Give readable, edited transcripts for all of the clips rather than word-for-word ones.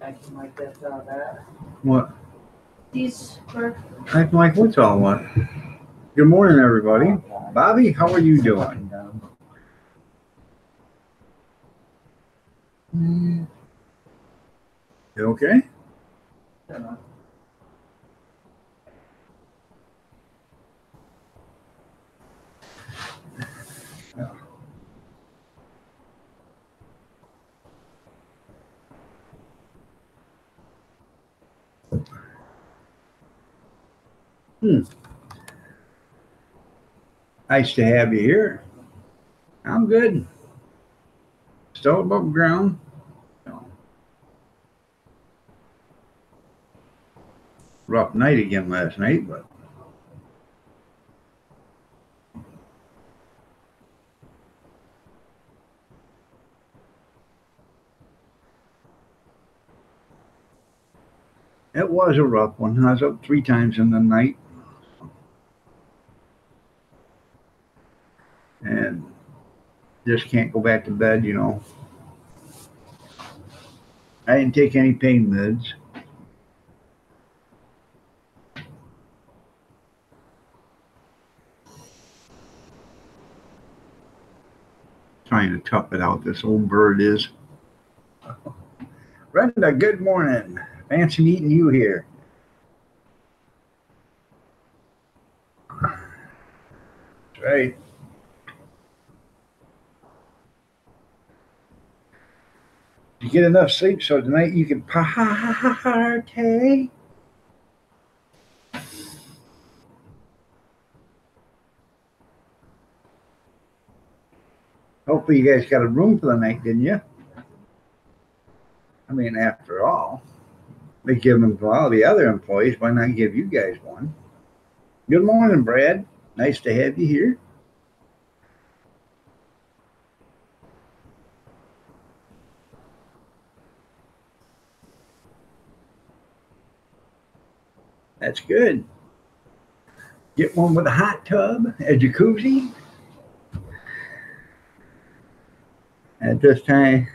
Acting like that's all that. What? These were. Acting like what's all what? Good morning, everybody. Bobby, how are you doing? You okay? Nice to have you here. I'm good. Still above ground. Rough night again last night, but it was a rough one. I was up 3 times in the night. And just can't go back to bed, you know. I didn't take any pain meds. Trying to tough it out, this old bird is. Brenda, good morning. Fancy meeting you here. That's right. You get enough sleep so tonight you can party. Hopefully you guys got a room for the night, didn't you? I mean, after all, they give them to all the other employees. Why not give you guys one? Good morning, Brad. Nice to have you here. That's good. Get one with a hot tub, a jacuzzi. At this time,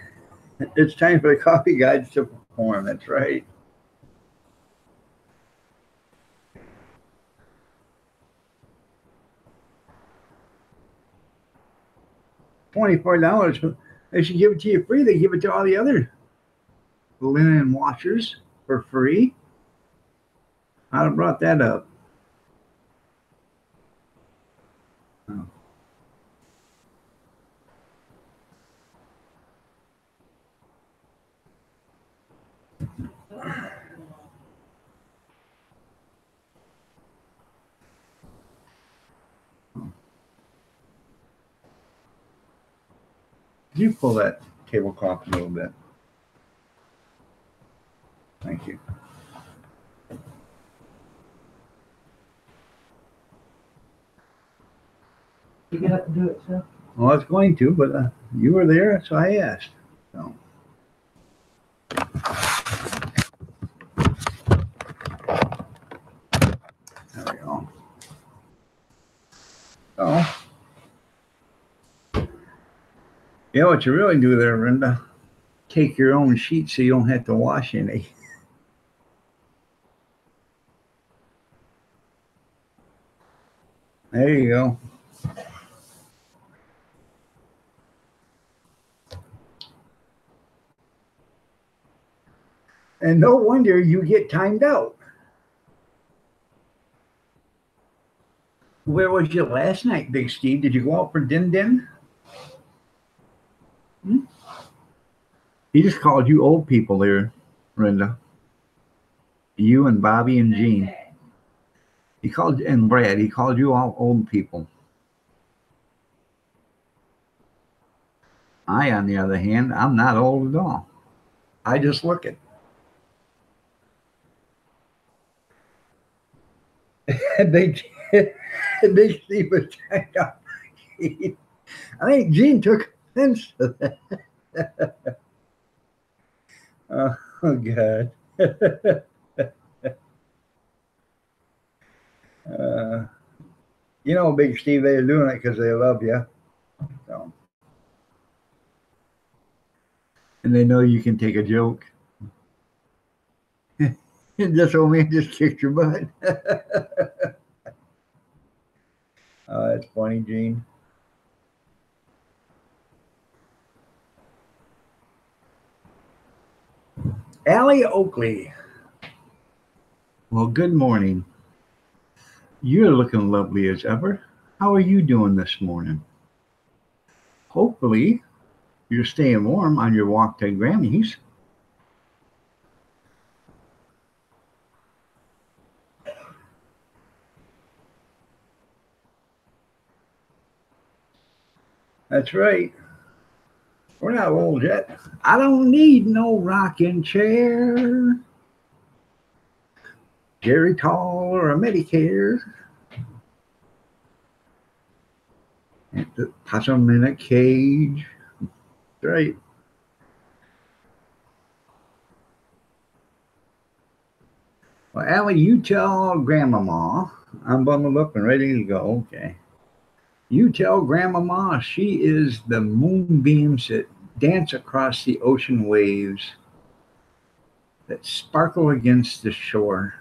it's time for the coffee guides to perform. That's right. $24. They should give it to you free. They give it to all the other linen washers for free. I'd have brought that up. Oh. Could you pull that tablecloth a little bit? Thank you. You get up and do it, sir? Well, I was going to, but you were there, so I asked. So. There we go. So, you know what you really do there, Brenda? Take your own sheets so you don't have to wash any. There you go. And no wonder you get timed out. Where was you last night, Big Steve? Did you go out for din-din? He just called you old people there, Brenda. You and Bobby and Jean. He called, and Brad, he called you all old people. I, on the other hand, I'm not old at all. I just look it. Big Steve was trying to. I think Gene took offense to that. Oh, God. You know, Big Steve, they're doing it because they love you. So. And they know you can take a joke. This old man just kicked your butt. Oh, that's funny, Gene. Allie Oakley. Well, good morning. You're looking lovely as ever. How are you doing this morning? Hopefully, you're staying warm on your walk to Grammy's. That's right. We're not old yet. I don't need no rocking chair, Jerry Tall, or a Medicare. The possum in a cage. That's right. Well, Allie, you tell Grandmama I'm bundled up and ready to go. Okay. You tell Grandmama she is the moonbeams that dance across the ocean waves that sparkle against the shore.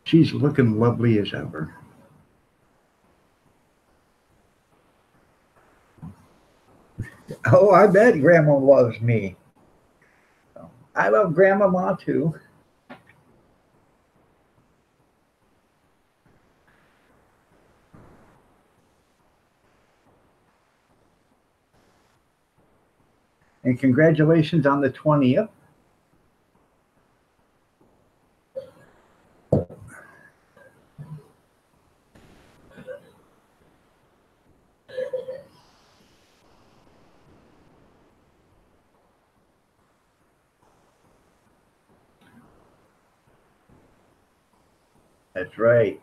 She's looking lovely as ever. Oh, I bet Grandma loves me. I love Grandmama too. And congratulations on the 20th. That's right.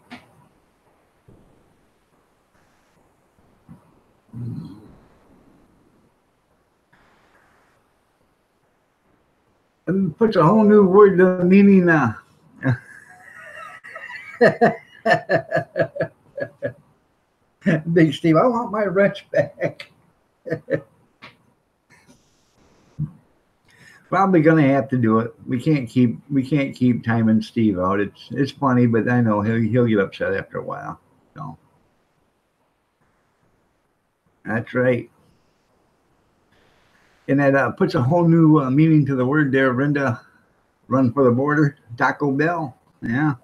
And puts a whole new word to meaning now. Big Steve, I want my wrench back. Probably gonna have to do it. We can't keep timing Steve out. It's funny, but I know he'll get upset after a while. So that's right. And that puts a whole new meaning to the word there, Brenda. Run for the border, Taco Bell. Yeah.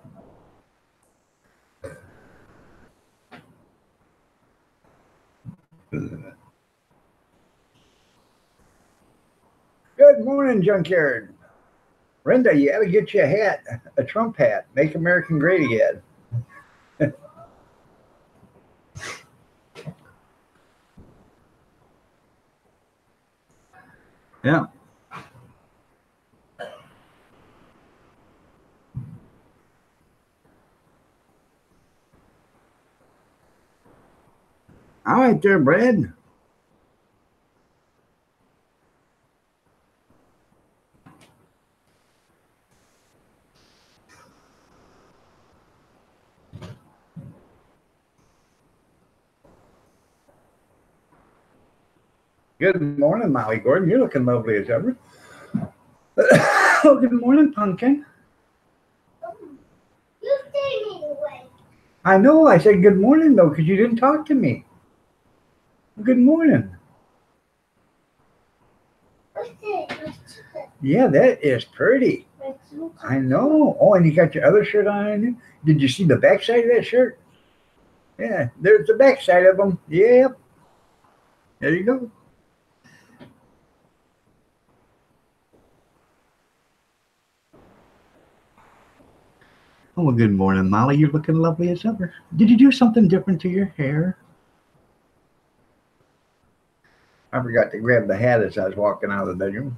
Good morning, Junkyard. Brenda, you got to get you a hat, a Trump hat. Make America great again. Yeah. All right there, Brad. Good morning, Molly Gordon. You're looking lovely as ever. Oh, good morning, Pumpkin. You stayed me away. I know. I said good morning, though, because you didn't talk to me. Good morning. What's it? Yeah, that is pretty. I know. Oh, and you got your other shirt on. Did you see the backside of that shirt? Yeah, there's the backside of them. Yep. There you go. Oh, well, good morning, Molly. You're looking lovely as ever. Did you do something different to your hair? I forgot to grab the hat as I was walking out of the bedroom.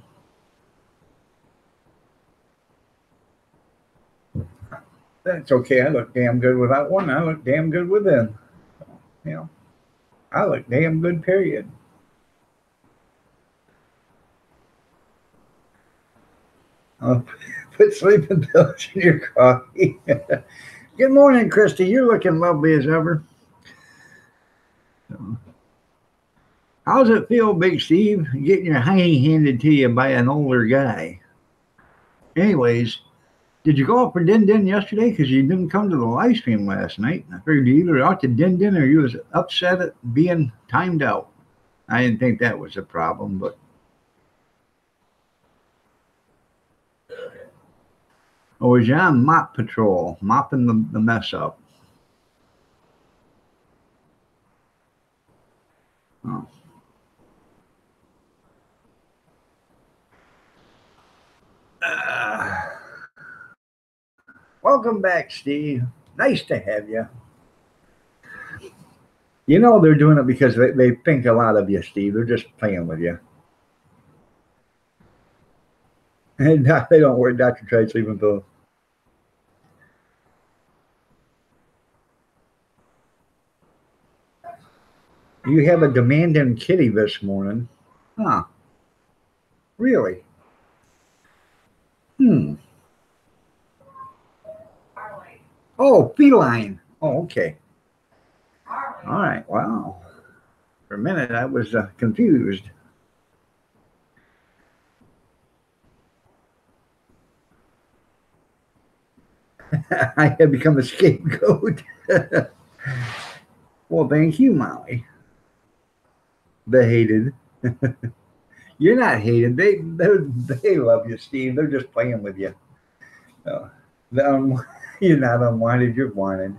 That's okay. I look damn good without one. I look damn good with them. You know, I look damn good, period. I'll put sleeping pills in your coffee. Good morning, Christy. You're looking lovely as ever. How's it feel, Big Steve, getting your hiney handed to you by an older guy? Anyways, did you go out for Din Din yesterday? Because you didn't come to the live stream last night. I figured you either out to Din Din or you was upset at being timed out. I didn't think that was a problem, but or was you on mop patrol, mopping the mess up? Oh. Welcome back, Steve. Nice to have you. You know they're doing it because they think a lot of you, Steve. They're just playing with you. And they don't wear Dr. Tried sleeping pills. You have a demanding kitty this morning. Huh. Really? Oh, feline. Oh, okay. All right. Wow. For a minute, I was confused. I have become a scapegoat. Well, thank you, Molly. The hated. You're not hated. They love you, Steve. They're just playing with you. You're not unwanted. You're wanted.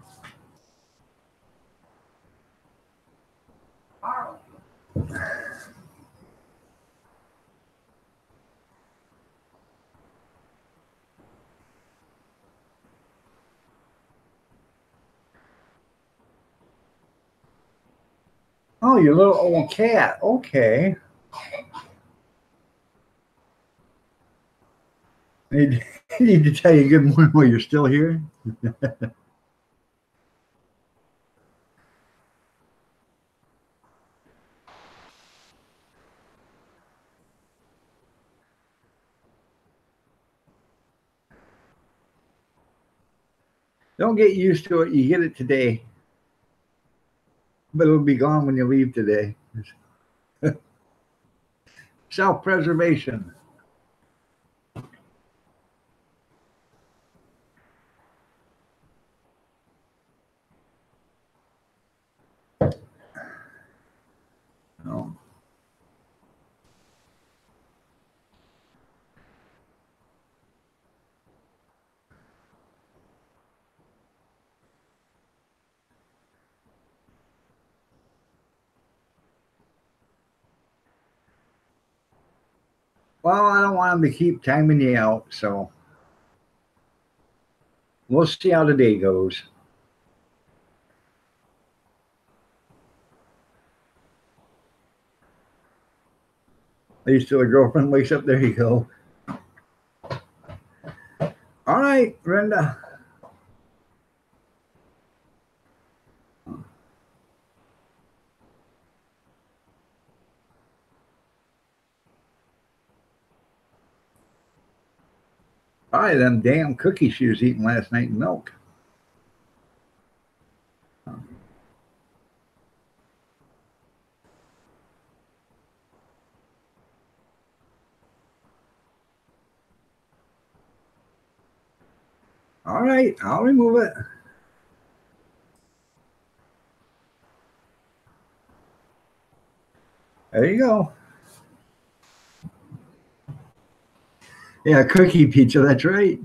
Oh, your little old cat. Okay. I need to tell you good morning while you're still here. Don't get used to it. You get it today, but it'll be gone when you leave today. Self-preservation. Oh. Well, I don't want them to keep timing you out, so we'll see how the day goes. At least till the girlfriend wakes up. There you go. All right, Brenda. All right, them damn cookies she was eating last night in milk. All right, I'll remove it. There you go. Yeah, cookie pizza. That's right.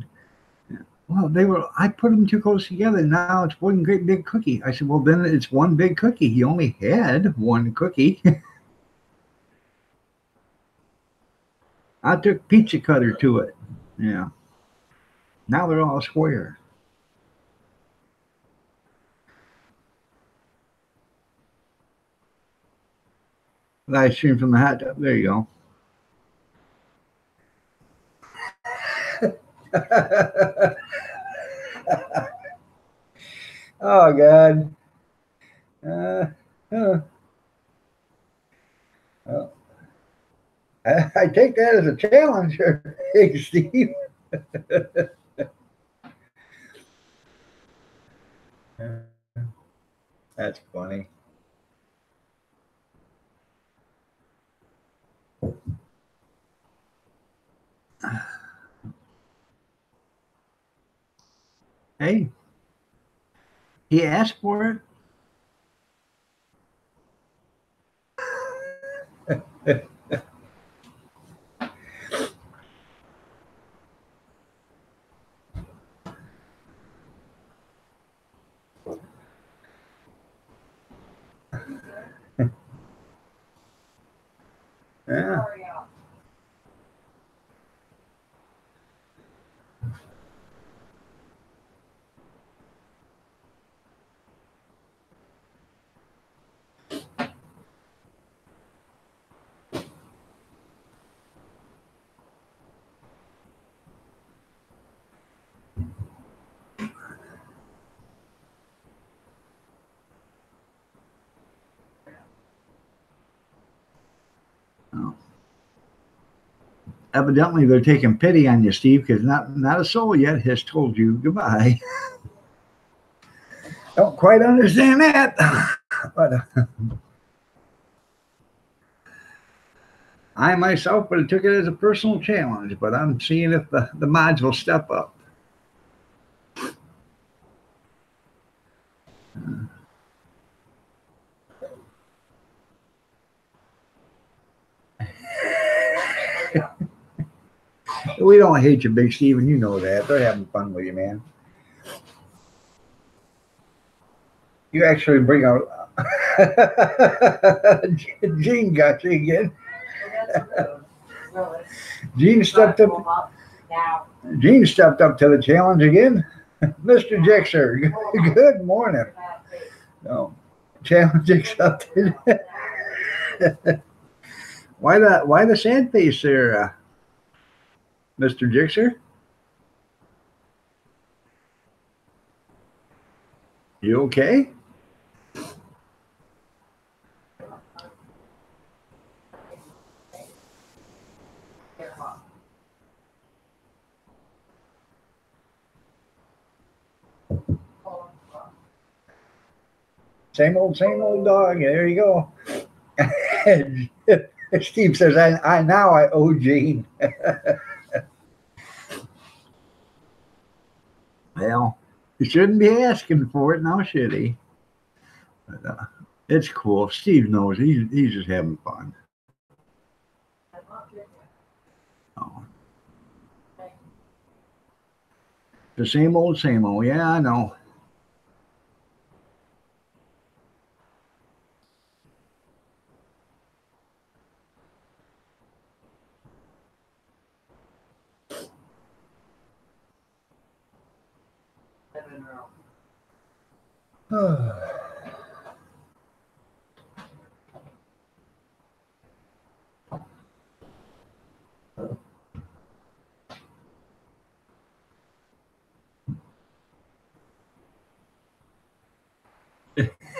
Well, I put them too close together. Now it's one great big cookie. I said, well, then it's one big cookie. He only had one cookie. I took pizza cutter to it. Yeah. Now they're all square. Live stream from the hot tub. There you go. Oh, God. Well, I take that as a challenge, hey, Steve. That's funny. Hey, he asked for it. Yeah. Oh. Evidently, they're taking pity on you, Steve, because not a soul yet has told you goodbye. Don't quite understand that, but I myself would have took it as a personal challenge. But I'm seeing if the mods will step up. We don't hate you, Big Steve, and you know that. They're having fun with you, man. You actually bring out Gene got you again. Gene stepped up. Gene stepped up to the challenge again. Mr. Jixer, good morning. No, challenge accepted. Why the sad face there, Mr. Jixer? You okay? Same old dog. There you go. Steve says, I now I owe Gene. Well, he shouldn't be asking for it now, should he? But, it's cool. Steve knows he's just having fun. Oh. The same old, same old. Yeah, I know.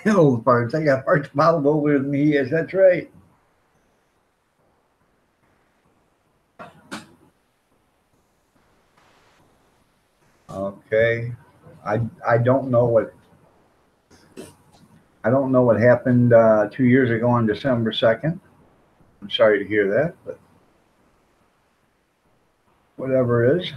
Old parts. I got parts modeled older than he is. That's right. Okay. I don't know what happened 2 years ago on December 2nd. I'm sorry to hear that, but whatever is.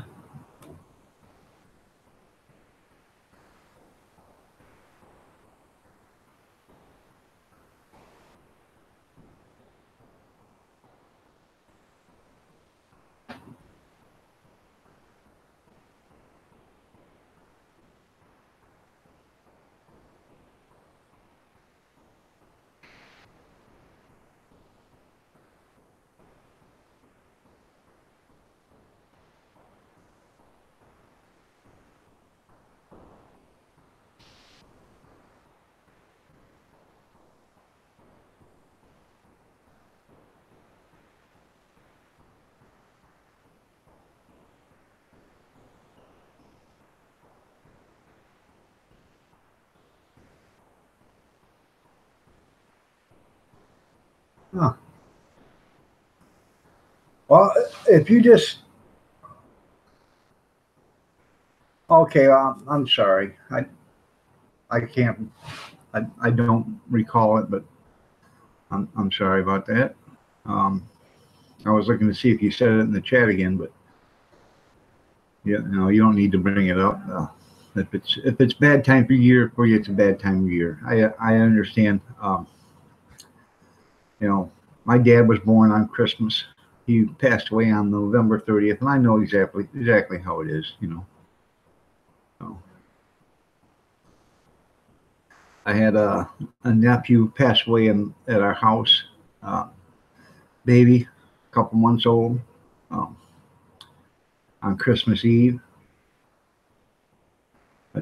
Huh. Well, if you just okay, I'm sorry. I can't. I don't recall it, but I'm sorry about that. I was looking to see if you said it in the chat again, but yeah, no, you don't need to bring it up. No. if it's bad time of year for you, it's a bad time of year. I understand. You know, my dad was born on Christmas. He passed away on November 30th, and I know exactly how it is. You know. So, I had a nephew pass away at our house, uh, baby, a couple months old, um, on Christmas Eve,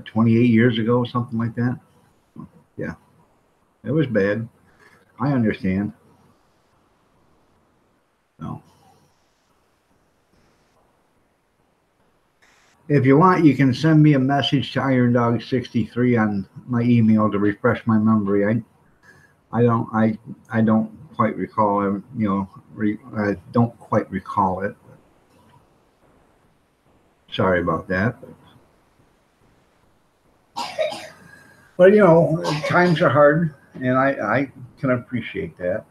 28 years ago, something like that. Yeah, it was bad. I understand. So, if you want, you can send me a message to Iron Dog 63 on my email to refresh my memory. I don't quite recall. I don't quite recall it. Sorry about that. But you know, times are hard, and I can appreciate that.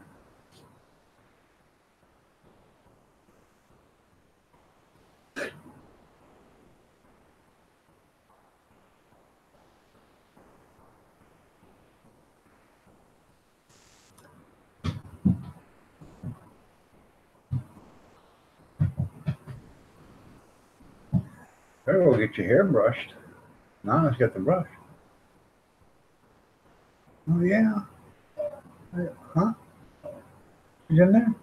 Better go get your hair brushed. Nana's got the brush. Oh yeah. Huh? She's in there?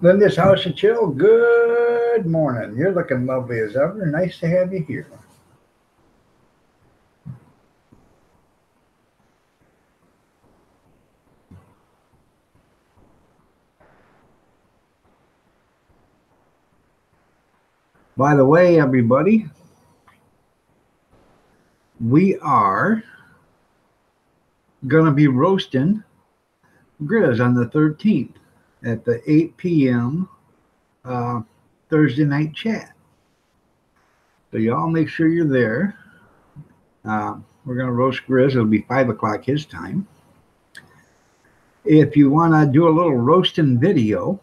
Linda's House of Chill. Good morning. You're looking lovely as ever. Nice to have you here. By the way, everybody, we are going to be roasting Grizz on the 13th at the 8 p.m. Thursday night chat. So y'all make sure you're there. We're going to roast Grizz. It'll be 5 o'clock his time. If you want to do a little roasting video,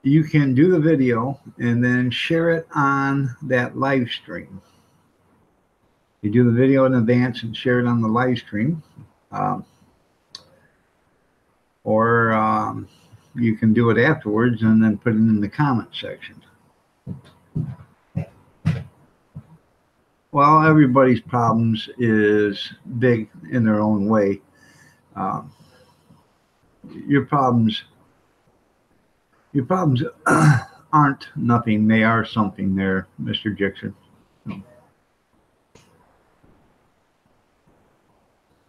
you can do the video and then share it on that live stream. You do the video in advance and share it on the live stream. Or you can do it afterwards and then put it in the comment section. Well, everybody's problems is big in their own way. Your problems aren't nothing. They are something there, Mr. Dixon.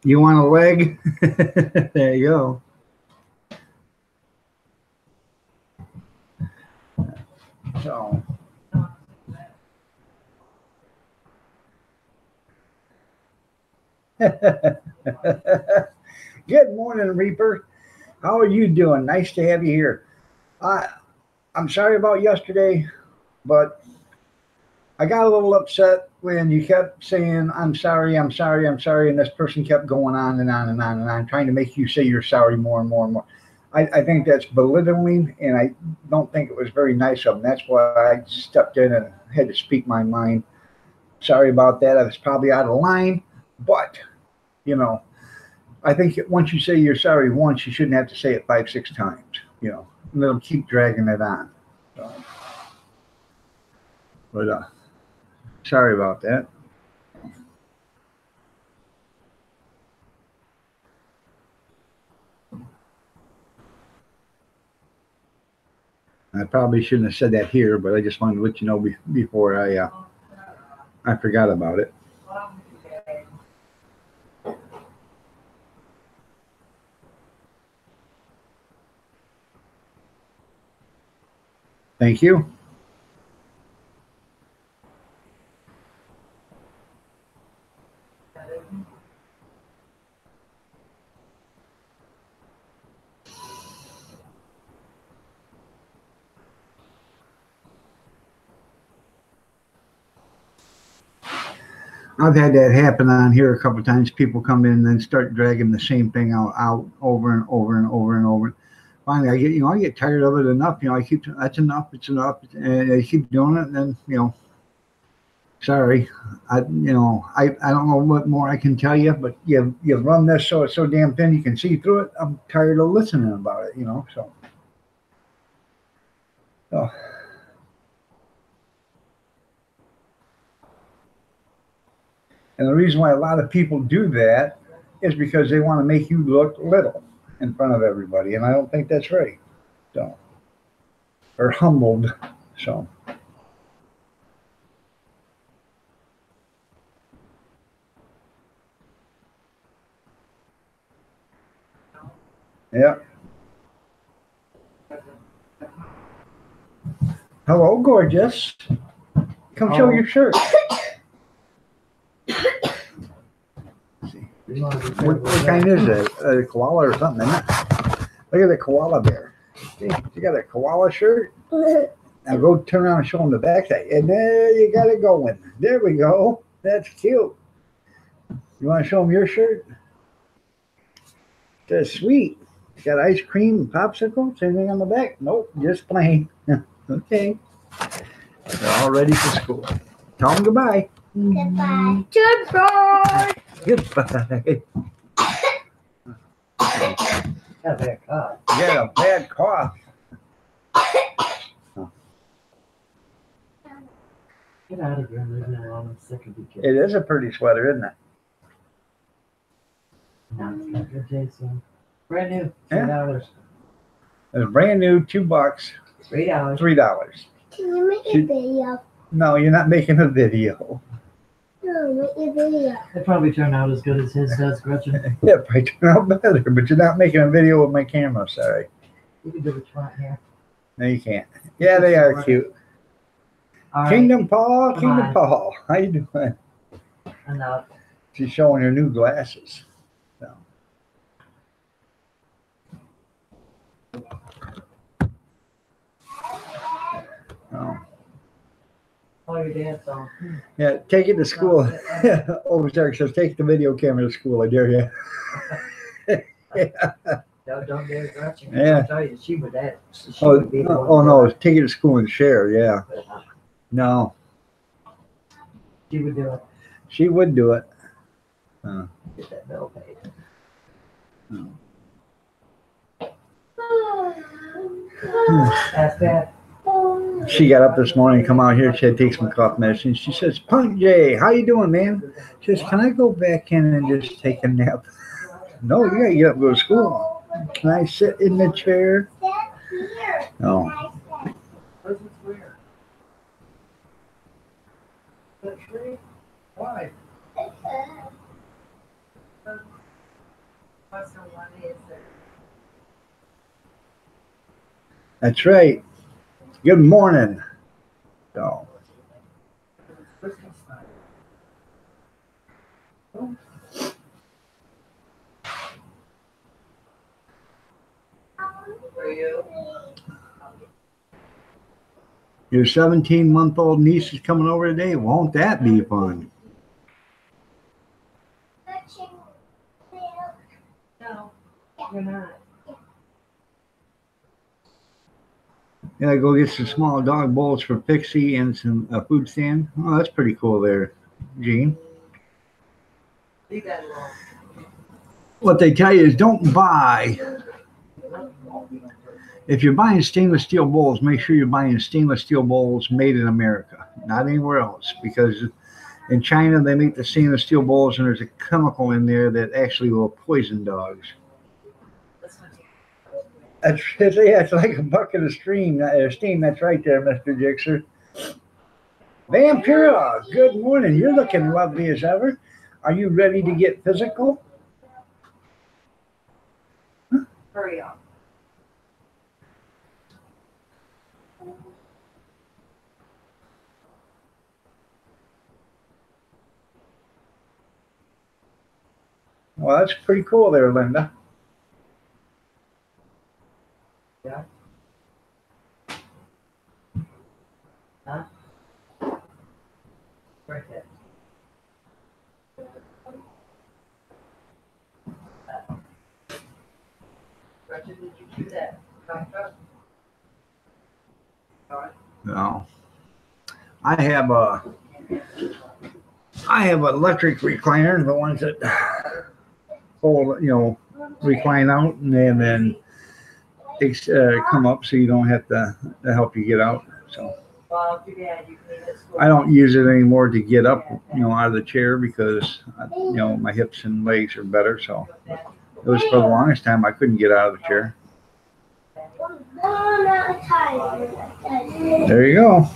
You want a leg? There you go. So. Good morning, Reaper. How are you doing? Nice to have you here. I'm sorry about yesterday, but I got a little upset when you kept saying, I'm sorry, I'm sorry, I'm sorry, and this person kept going on and on and on and on, trying to make you say you're sorry more and more and more. I think that's belittling, and I don't think it was very nice of them. That's why I stepped in and had to speak my mind. Sorry about that. I was probably out of line, but, you know, I think once you say you're sorry once, you shouldn't have to say it 5, 6 times, you know, and they'll keep dragging it on. So, but sorry about that. I probably shouldn't have said that here, but I just wanted to let you know before I forgot about it. Thank you. I've had that happen on here a couple of times. People come in and then start dragging the same thing out over and over and over and over. Finally, I get tired of it enough. I keep, that's enough. It's enough, and I keep doing it. And then, sorry, I don't know what more I can tell you, but you run this so it's so damn thin you can see through it. I'm tired of listening about it. So. And the reason why a lot of people do that is because they want to make you look little in front of everybody. And I don't think that's right. So, or humbled. So. Yeah. Hello, gorgeous. Come show your shirt. What kind is it? A koala or something, isn't it? Look at the koala bear. See, you got a koala shirt? Now go turn around and show them the backside. And there you got it going. There we go. That's cute. You want to show them your shirt? That's sweet. You got ice cream and popsicles? Anything on the back? Nope, just plain. Okay. They're all ready for school. Tell them goodbye. Goodbye. Goodbye. Goodbye. Got a bad cough. You got a bad cough. Get out of here and leave me alone. I'm sick of you kids. It is a pretty sweater, isn't it? No, it's got good Jason. Brand new. Yeah. $3. It's brand new, $2, $3. $3. Can you make a video? No, you're not making a video. No, make a video. It probably turned out as good as his does, Gretchen. Yeah, probably turn out better, but you're not making a video with my camera. Sorry. You can do what you want here. No, you can't. Yeah, they are cute. All right. Kingdom Paul, Come Kingdom on. Paul. How you doing? Enough. She's showing her new glasses. So. Oh. Oh, your dad's on. Yeah, take it to school. Overstark says, take the video camera to school. I dare you. Don't dare Gretchen. Yeah. I'll tell you, she would that. She Oh, would be the no, one oh to no, do it. take it to school and share. Yeah. But, No, she would do it. she would do it. Get that bill paid. No. Ask that. She got up this morning, come out here. She had to take some cough medicine. She says, Punk Jay, how you doing, man? She says, can I go back in and just take a nap? No, you gotta get up and go to school. Can I sit in the chair? No. This is weird. The tree? Why? That's right. Good morning. So, For you? your 17-month-old niece is coming over today. Won't that be fun? No, you're not. Yeah, go get some small dog bowls for Pixie and some food stand. Oh, that's pretty cool there, Gene. Leave that alone. What they tell you is don't buy. If you're buying stainless steel bowls, make sure you're buying stainless steel bowls made in America, not anywhere else. Because in China, they make the stainless steel bowls and there's a chemical in there that actually will poison dogs. That's, yeah, it's like a bucket of steam. That's right there, Mr. Jixer. Vampira, good morning. You're looking lovely as ever. Are you ready to get physical? Hurry up. Well, that's pretty cool there, Linda. Yeah. Huh? Right there. So I have an electric recliner, the ones that fold, recline out and then come up so you don't have to help you get out. So Well, too bad you can leave it. I don't use it anymore to get up, out of the chair because, my hips and legs are better. So it was for the longest time I couldn't get out of the chair. There you go.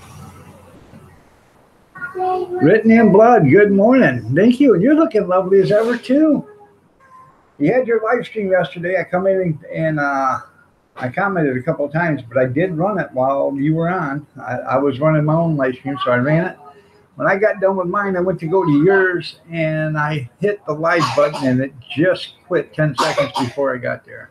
Written in blood. Good morning. Thank you. And you're looking lovely as ever too. You had your live stream yesterday. I come in and I commented a couple of times, but I did run it while you were on. I was running my own live stream, so I ran it. When I got done with mine, I went to go to yours, and I hit the live button, and it just quit 10 seconds before I got there.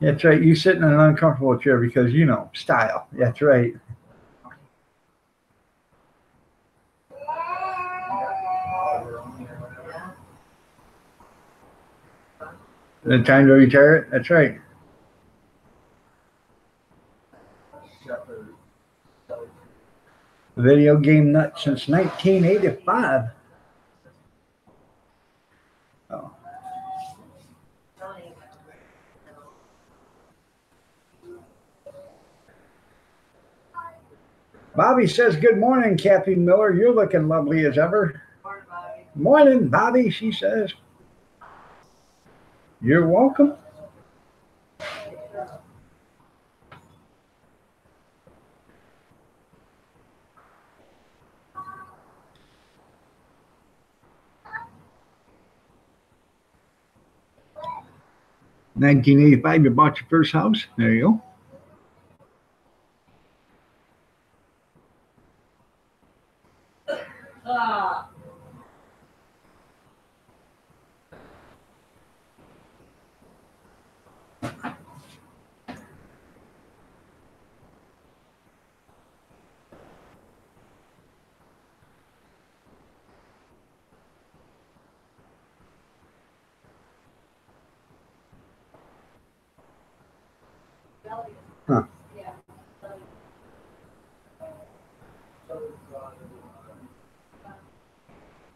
That's right. You sitting in an uncomfortable chair because, style. That's right. The time to retire it? That's right. Video game nut since 1985. Oh. Bobby says, good morning, Kathy Miller. You're looking lovely as ever. Morning, Bobby, she says. You're welcome. $1985, you bought your first house. There you go. Huh.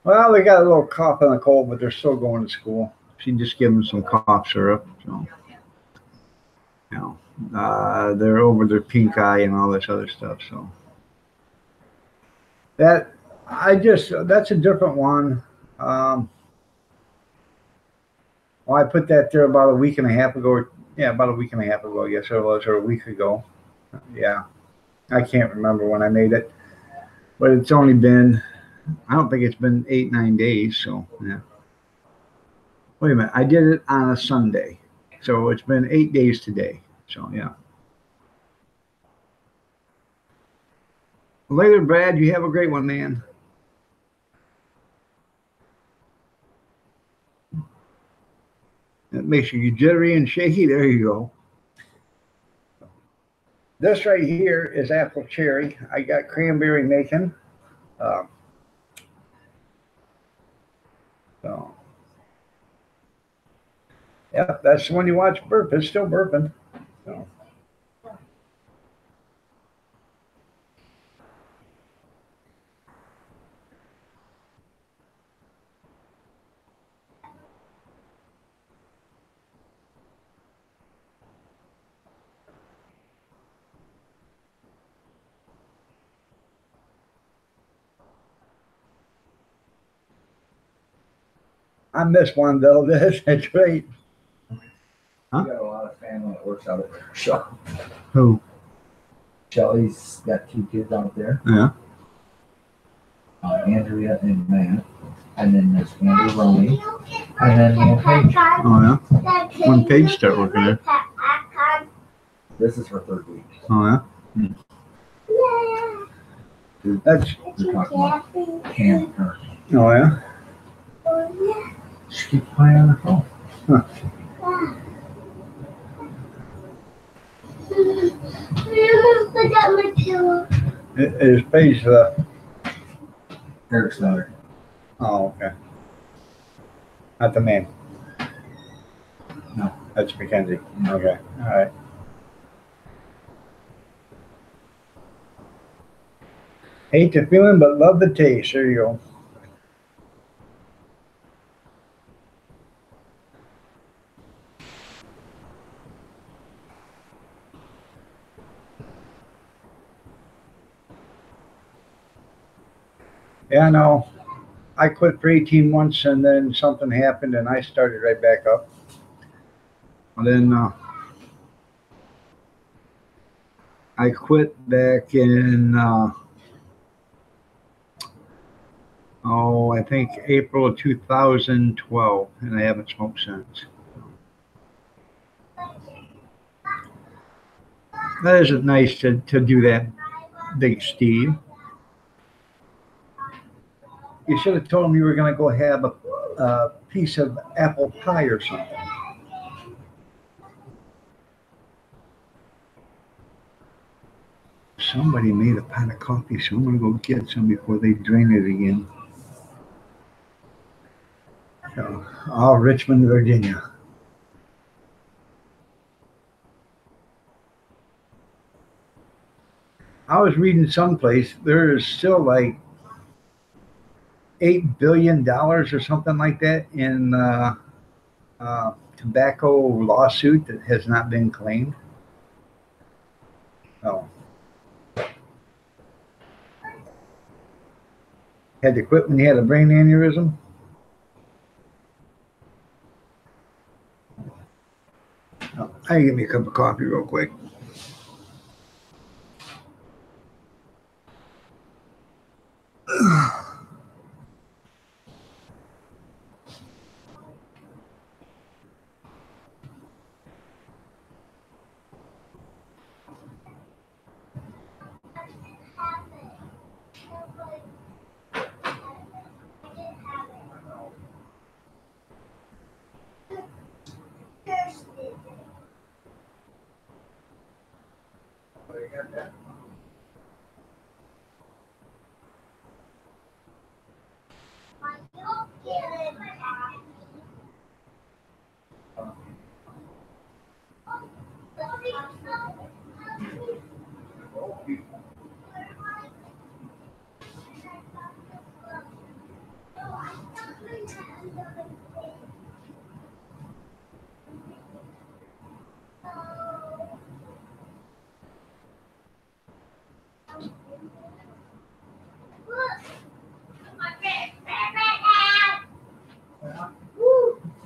Well, they got a little cough and a cold, but they're still going to school. She just gave them some cough syrup. So, they're over their pink eye and all this other stuff. So that's a different one. Well, I put that there about a week and a half ago. Yeah, about a week and a half ago, I guess it was, or a week ago. Yeah, I can't remember when I made it, but it's only been, I don't think it's been 8-9 days. So yeah. Wait a minute, I did it on a Sunday, so it's been 8 days today. So yeah. Later, Brad. You have a great one, man. That makes you jittery and shaky. There you go. This right here is apple cherry. I got cranberry making. So, yeah, that's the one you watch burp. It's still burping. So. I missed one though. That's great. Huh? We got a lot of family that works out at their shop. Who? Shelly's got 2 kids out there. Yeah. Andrea and Matt. And then there's Andrew Roney. And then Paige. Oh yeah. When Paige start working there? This is her 3rd week. Oh yeah. That's. We're talking about Cam and her. Oh yeah. She keeps playing on her phone. Huh. It is Paige Eric's daughter. Oh, okay. Not the man. No. That's Mackenzie. Okay. All right. Hate the feeling, but love the taste. There you go. Yeah, no. I quit for 18 months and then something happened and I started right back up. And then I quit back in, I think April of 2012, and I haven't smoked since. That is nice to do that, Big Steve. You should have told him you were going to go have a piece of apple pie or something. Somebody made a pot of coffee, so I'm going to go get some before they drain it again. So, Richmond, Virginia. I was reading someplace there is still like $8 billion or something like that in tobacco lawsuit that has not been claimed. Oh. Had to quit when he had a brain aneurysm. Oh, I give me a cup of coffee real quick.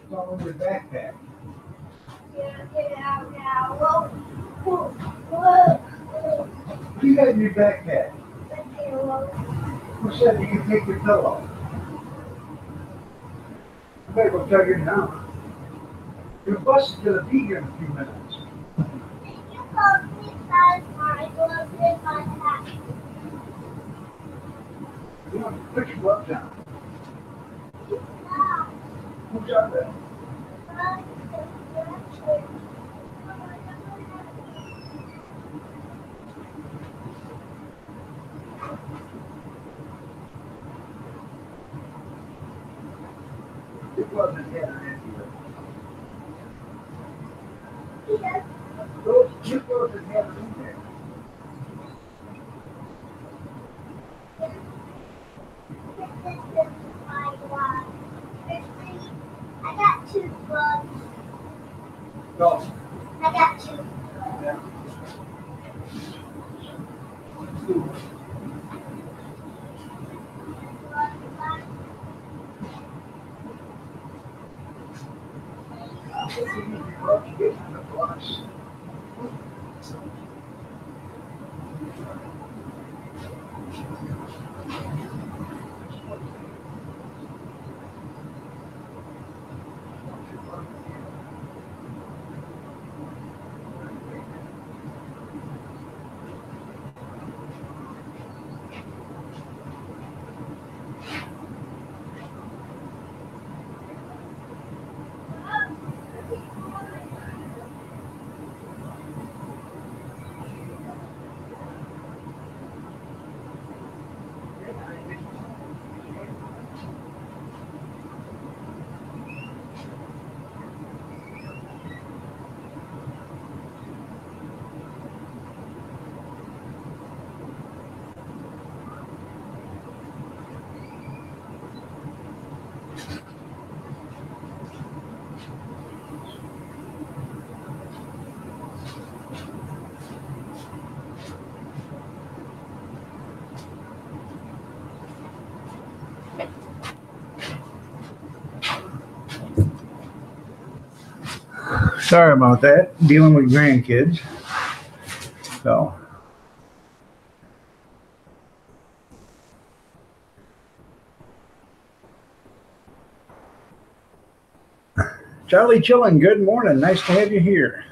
It's all in your backpack. What do you got in your backpack? Who said you can take your pillow? I better go tug it down. Your bus is going to be here in a few minutes. You want to put your gloves on. Who's on that? Your gloves and hat are empty. Your gloves and hat are in there. I got two gloves. Go. I got two. Yeah. Sorry about that. Dealing with grandkids. So. Charlie Chillin, good morning. Nice to have you here.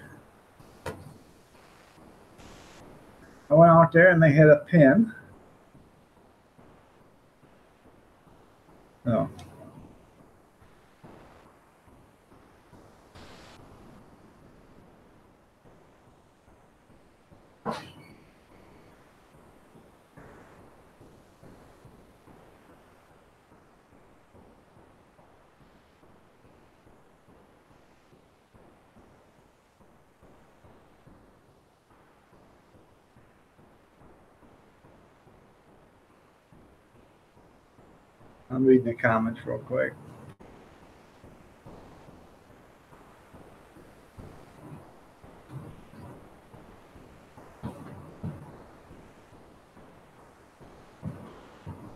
I went out there and they had a pin. Oh. I'm reading the comments real quick.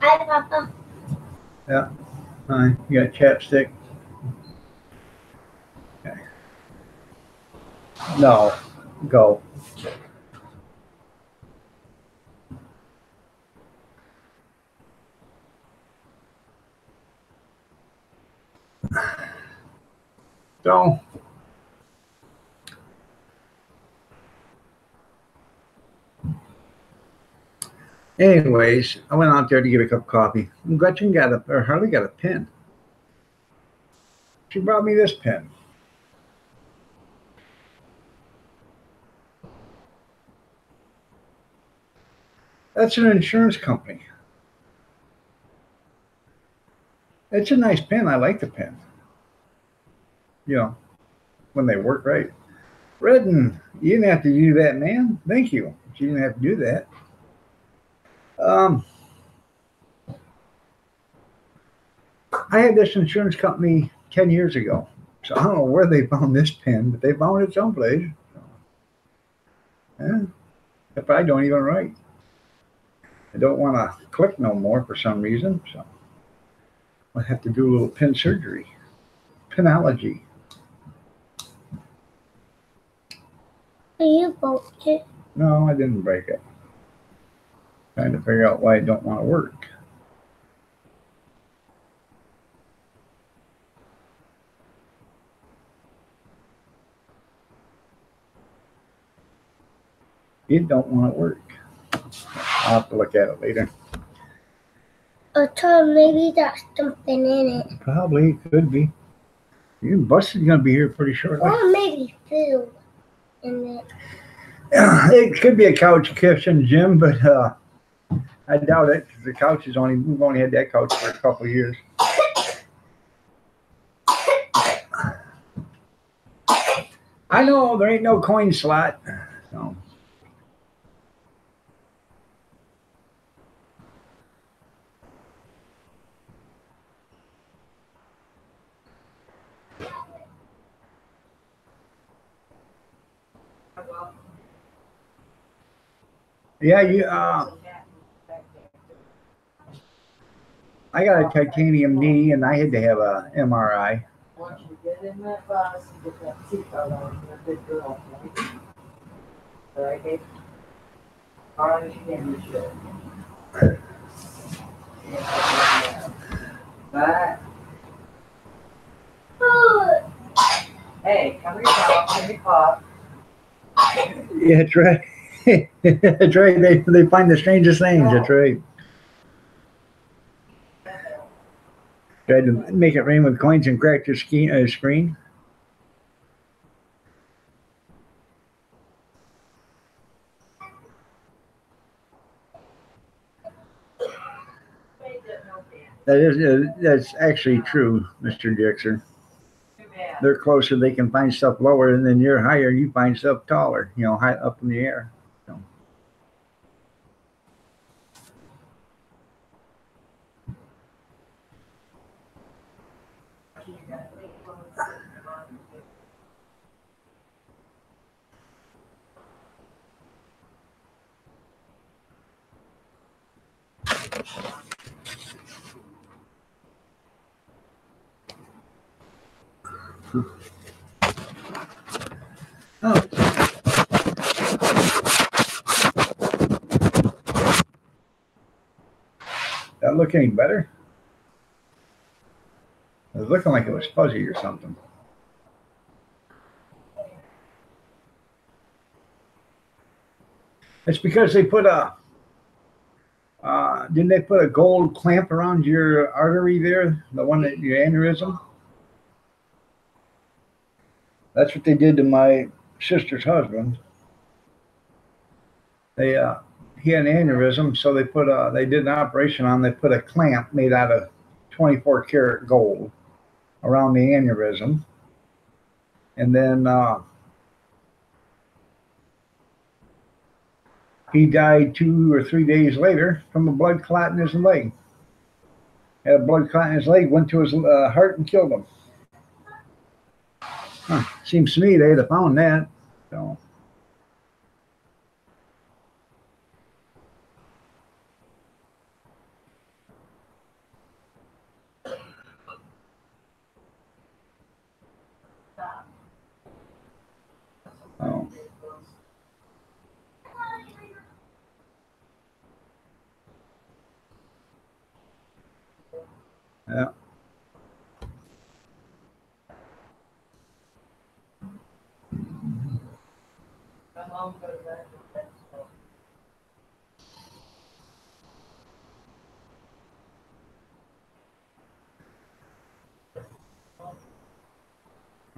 Hi, Papa. Yeah. Hi. You got chapstick? Okay. No. Go. So. Anyways, I went out there to get a cup of coffee. And Gretchen Harley got a pen. She brought me this pen. That's an insurance company. It's a nice pen. I like the pen. You know, when they work right. Redden, you didn't have to do that, man. Thank you. You didn't have to do that. I had this insurance company 10 years ago. So I don't know where they found this pen, but they found it someplace. Yeah. If I don't even write. I don't want to click no more for some reason. So I have to do a little pen surgery. Penology. You broke it. No, I didn't break it. Trying to figure out why it don't want to work. It don't want to work. I'll have to look at it later. I thought maybe that's something in it. Probably could be. Even Buster's gonna be here pretty shortly. Or maybe food in it. Yeah, it could be a couch cushion, Jim, but I doubt it. 'Cause the couch is we've only had that couch for a couple of years. I know there ain't no coin slot. So. Yeah, I got a titanium knee and I had to have a MRI. Once you get in that bus, you get that seatbelt on, you're a good girl. All right, babe? All right, you can, you should. But, hey, come here, pal, come here, pop. Yeah, that's right. That's right. They find the strangest things. That's right. Tried to make it rain with coins and cracked your screen. That's actually true, Mr. Dixon. They're closer, they can find stuff lower, and then you're higher, you find stuff taller, high up in the air. So. Oh. That look any better? It was looking like it was fuzzy or something. It's because they put a, didn't they put a gold clamp around your artery there? The one that your aneurysm? That's what they did to my sister's husband. They, he had an aneurysm, so they did an operation on, they put a clamp made out of 24 karat gold around the aneurysm. And then, he died 2 or 3 days later from a blood clot in his leg. Had a blood clot in his leg, went to his heart and killed him. Huh. Seems to me they'd have found that. So. Oh. Yeah.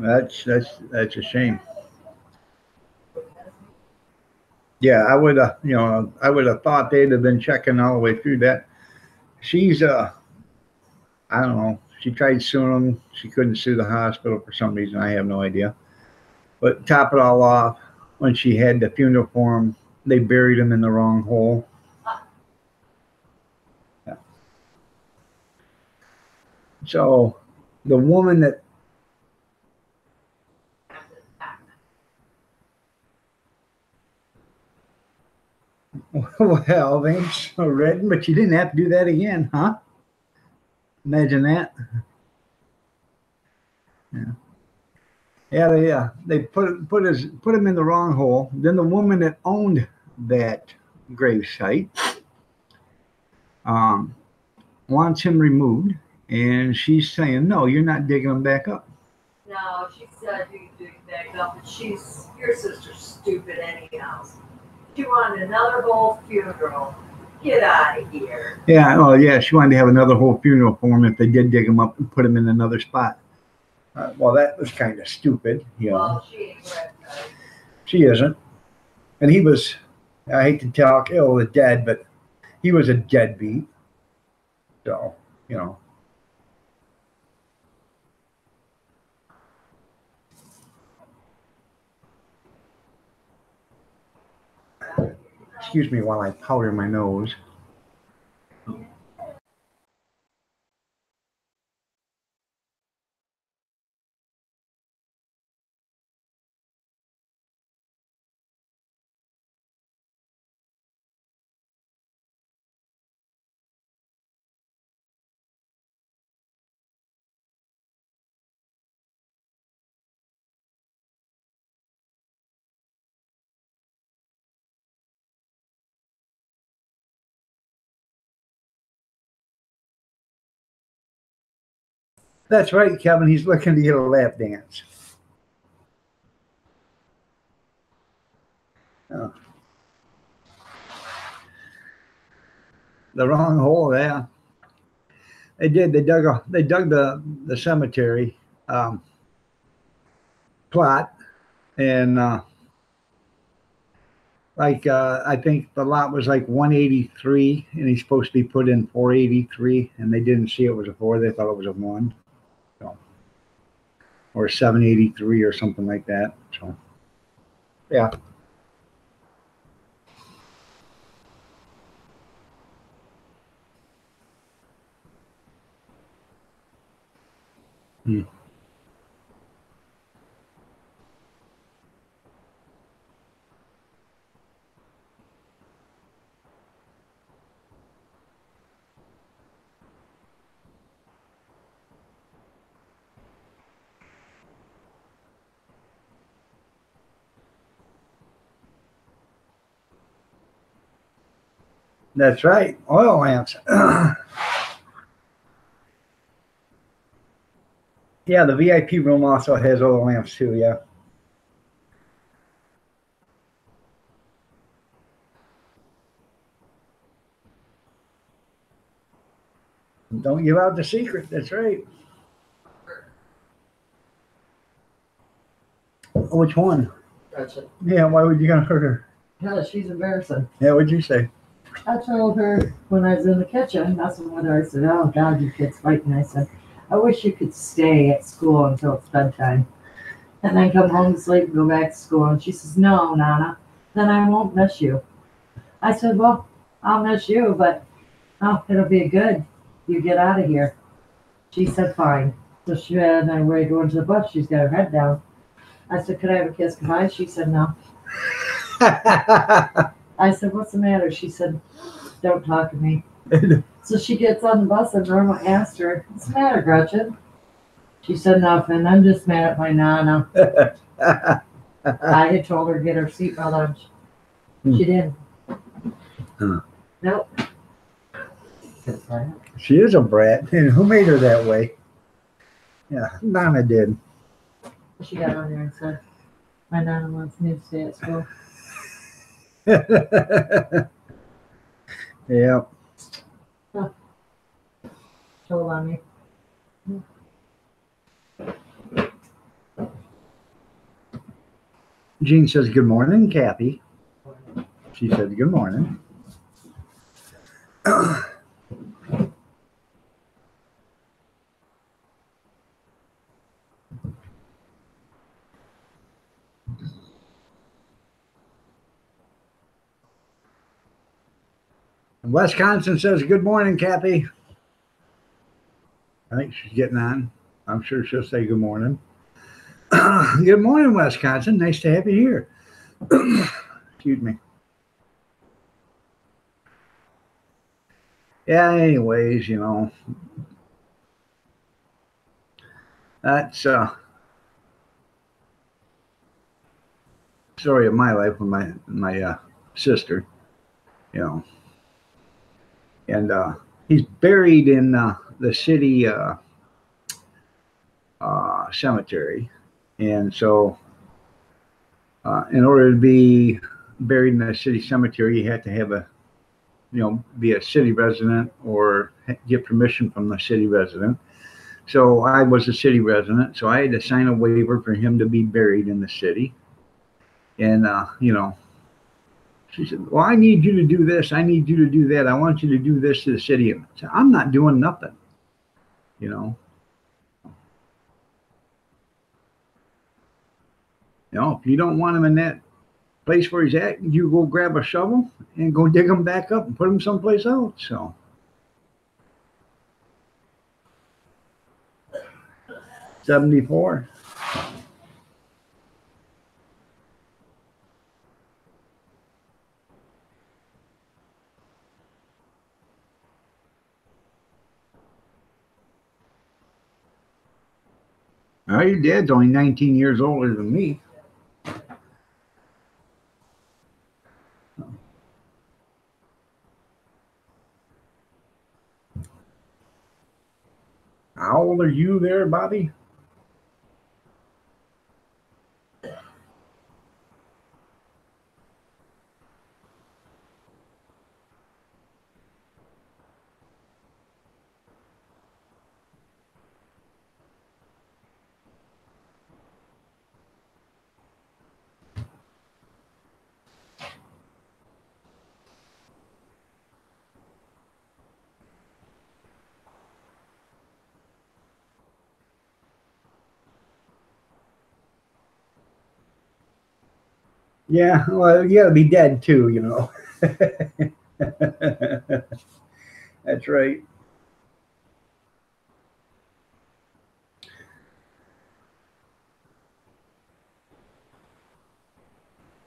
That's a shame. Yeah, I would have, I would have thought they'd have been checking all the way through that. She's I don't know. She tried suing them. She couldn't sue the hospital for some reason. I have no idea. But top it all off, when she had the funeral for him, they buried him in the wrong hole. Yeah. So the woman that well, thanks for reading, but you didn't have to do that again, huh? Imagine that. Yeah. Yeah, they put him in the wrong hole. Then the woman that owned that grave site wants him removed, and she's saying, "No, you're not digging him back up." No, she said you dig back up, but your sister's stupid anyhow. She wanted another whole funeral. Get out of here. Yeah, oh yeah, she wanted to have another whole funeral for him if they did dig him up and put him in another spot. Well, that was kind of stupid, Well, she ain't right. She isn't. And he was, I hate to talk ill of the dead, but he was a deadbeat. So, Excuse me while I powder my nose. That's right, Kevin. He's looking to get a lap dance. Oh. The wrong hole, yeah. They did. They dug the cemetery plot, and I think the lot was like 183, and he's supposed to be put in 483, and they didn't see it was a 4. They thought it was a 1, so, or 783 or something like that. So, yeah. Hmm. That's right. Oil lamps. Yeah, the VIP room also has oil lamps too, yeah. Don't give out the secret. That's right. Which one? Gretchen. Yeah, why would you gonna hurt her? Yeah, she's embarrassing. Yeah, what'd you say? I told her when I was in the kitchen, messing with her, I said, oh God, you kids fighting. I said, I wish you could stay at school until it's bedtime. And then come home to sleep and go back to school. And she says, no, Nana, then I won't miss you. I said, well, I'll miss you, but oh, it'll be good. You get out of here. She said, fine. So she and I were going to the bus. She's got her head down. I said, could I have a kiss goodbye? She said, no. I said, what's the matter? She said, don't talk to me. So she gets on the bus and Norma asked her, what's the matter, Gretchen? She said, nothing. I'm just mad at my Nana. I had told her to get her seatbelt on. She didn't. Huh. Nope. She is a brat. And who made her that way? Yeah, Nana did. She got on there and said, my Nana wants me to stay at school. Yeah. Told on me. Jean says, good morning, Kathy. She said, good morning. Wisconsin says, good morning, Kathy. I think she's getting on. I'm sure she'll say good morning. Good morning, Wisconsin. Nice to have you here. Excuse me. Yeah, anyways, you know, that's story of my life with my sister, you know. And he's buried in the city cemetery. And so in order to be buried in the city cemetery, you have to have be a city resident or get permission from the city resident. So I was a city resident, so I had to sign a waiver for him to be buried in the city. And, she said, well, I need you to do this. I need you to do that. I want you to do this to the city. I said, I'm not doing nothing, you know. If you don't want him in that place where he's at, you go grab a shovel and go dig him back up and put him someplace else. So. 74. Oh, your dad's only 19 years older than me. How old are you there, Bobby? Yeah, well, you gotta be dead too, you know. That's right.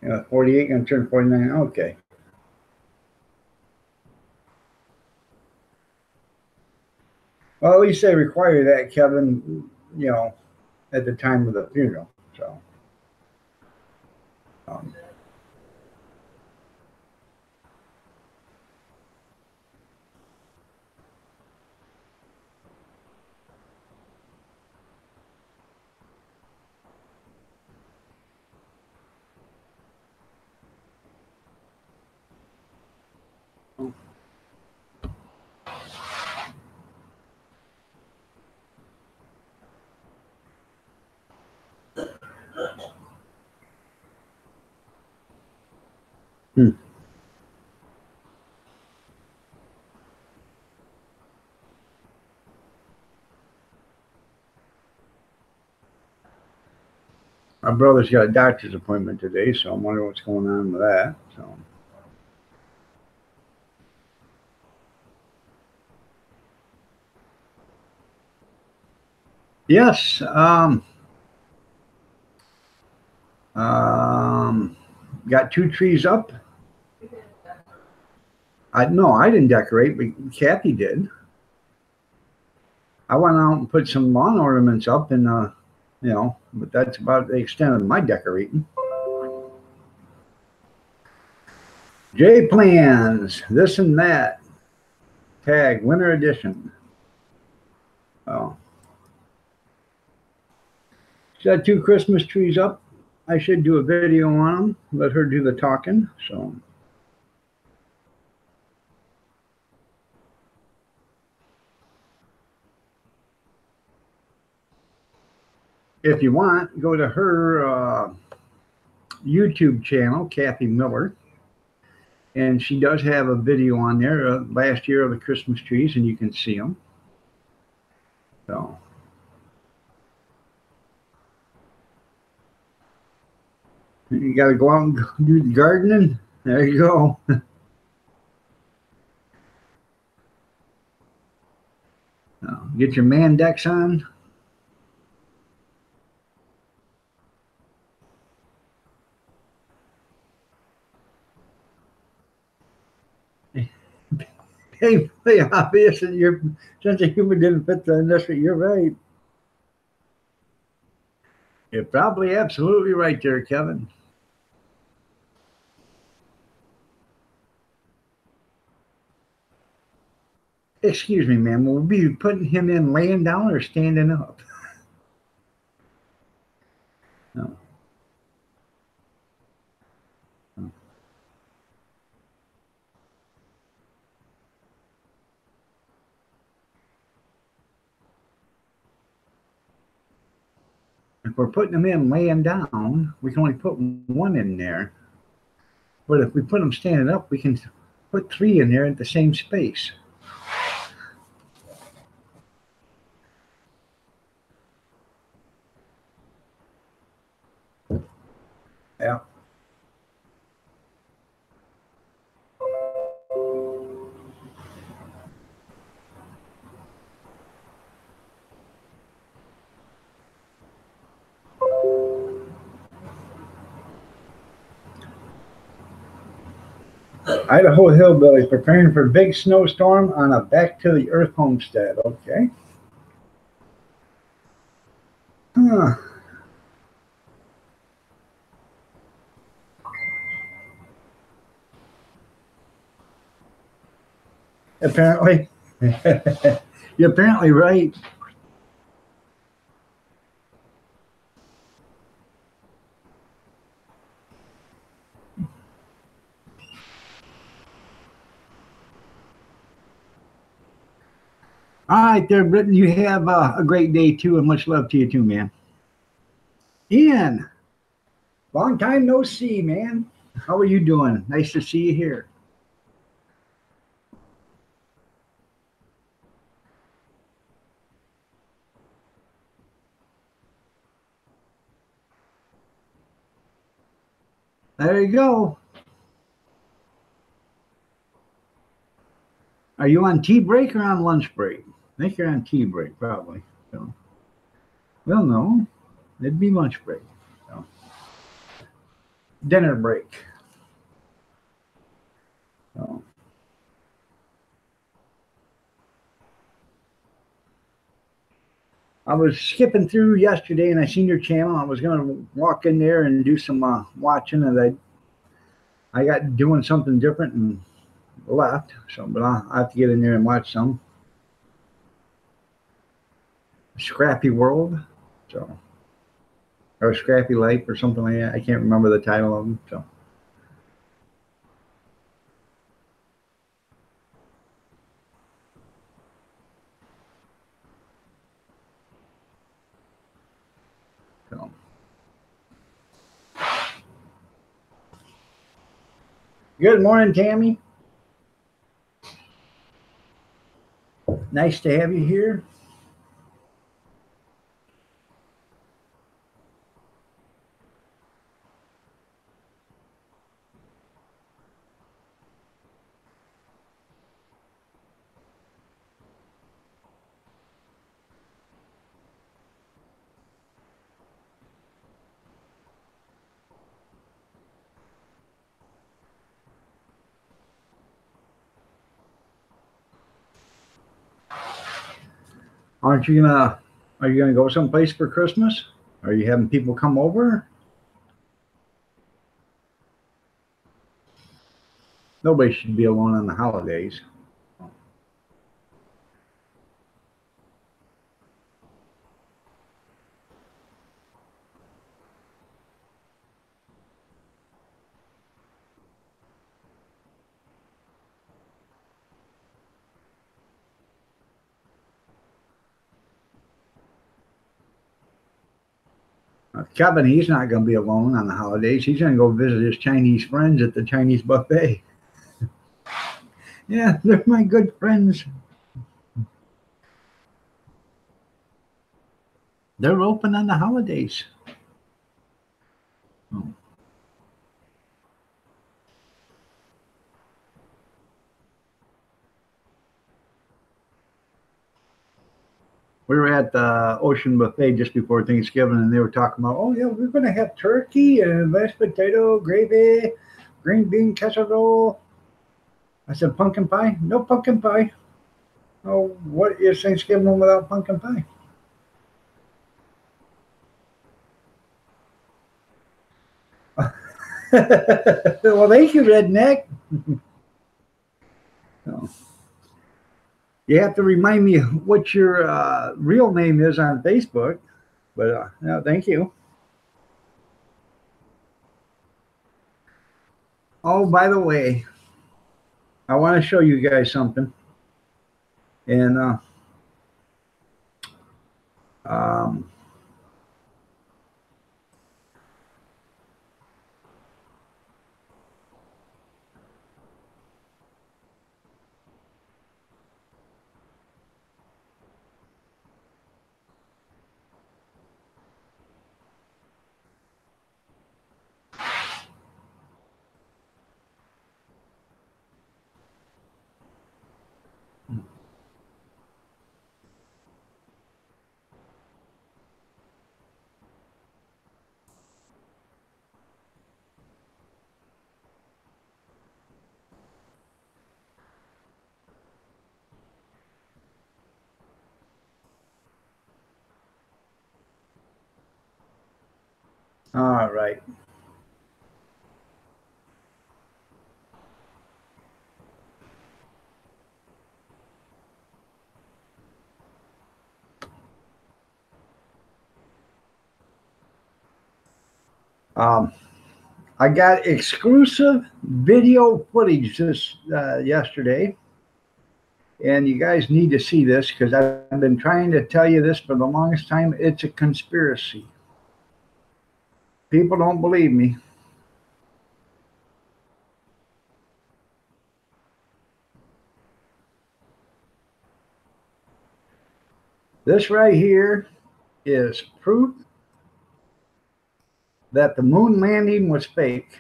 Yeah, 48, gonna turn 49. Okay. Well, at least they require that, Kevin, at the time of the funeral. So. My brother's got a doctor's appointment today, so I'm wondering what's going on with that. So. Yes. Got 2 trees up. No, I didn't decorate, but Kathy did. I went out and put some lawn ornaments up, and but that's about the extent of my decorating. J plans, this and that. Tag winter edition. Oh. She's got 2 Christmas trees up. I should do a video on them. Let her do the talking. So. If you want, go to her YouTube channel, Kathy Miller. And she does have a video on there last year of the Christmas trees, and you can see them. So. You got to go out and do the gardening. There you go. Get your Mandex on. Painfully obvious that your sense of humor didn't fit the industry. You're right. You're probably absolutely right there, Kevin. Excuse me, ma'am. Will we be putting him in laying down or standing up? No. No. If we're putting them in laying down, we can only put 1 in there. But if we put them standing up, we can put 3 in there at the same space. Yeah. Idaho hillbillies preparing for big snowstorm on a back to the earth homestead. Okay. Huh. Apparently. You're apparently right. All right there, Britton. You have a great day too, and much love to you too, man. Ian, long time no see, man. How are you doing? Nice to see you here. There you go. Are you on tea break or on lunch break? I think you're on tea break, probably. So, well, no, it'd be lunch break. So. Dinner break. So. I was skipping through yesterday and I seen your channel. I was going to walk in there and do some watching, and I got doing something different and left. So, but I'll have to get in there and watch some. Scrappy World, so, or Scrappy Life or something like that. I can't remember the title of them. So. So. Good morning, Tammy. Nice to have you here. Are you gonna go someplace for Christmas? Are you having people come over? Nobody should be alone on the holidays. Kevin, he's not going to be alone on the holidays. He's going to go visit his Chinese friends at the Chinese buffet. Yeah, they're my good friends. They're open on the holidays. Oh. We were at the Ocean Buffet just before Thanksgiving, and they were talking about, oh, yeah, we're going to have turkey and mashed potato, gravy, green bean casserole. I said, pumpkin pie? No pumpkin pie. Oh, what is Thanksgiving without pumpkin pie? Well, thank you, Redneck. So, you have to remind me what your real name is on Facebook, but no, thank you. Oh, by the way, I want to show you guys something. And all right. I got exclusive video footage this yesterday, and you guys need to see this because I've been trying to tell you this for the longest time. It's a conspiracy. People don't believe me. This right here is proof that the moon landing was fake.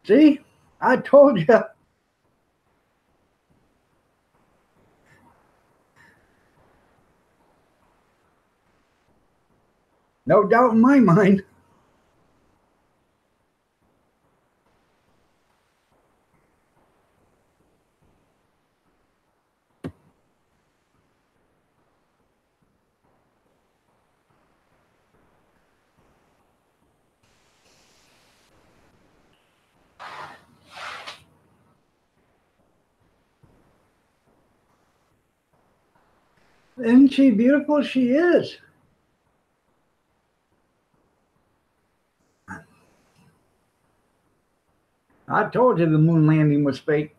See, I told you. No doubt in my mind. Isn't she beautiful? She is. I told you the moon landing was fake.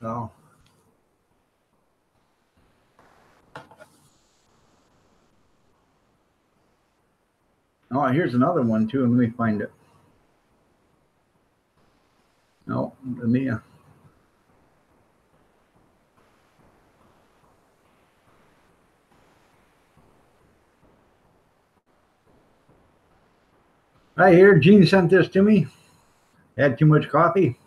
So. Oh, here's another one too. Let me find it. No, let me. Right here, Gene sent this to me. Had too much coffee.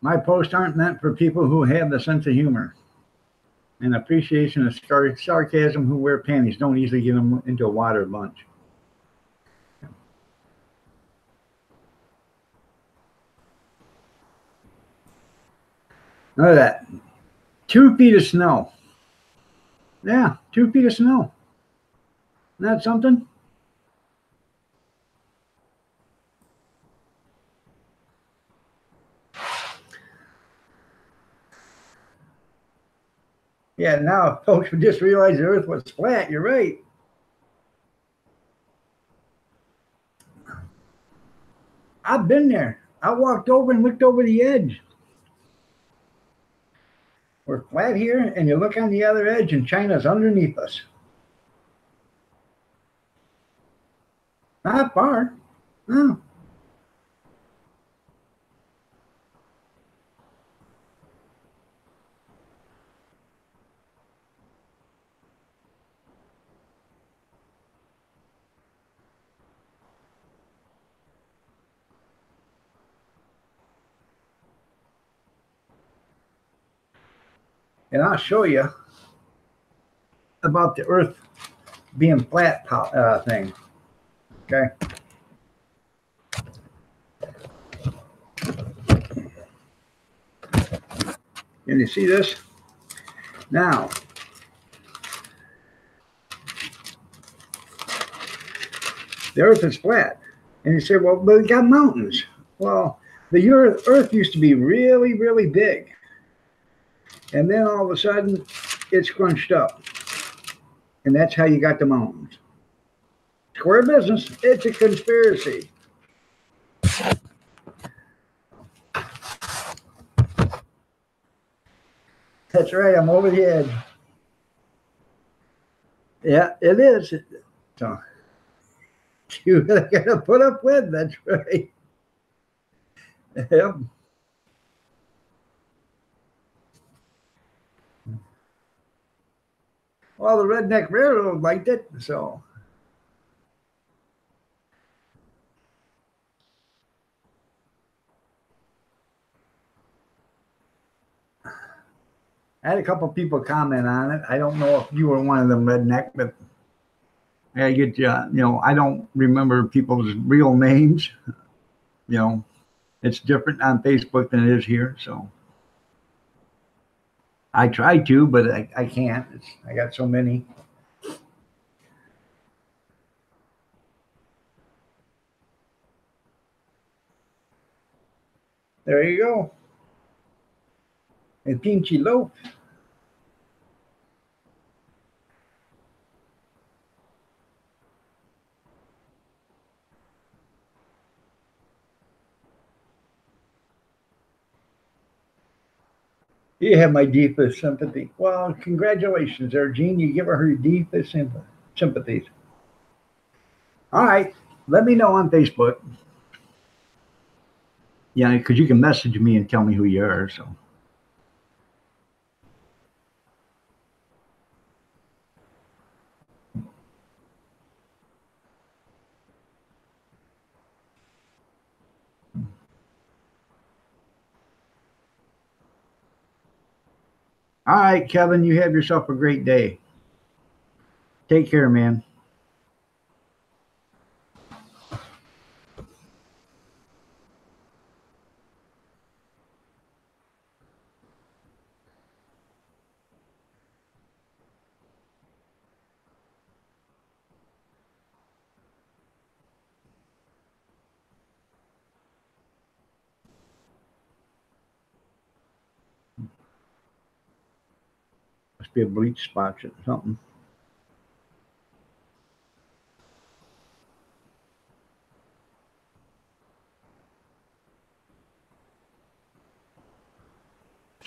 My posts aren't meant for people who have the sense of humor and appreciation of sarcasm who wear panties. Don't easily get them into a watered lunch. Look at that. 2 feet of snow. Yeah, 2 feet of snow. Isn't that something? Yeah, now folks would just realize the earth was flat. You're right. I've been there. I walked over and looked over the edge. We're flat here, and you look on the other edge, and China's underneath us. Not far. No. And I'll show you about the earth being flat thing. Okay. Can you see this? Now, the earth is flat. And you say, well, but it got mountains. Well, the earth used to be really, really big. And then all of a sudden, it's crunched up. And that's how you got the mountains. Square business. It's a conspiracy. That's right. I'm over the edge. Yeah, it is. So you gotta put up with. That's right. Yep. Well, the Redneck Railroad liked it, so. I had a couple people comment on it. I don't know if you were one of them redneck, but I get I don't remember people's real names. It's different on Facebook than it is here. So I try to, but I can't. I got so many. There you go. And Pinchy Loaf. You have my deepest sympathy. Well, congratulations there, Gene. You give her deepest sympathies. All right. Let me know on Facebook. Yeah, because you can message me and tell me who you are. So. All right, Kevin, you have yourself a great day. Take care, man. Must be a bleach spot or something.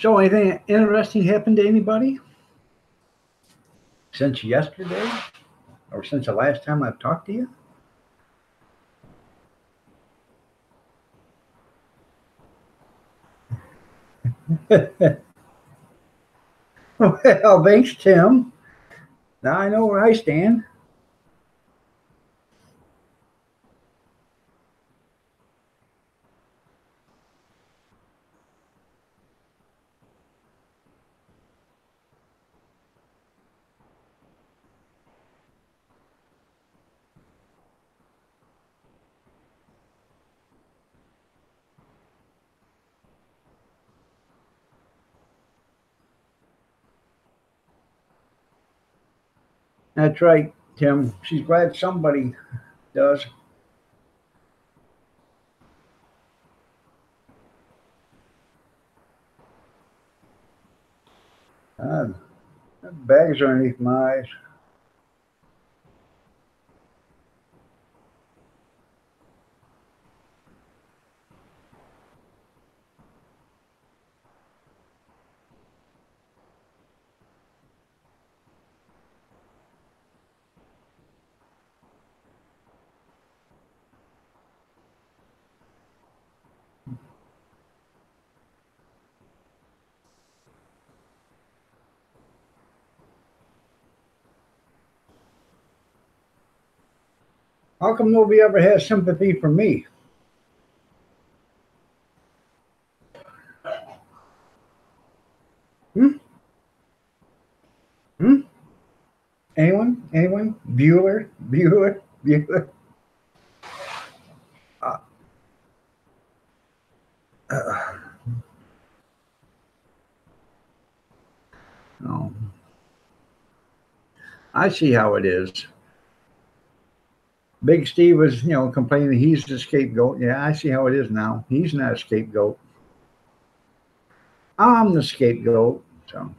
So anything interesting happened to anybody since yesterday or since the last time I've talked to you? Well, thanks, Tim. Now I know where I stand. That's right, Tim. She's glad somebody does. Uh, bags are underneath my eyes. How come nobody ever has sympathy for me? Hmm? Hmm? Anyone? Anyone? Bueller? Bueller? Bueller? Uh, uh, no. I see how it is. Big Steve was, complaining he's the scapegoat. Yeah, I see how it is now. He's not a scapegoat. I'm the scapegoat. So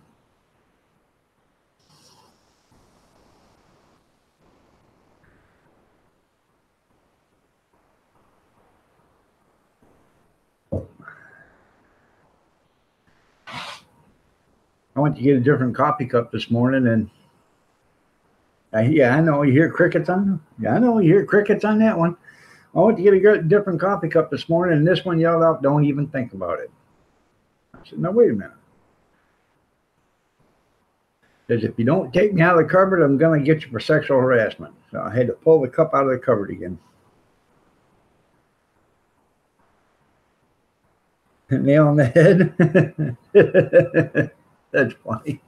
I went to get a different coffee cup this morning, and yeah, I know you hear crickets on. Yeah, I know you hear crickets on that one. I went to get a different coffee cup this morning, and this one yelled out, "Don't even think about it." I said, "No, wait a minute." Says, "If you don't take me out of the cupboard, I'm going to get you for sexual harassment." So I had to pull the cup out of the cupboard again. Nail on the head. That's funny.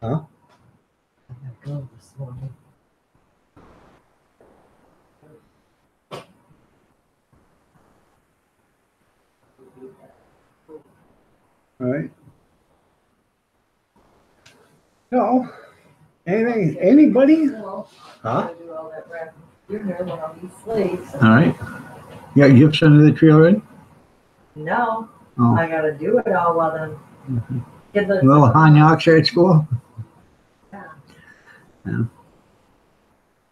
Huh? I gotta go this morning. All right. No. Anything? Anybody? No, I Huh? gotta do all that wrapping for dinner when I'll be slaves. All right. You got gifts under the tree already? No, Oh. I gotta do it all while them kids are. Little Hanyaks are at school? Yeah. Yeah.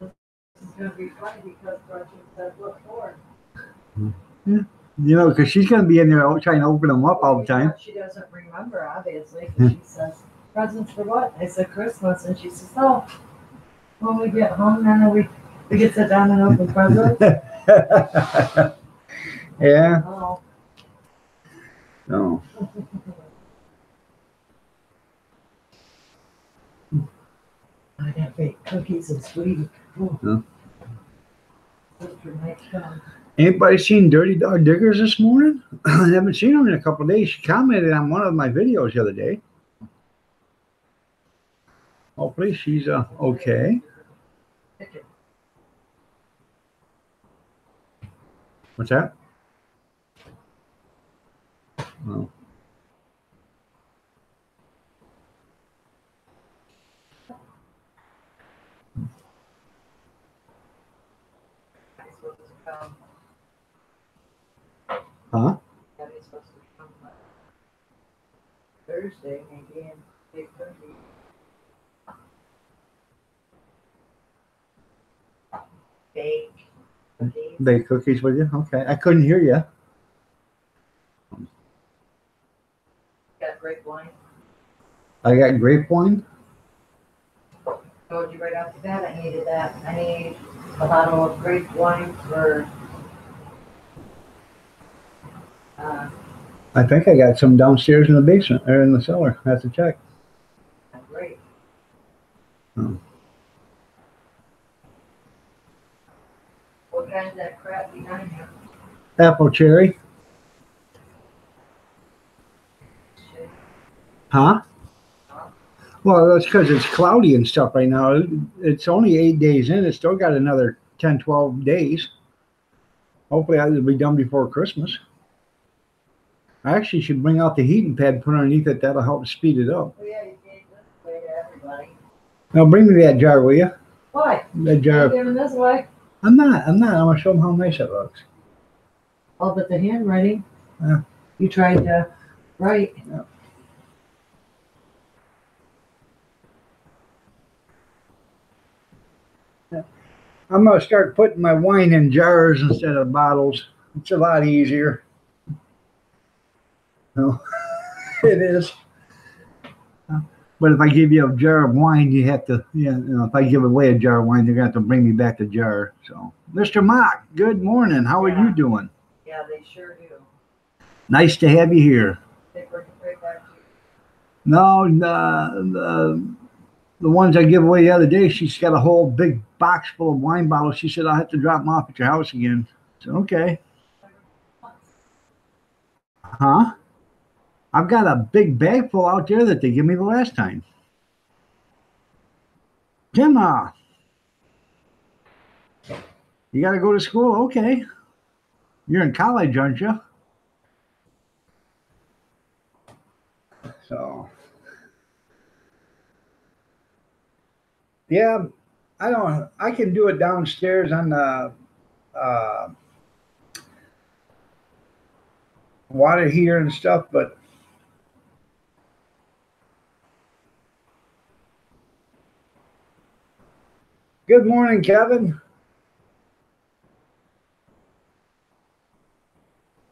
It's gonna be funny because Gretchen said, "Look forward." Because she's going to be in there trying to open them up all the time. She doesn't remember, obviously, 'cause she says, "Presents for what?" I said, "Christmas," and she says, "Oh, when we get home, then we get to sit down and open presents." Yeah. Oh. No. I got baked cookies and sweet. Oh. Huh? Good for night time. Anybody seen Dirty Dog Diggers this morning? I haven't seen them in a couple of days. She commented on one of my videos the other day. Hopefully she's okay. What's that? Oh. Huh? Daddy's supposed to come Thursday, maybe, and big cookie. Bake cookies. Bake cookies with you? Okay. I couldn't hear you. Got grape wine. I got grape wine. Told you right off the bat I needed that. I need a bottle of grape wine for I think I got some downstairs in the basement or in the cellar. I have to check. grape. Oh. What kind of that crap behind you? Apple cherry. Huh? Well, that's because it's cloudy and stuff right now. It's only 8 days in. It's still got another 10, 12 days. Hopefully it'll be done before Christmas. I actually should bring out the heating pad, put underneath it. That'll help speed it up. Oh yeah, you gave this away to everybody. Now bring me that jar, will you? Why? That You're jar. giving this away? I'm not. I'm going to show them how nice it looks. Oh, but the handwriting. Yeah. You tried to write. Yeah. I'm going to start putting my wine in jars instead of bottles. It's a lot easier. No, it is. But if I give you a jar of wine, you have to, if I give away a jar of wine, they're going to have to bring me back the jar. So, Mr. Mock, good morning. How are you doing? Yeah, they sure do. Nice to have you here. They bring it right back to you. No, the ones I give away the other day, she's got a whole big box full of wine bottles. She said, I'll have to drop them off at your house again. I said, okay. Huh? I've got a big bag full out there that they gave me the last time. Gemma, you got to go to school? Okay. You're in college, aren't you? So, yeah, I can do it downstairs on the water heater and stuff, but good morning, Kevin.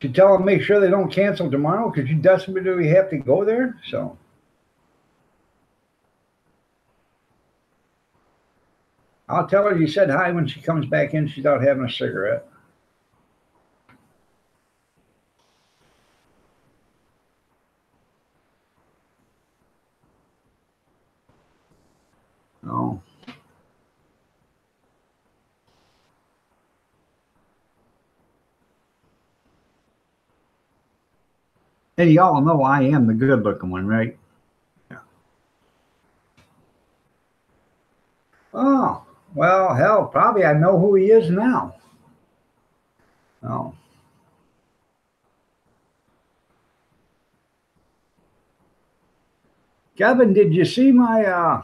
To tell them make sure they don't cancel tomorrow because you desperately have to go there. So I'll tell her you said hi when she comes back in. She's out having a cigarette. Oh. And y'all know I am the good looking one, right? Yeah. Oh, well, hell, probably I know who he is now. Oh. Kevin, did you see my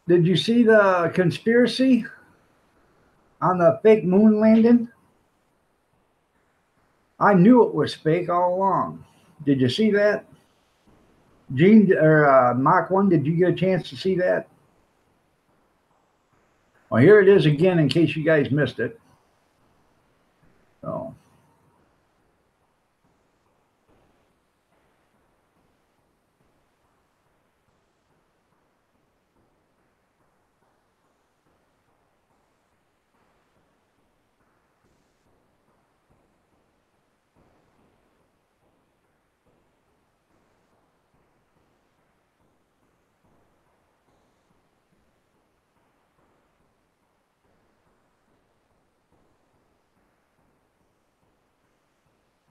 did you see the conspiracy on the fake moon landing? I knew it was fake all along. Did you see that? Gene or Mach 1, did you get a chance to see that? Well, here it is again in case you guys missed it. So.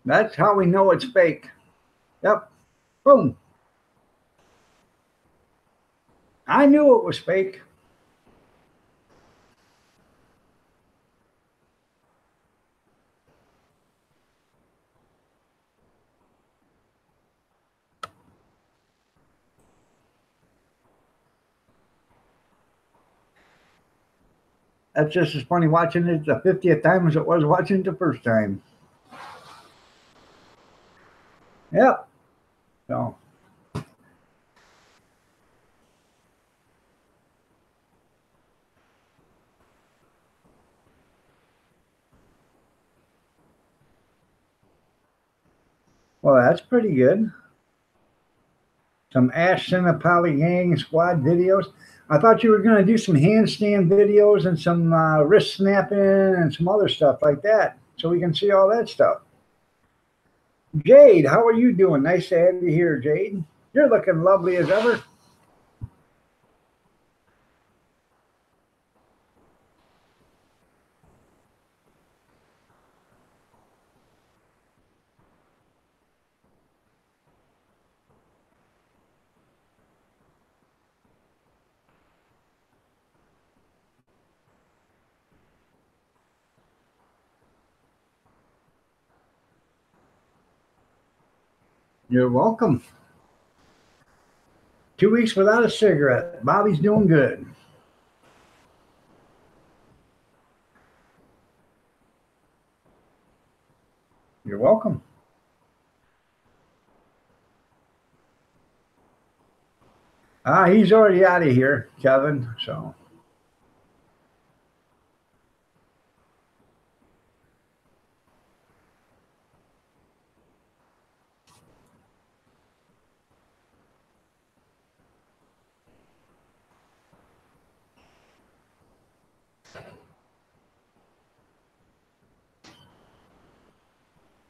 That's how we know it's fake. Yep. Boom. I knew it was fake. That's just as funny watching it the 50th time as it was watching it the first time. Yep. So. Well, that's pretty good. Some Ash Cinnapolly Gang Squad videos. I thought you were going to do some handstand videos and some wrist snapping and some other stuff like that, so we can see all that stuff. Jade, how are you doing? Nice to have you here, Jade. You're looking lovely as ever. You're welcome. 2 weeks without a cigarette. Bobby's doing good. You're welcome. He's already out of here, Kevin, so.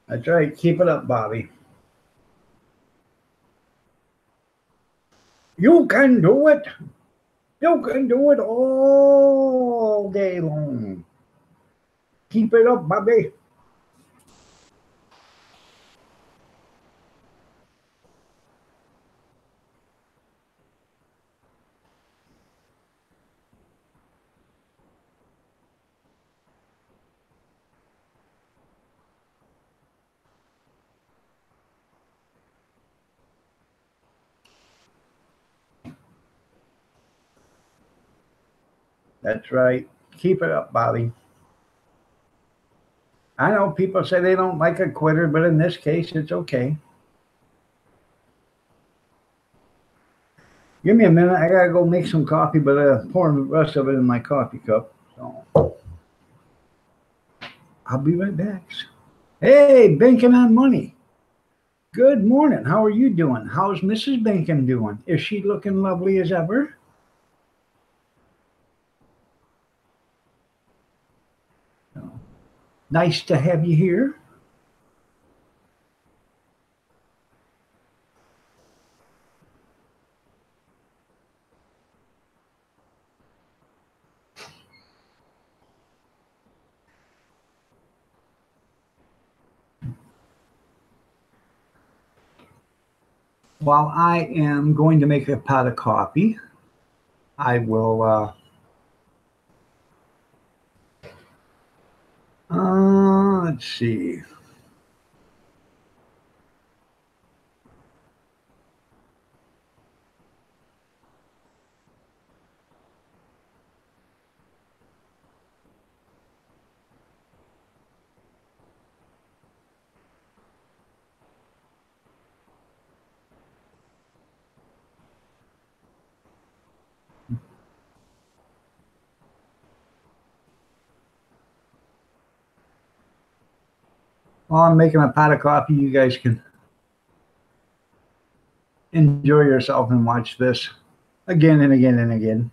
That's right. Keep it up, Bobby. You can do it. You can do it all day long. Keep it up, Bobby. That's right. Keep it up, Bobby. I know people say they don't like a quitter, but in this case, it's okay. Give me a minute. I gotta go make some coffee, but pour the rest of it in my coffee cup. So I'll be right back. Hey, banking on money. Good morning. How are you doing? How's Mrs. Bankin doing? Is she looking lovely as ever? Nice to have you here. While I am going to make a pot of coffee, I will let's see. While I'm making a pot of coffee, you guys can enjoy yourself and watch this again and again and again.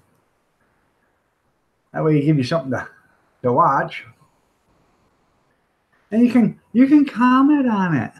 That way, you give you something to watch, and you can comment on it.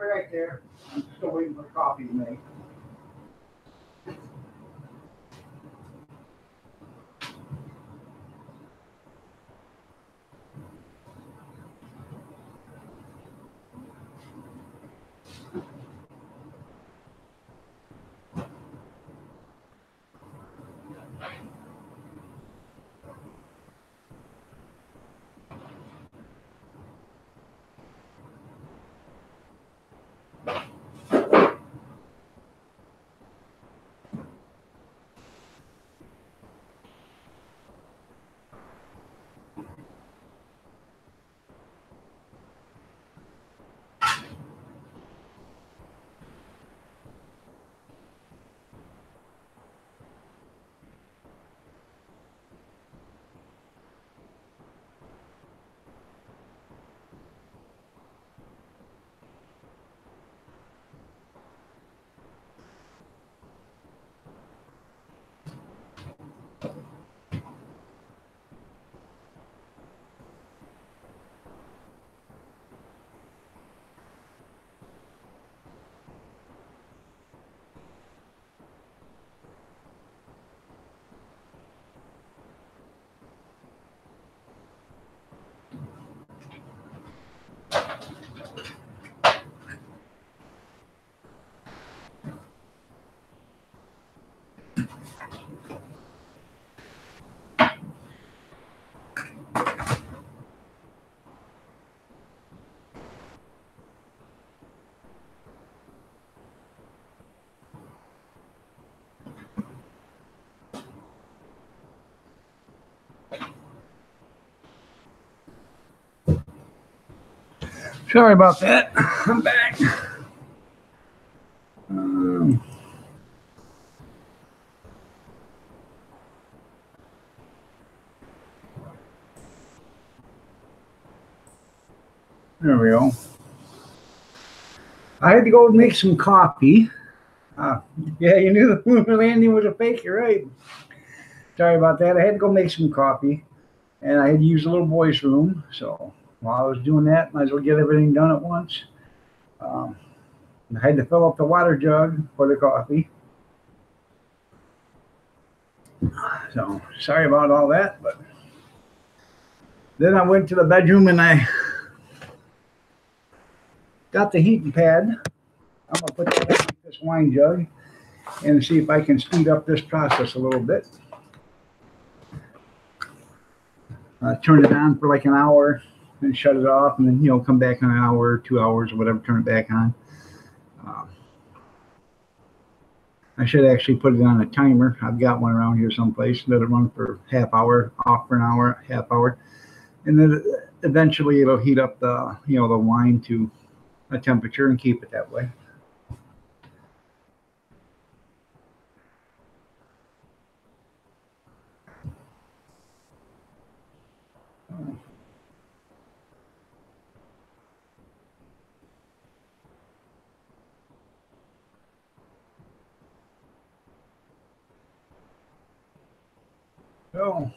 right there. I'm still waiting for coffee to make. Sorry about that. I'm back. There we go. I had to go make some coffee. Yeah, you knew the moon landing was a fake. You're right. Sorry about that. I had to go make some coffee, and I had to use the little boy's room. So while I was doing that, might as well get everything done at once. I had to fill up the water jug for the coffee. So sorry about all that, but then I went to the bedroom and I got the heating pad. I'm gonna put that in this wine jug and see if I can speed up this process a little bit. Turn it on for like an hour and shut it off, and then come back in an hour, 2 hours, or whatever. Turn it back on. I should actually put it on a timer. I've got one around here someplace. Let it run for half hour, off for an hour, half hour, and then eventually it'll heat up the the wine to a temperature and keep it that way. So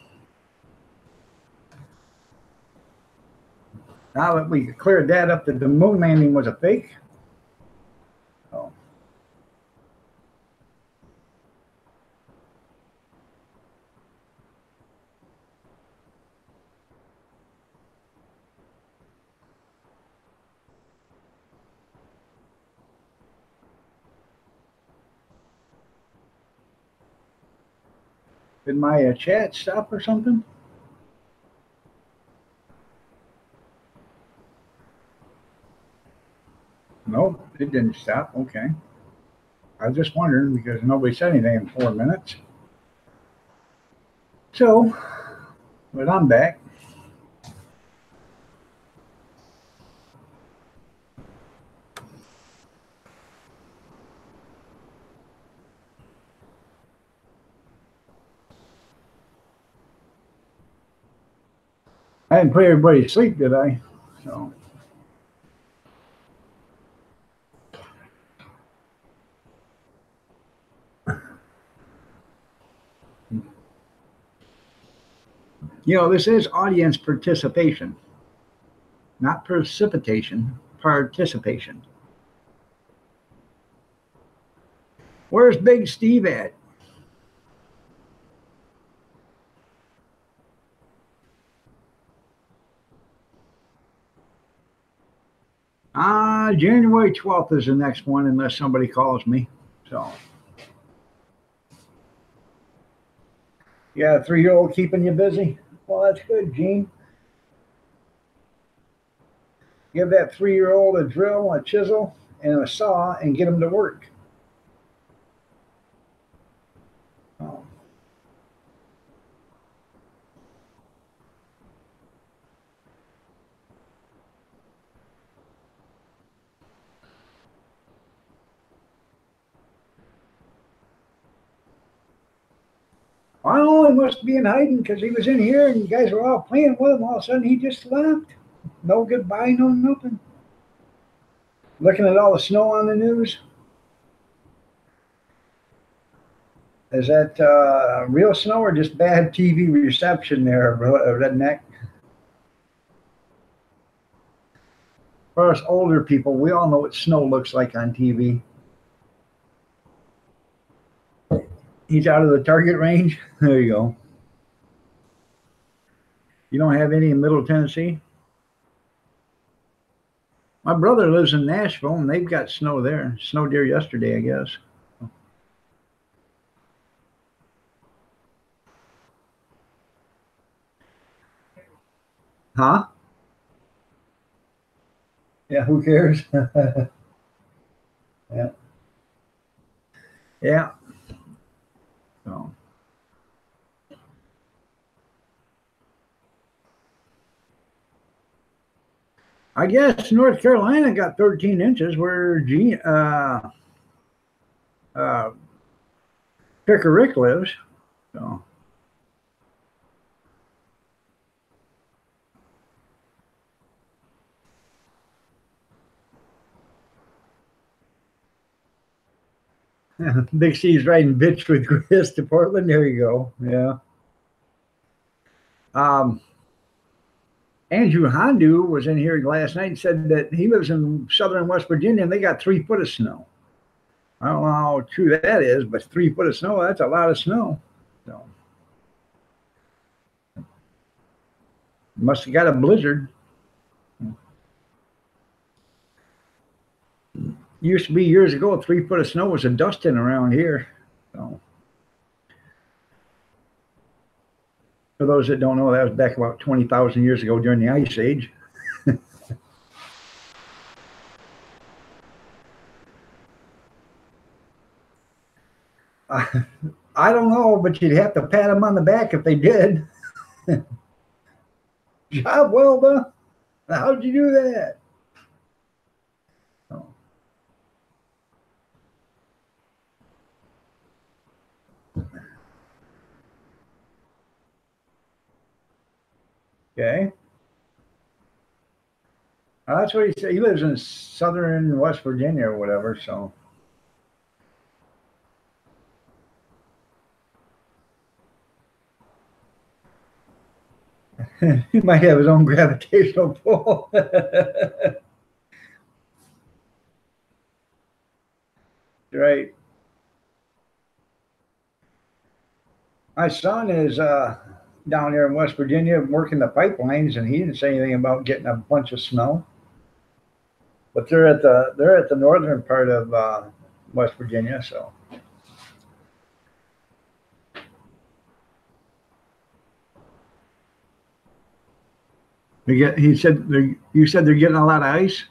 now that we cleared that up, that the moon landing was a fake. Oh. Did my chat stop or something? No, it didn't stop. Okay. I was just wondering because nobody said anything in 4 minutes. So, but I'm back. I didn't put everybody to sleep, did I? So. This is audience participation, not precipitation, participation. Where's Big Steve at? January 12th is the next one, unless somebody calls me. So, you got a 3-year-old keeping you busy? Well, that's good, Gene. Give that 3-year-old a drill, a chisel, and a saw, and get him to work. Oh. Oh, he must be in hiding because he was in here and you guys were all playing with him. All of a sudden, he just left. No goodbye, no nothing. Looking at all the snow on the news. Is that real snow or just bad TV reception there, redneck? For us older people, we all know what snow looks like on TV. He's out of the target range. There you go. You don't have any in Middle Tennessee? My brother lives in Nashville, and they've got snow there. Snowed there yesterday, I guess. Huh? Yeah, who cares? Yeah. Yeah. So. I guess North Carolina got 13 inches where Picker Rick lives. So. Big C's riding bitch with Chris to Portland. There you go. Yeah. Andrew Hondu was in here last night and said that he lives in southern West Virginia and they got 3 foot of snow. I don't know how true that is, but 3 foot of snow, that's a lot of snow. So must have got a blizzard. Used to be years ago, 3 foot of snow was a dusting around here. So for those that don't know, that was back about 20,000 years ago during the Ice Age. I don't know, but you'd have to pat them on the back if they did. Job well done. How'd you do that? Oh. Okay. That's what he said. He lives in southern West Virginia or whatever, so. He might have his own gravitational pull. Right. My son is down there in West Virginia working the pipelines, and he didn't say anything about getting a bunch of snow. But they're at the northern part of West Virginia, so. You said they're getting a lot of ice.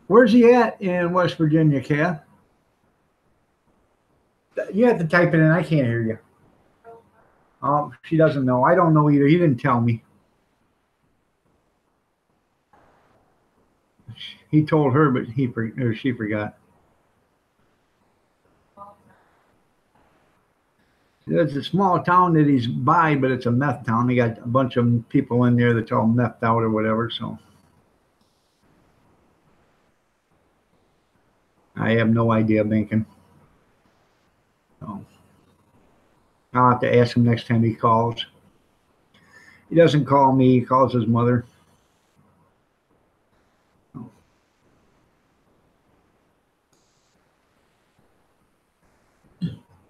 Where's he at in West Virginia, Kath? You have to type it in. I can't hear you. She doesn't know. I don't know either. He didn't tell me. He told her, but she forgot. It's a small town that he's by, but it's a meth town. They got a bunch of people in there that's all methed out or whatever. So I have no idea, Lincoln. So I'll have to ask him next time he calls. He doesn't call me. He calls his mother.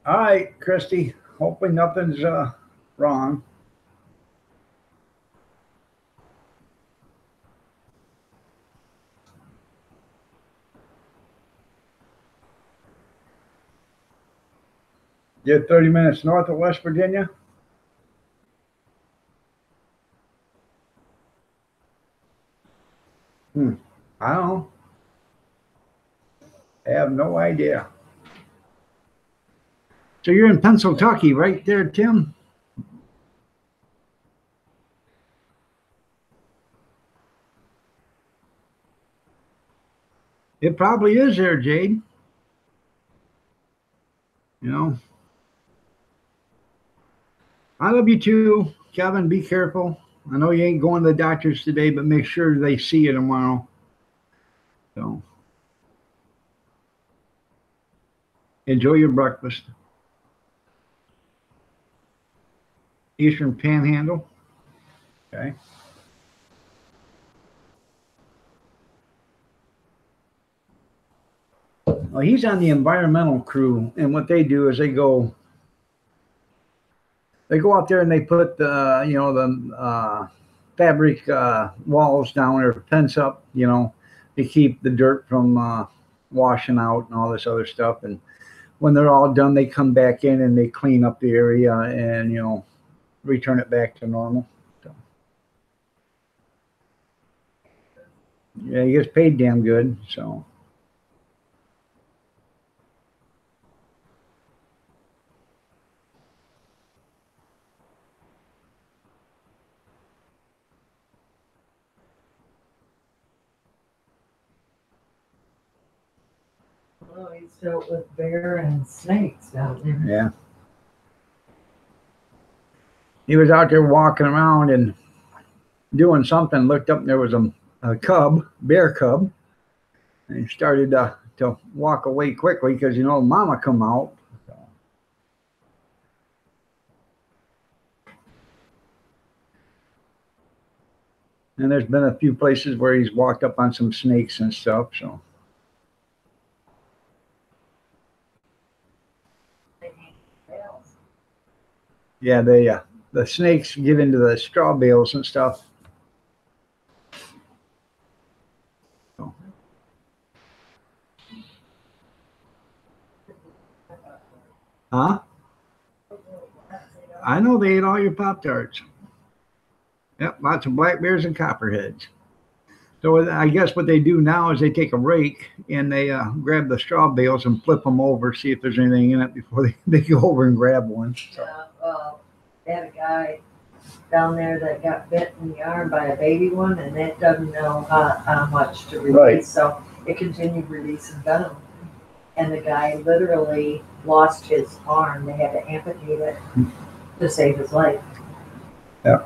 All right, Christy. Hopefully nothing's wrong. You're 30 minutes north of West Virginia? I don't know. I have no idea. So you're in Pennsylvania, right there, Tim? It probably is there, Jade. You know. I love you too, Kevin. Be careful. I know you ain't going to the doctors today, but make sure they see you tomorrow. So enjoy your breakfast. Eastern Panhandle. Okay. Well, he's on the environmental crew, and what they do is they go out there and they put the the fabric walls down or fence up, to keep the dirt from washing out and all this other stuff. And when they're all done, they come back in and they clean up the area and return it back to normal. So, yeah, he gets paid damn good. So. Well, he's dealt with bear and snakes down there. Yeah. He was out there walking around and doing something, looked up and there was a bear cub, and he started to walk away quickly because, mama come out. So. And there's been a few places where he's walked up on some snakes and stuff, so. Yeah, the snakes get into the straw bales and stuff. So. Huh? I know they ate all your Pop-Tarts. Yep, lots of black bears and copperheads. So I guess what they do now is they take a rake and they grab the straw bales and flip them over, see if there's anything in it before they go over and grab one. So. They had a guy down there that got bit in the arm by a baby one, and it doesn't know how much to release. Right. So it continued releasing venom. And the guy literally lost his arm. They had to amputate it to save his life. Yeah.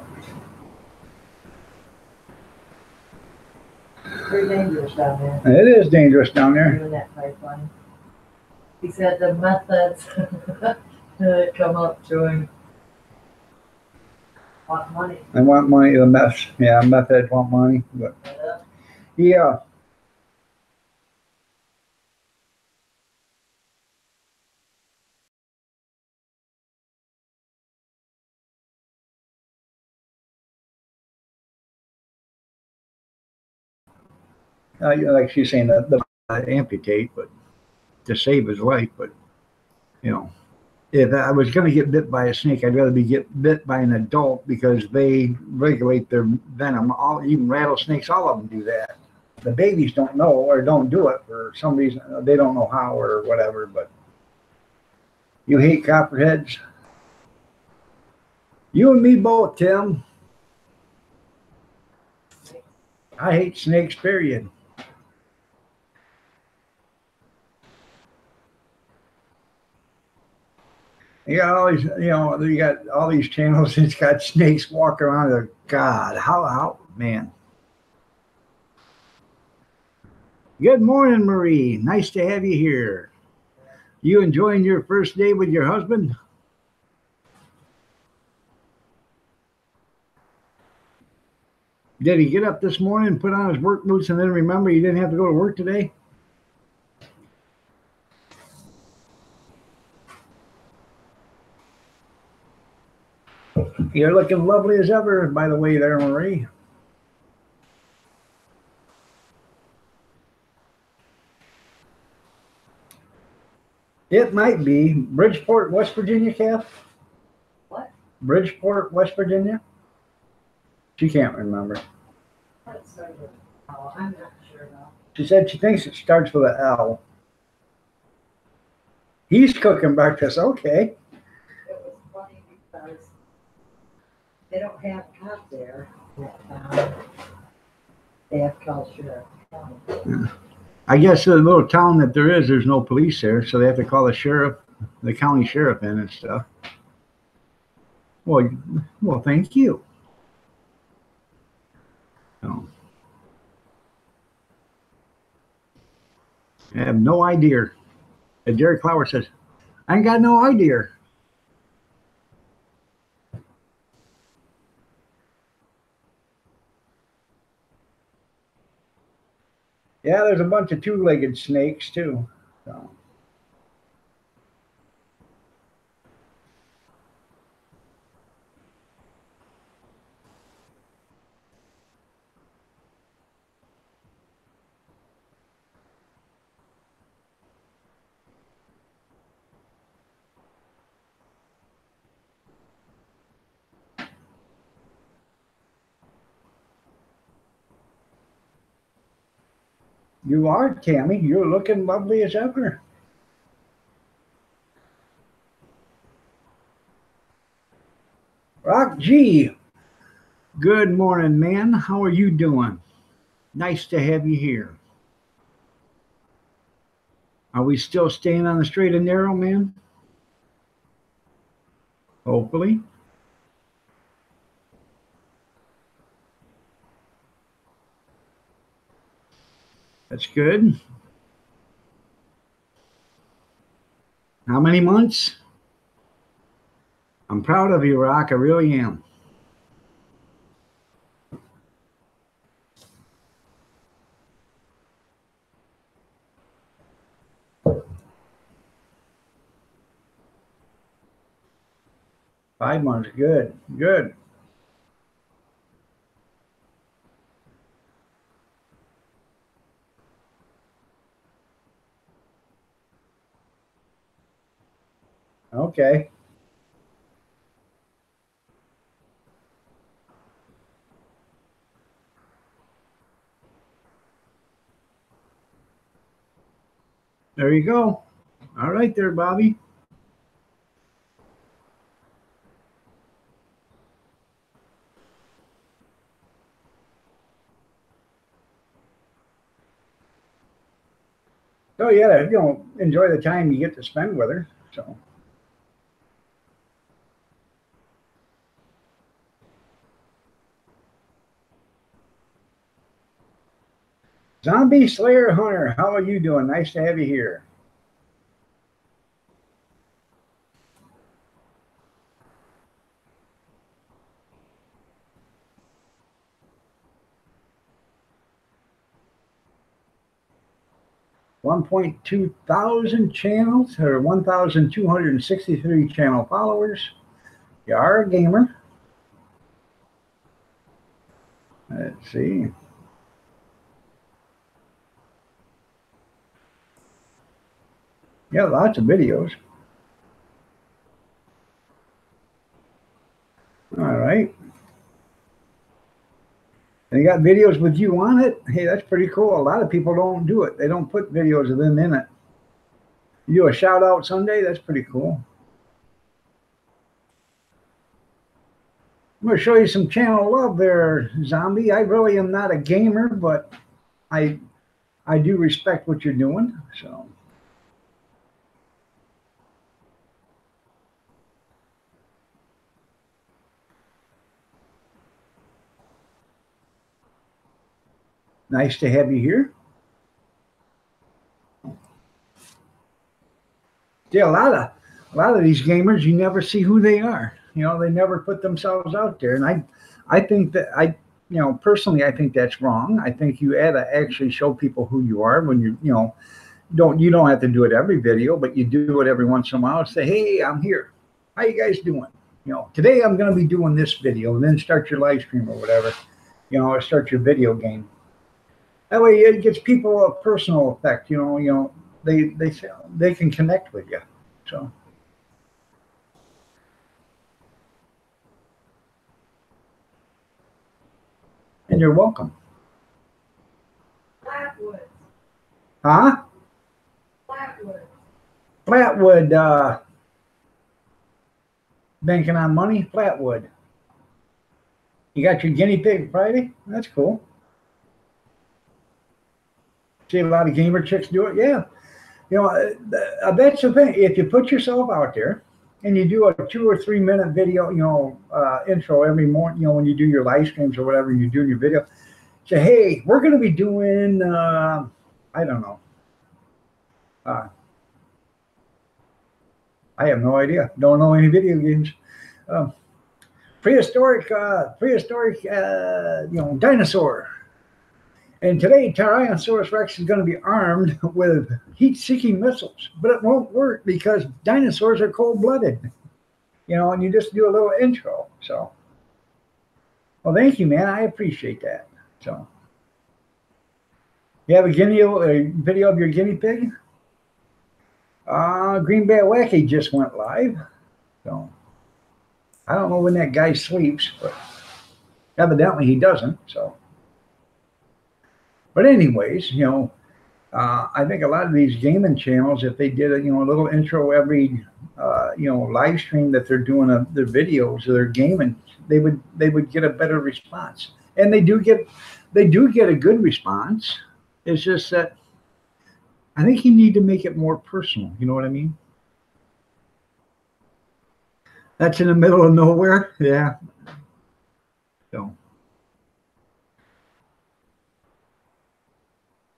Very dangerous down there. It is dangerous down there. Doing that pipeline. He said the methods that come up to him want money. They want money. The meth heads want money. But yeah. Like she's saying, the amputate, but to save his life. But if I was going to get bit by a snake, I'd rather get bit by an adult because they regulate their venom. Even rattlesnakes, all of them do that. The babies don't know or don't do it for some reason. They don't know how or whatever. But you hate copperheads. You and me both, Tim. I hate snakes, period. You got all these, you got all these channels that's got snakes walking around. God, how, man. Good morning, Marie. Nice to have you here. You enjoying your first day with your husband? Did he get up this morning, put on his work boots, and then remember he didn't have to go to work today? You're looking lovely as ever, by the way, there, Marie. It might be Bridgeport, West Virginia, Kath. What? Bridgeport, West Virginia. She can't remember. Oh, I'm not sure though. She said she thinks it starts with an L. He's cooking breakfast. Okay. It was funny because they don't have cop there. They have culture. I guess the little town that there is, there's no police there, so they have to call the sheriff, the county sheriff in and stuff. Well, thank you. So, I have no idea. And Derek Clower says, I ain't got no idea. Yeah, there's a bunch of two-legged snakes too. So. You are, Tammy. You're looking lovely as ever. Rock G. Good morning, man. How are you doing? Nice to have you here. Are we still staying on the straight and narrow, man? Hopefully. That's good. How many months? I'm proud of you, Rock. I really am. Five months. Good. Good. Okay. There you go. All right there, Bobby. Oh yeah, enjoy the time you get to spend with her. So. Zombie Slayer Hunter, how are you doing? Nice to have you here. $1.2 thousand channels, or 1,263 channel followers. You are a gamer. Let's see. Yeah, lots of videos. All right. And you got videos with you on it? Hey, that's pretty cool. A lot of people don't do it. They don't put videos of them in it. You do a shout out Sunday? That's pretty cool. I'm going to show you some channel love there, Zombie. I really am not a gamer, but I do respect what you're doing. So. Nice to have you here. Yeah, a lot of these gamers, you never see who they are. They never put themselves out there. And I think that personally, I think that's wrong. I think you ought to actually show people who you are when you don't have to do it every video, but you do it every once in a while. Say, hey, I'm here. How you guys doing? You know, today I'm going to be doing this video, and then start your live stream or whatever, you know, or start your video game. That way it gives people a personal effect, they can connect with you. So. And you're welcome. Flatwood. Huh? Flatwood. Flatwood, banking on money, Flatwood. You got your guinea pig Friday? That's cool. See a lot of gamer chicks do it. Yeah. You know, that's the thing. If you put yourself out there and you do a 2 or 3 minute video, intro every morning, when you do your live streams or whatever, you do your video, say, hey, we're going to be doing, I don't know. I have no idea. Don't know any video games. Prehistoric, dinosaur. And today, Tyrannosaurus Rex is going to be armed with heat-seeking missiles, but it won't work because dinosaurs are cold-blooded. And you just do a little intro. So, well, thank you, man. I appreciate that. So, you have a video of your guinea pig? Green Bay Wacky just went live. So, I don't know when that guy sleeps, but evidently he doesn't. So. But anyways, I think a lot of these gaming channels, if they did a little intro every live stream that they're doing their videos or their gaming, they would get a better response. And they do get a good response. It's just that I think you need to make it more personal. You know what I mean? That's in the middle of nowhere. Yeah. So.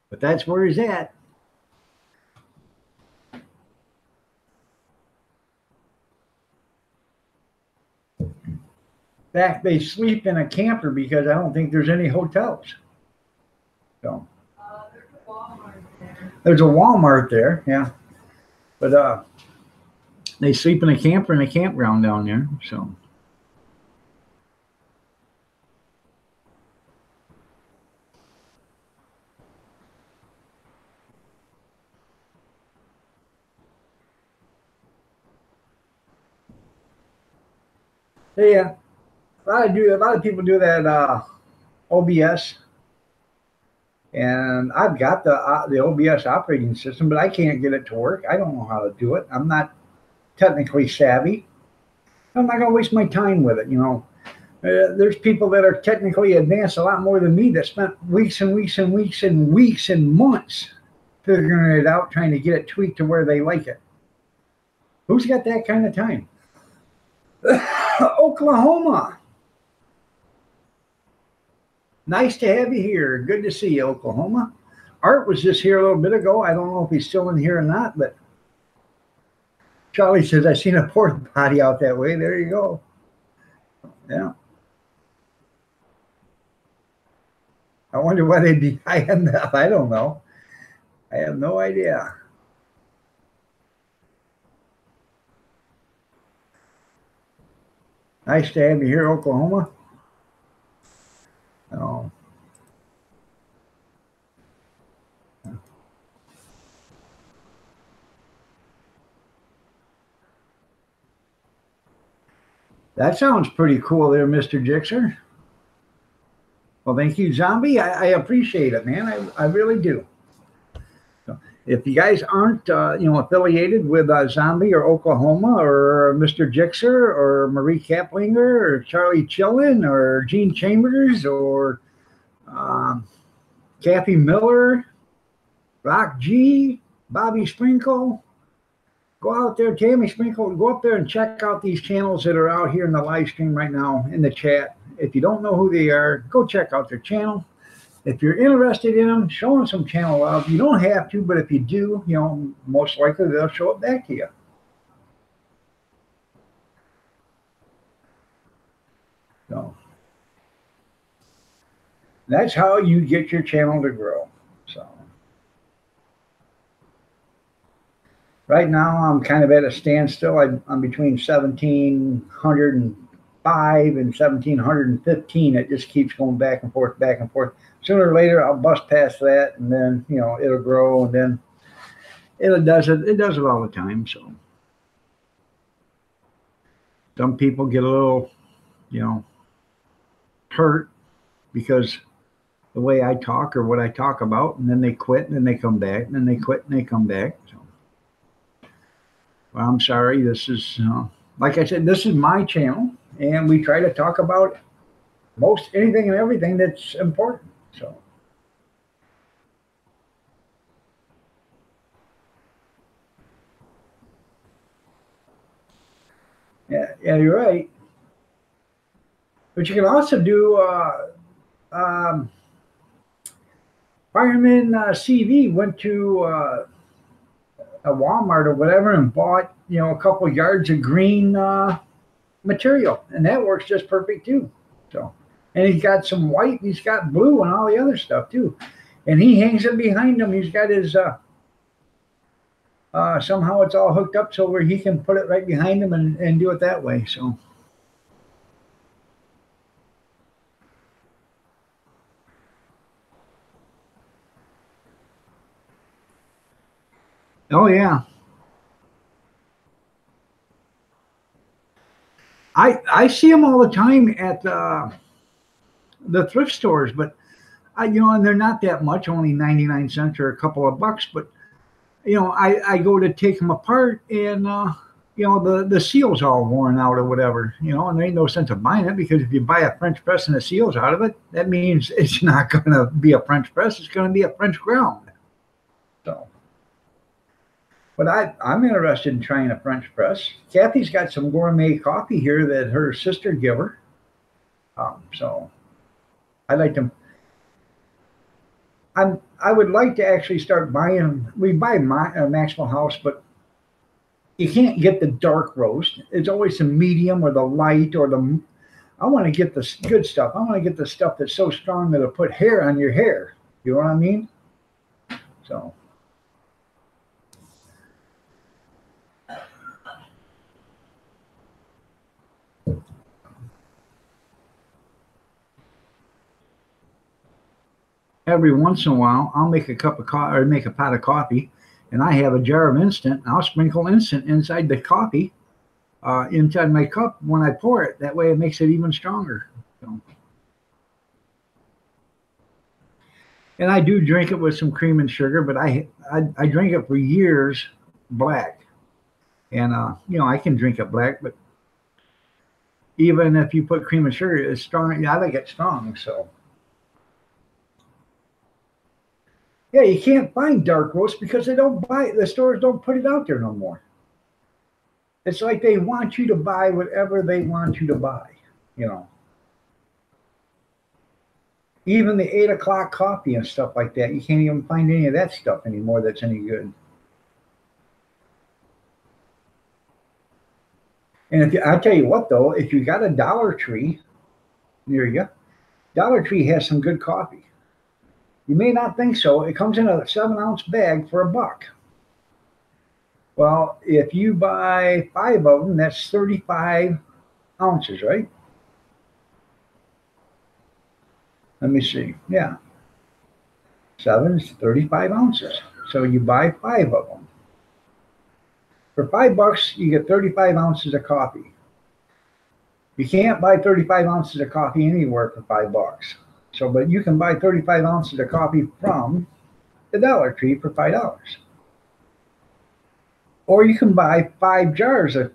But that's where he's at. In fact, they sleep in a camper because I don't think there's any hotels. So There's a Walmart there. There's a Walmart there, yeah. But they sleep in a camper in a campground down there. So. Yeah, a lot of people do that OBS, and I've got the OBS operating system, but I can't get it to work. I don't know how to do it. I'm not technically savvy. I'm not going to waste my time with it. There's people that are technically advanced a lot more than me that spent weeks and weeks and weeks and weeks and months figuring it out, trying to get it tweaked to where they like it. Who's got that kind of time? Oklahoma. Nice to have you here. Good to see you, Oklahoma. Art was just here a little bit ago. I don't know if he's still in here or not, but Charlie says, I seen a porta potty out that way. There you go. Yeah. I wonder why they'd be high enough. I don't know. I have no idea. Nice to have you here, Oklahoma. Oh. That sounds pretty cool there, Mr. Jixer. Well, thank you, Zombie. I appreciate it, man. I really do. So if you guys aren't, affiliated with Zombie or Oklahoma or Mr. Jixer or Marie Kaplinger or Charlie Chillin or Gene Chambers or Kathy Miller, Rock G, Bobby Sprinkle, go out there, Tammy Sprinkle, go up there and check out these channels that are out here in the live stream right now in the chat. If you don't know who they are, go check out their channel. If you're interested in them, show them some channel love. You don't have to, but if you do, most likely they'll show it back to you. So that's how you get your channel to grow. So Right now, I'm kind of at a standstill. I'm between 1,705 and 1,715. It just keeps going back and forth, back and forth. Sooner or later, I'll bust past that, and then it'll grow, and then it does it. It does it all the time. So some people get a little, you know, hurt because the way I talk or what I talk about, and then they quit, and then they come back, and then they quit, and they come back. So, well, I'm sorry. This is, like I said, this is my channel, and we try to talk about most anything and everything that's important. So, yeah, you're right. But you can also do. Um, Fireman CV went to a Walmart or whatever and bought a couple yards of green material, and that works just perfect too. So, and he's got some white, and he's got blue, and all the other stuff too. And he hangs it behind him. He's got his somehow it's all hooked up so where he can put it right behind him and do it that way. So, oh yeah, I see them all the time at the thrift stores, but and they're not that much, only 99 cents or a couple of bucks. But I go to take them apart, and the seal's all worn out or whatever, and there ain't no sense of buying it, because if you buy a French press and the seal's out of it, that means it's not going to be a French press. It's going to be a French ground. So, but I'm interested in trying a French press. Kathy's got some gourmet coffee here that her sister gave her. So I like them. I would like to actually start buying. We buy Maxwell House, but you can't get the dark roast. It's always the medium or the light or the. I want to get the good stuff. I want to get the stuff that's so strong that it'll put hair on your hair. You know what I mean? So. Every once in a while, I'll make a cup of coffee or make a pot of coffee, and I have a jar of instant. And I'll sprinkle instant inside the coffee, inside my cup when I pour it. That way, it makes it even stronger. So. And I do drink it with some cream and sugar, but I drink it for years black, and I can drink it black, but even if you put cream and sugar, it's strong. I like it strong, so. Yeah, you can't find dark roast because the stores don't put it out there no more. It's like they want you to buy whatever they want you to buy, Even the 8 o'clock coffee and stuff like that, you can't even find any of that stuff anymore that's any good. And I tell you what though, if you got a Dollar Tree near you, Dollar Tree has some good coffee. You may not think so. It comes in a 7-ounce bag for $1. Well, if you buy 5 of them, that's 35 ounces, right? Let me see. Yeah. 7 is 35 ounces. So you buy 5 of them. For $5, you get 35 ounces of coffee. You can't buy 35 ounces of coffee anywhere for $5. So, but you can buy 35 ounces of coffee from the Dollar Tree for $5. Or you can buy 5 jars of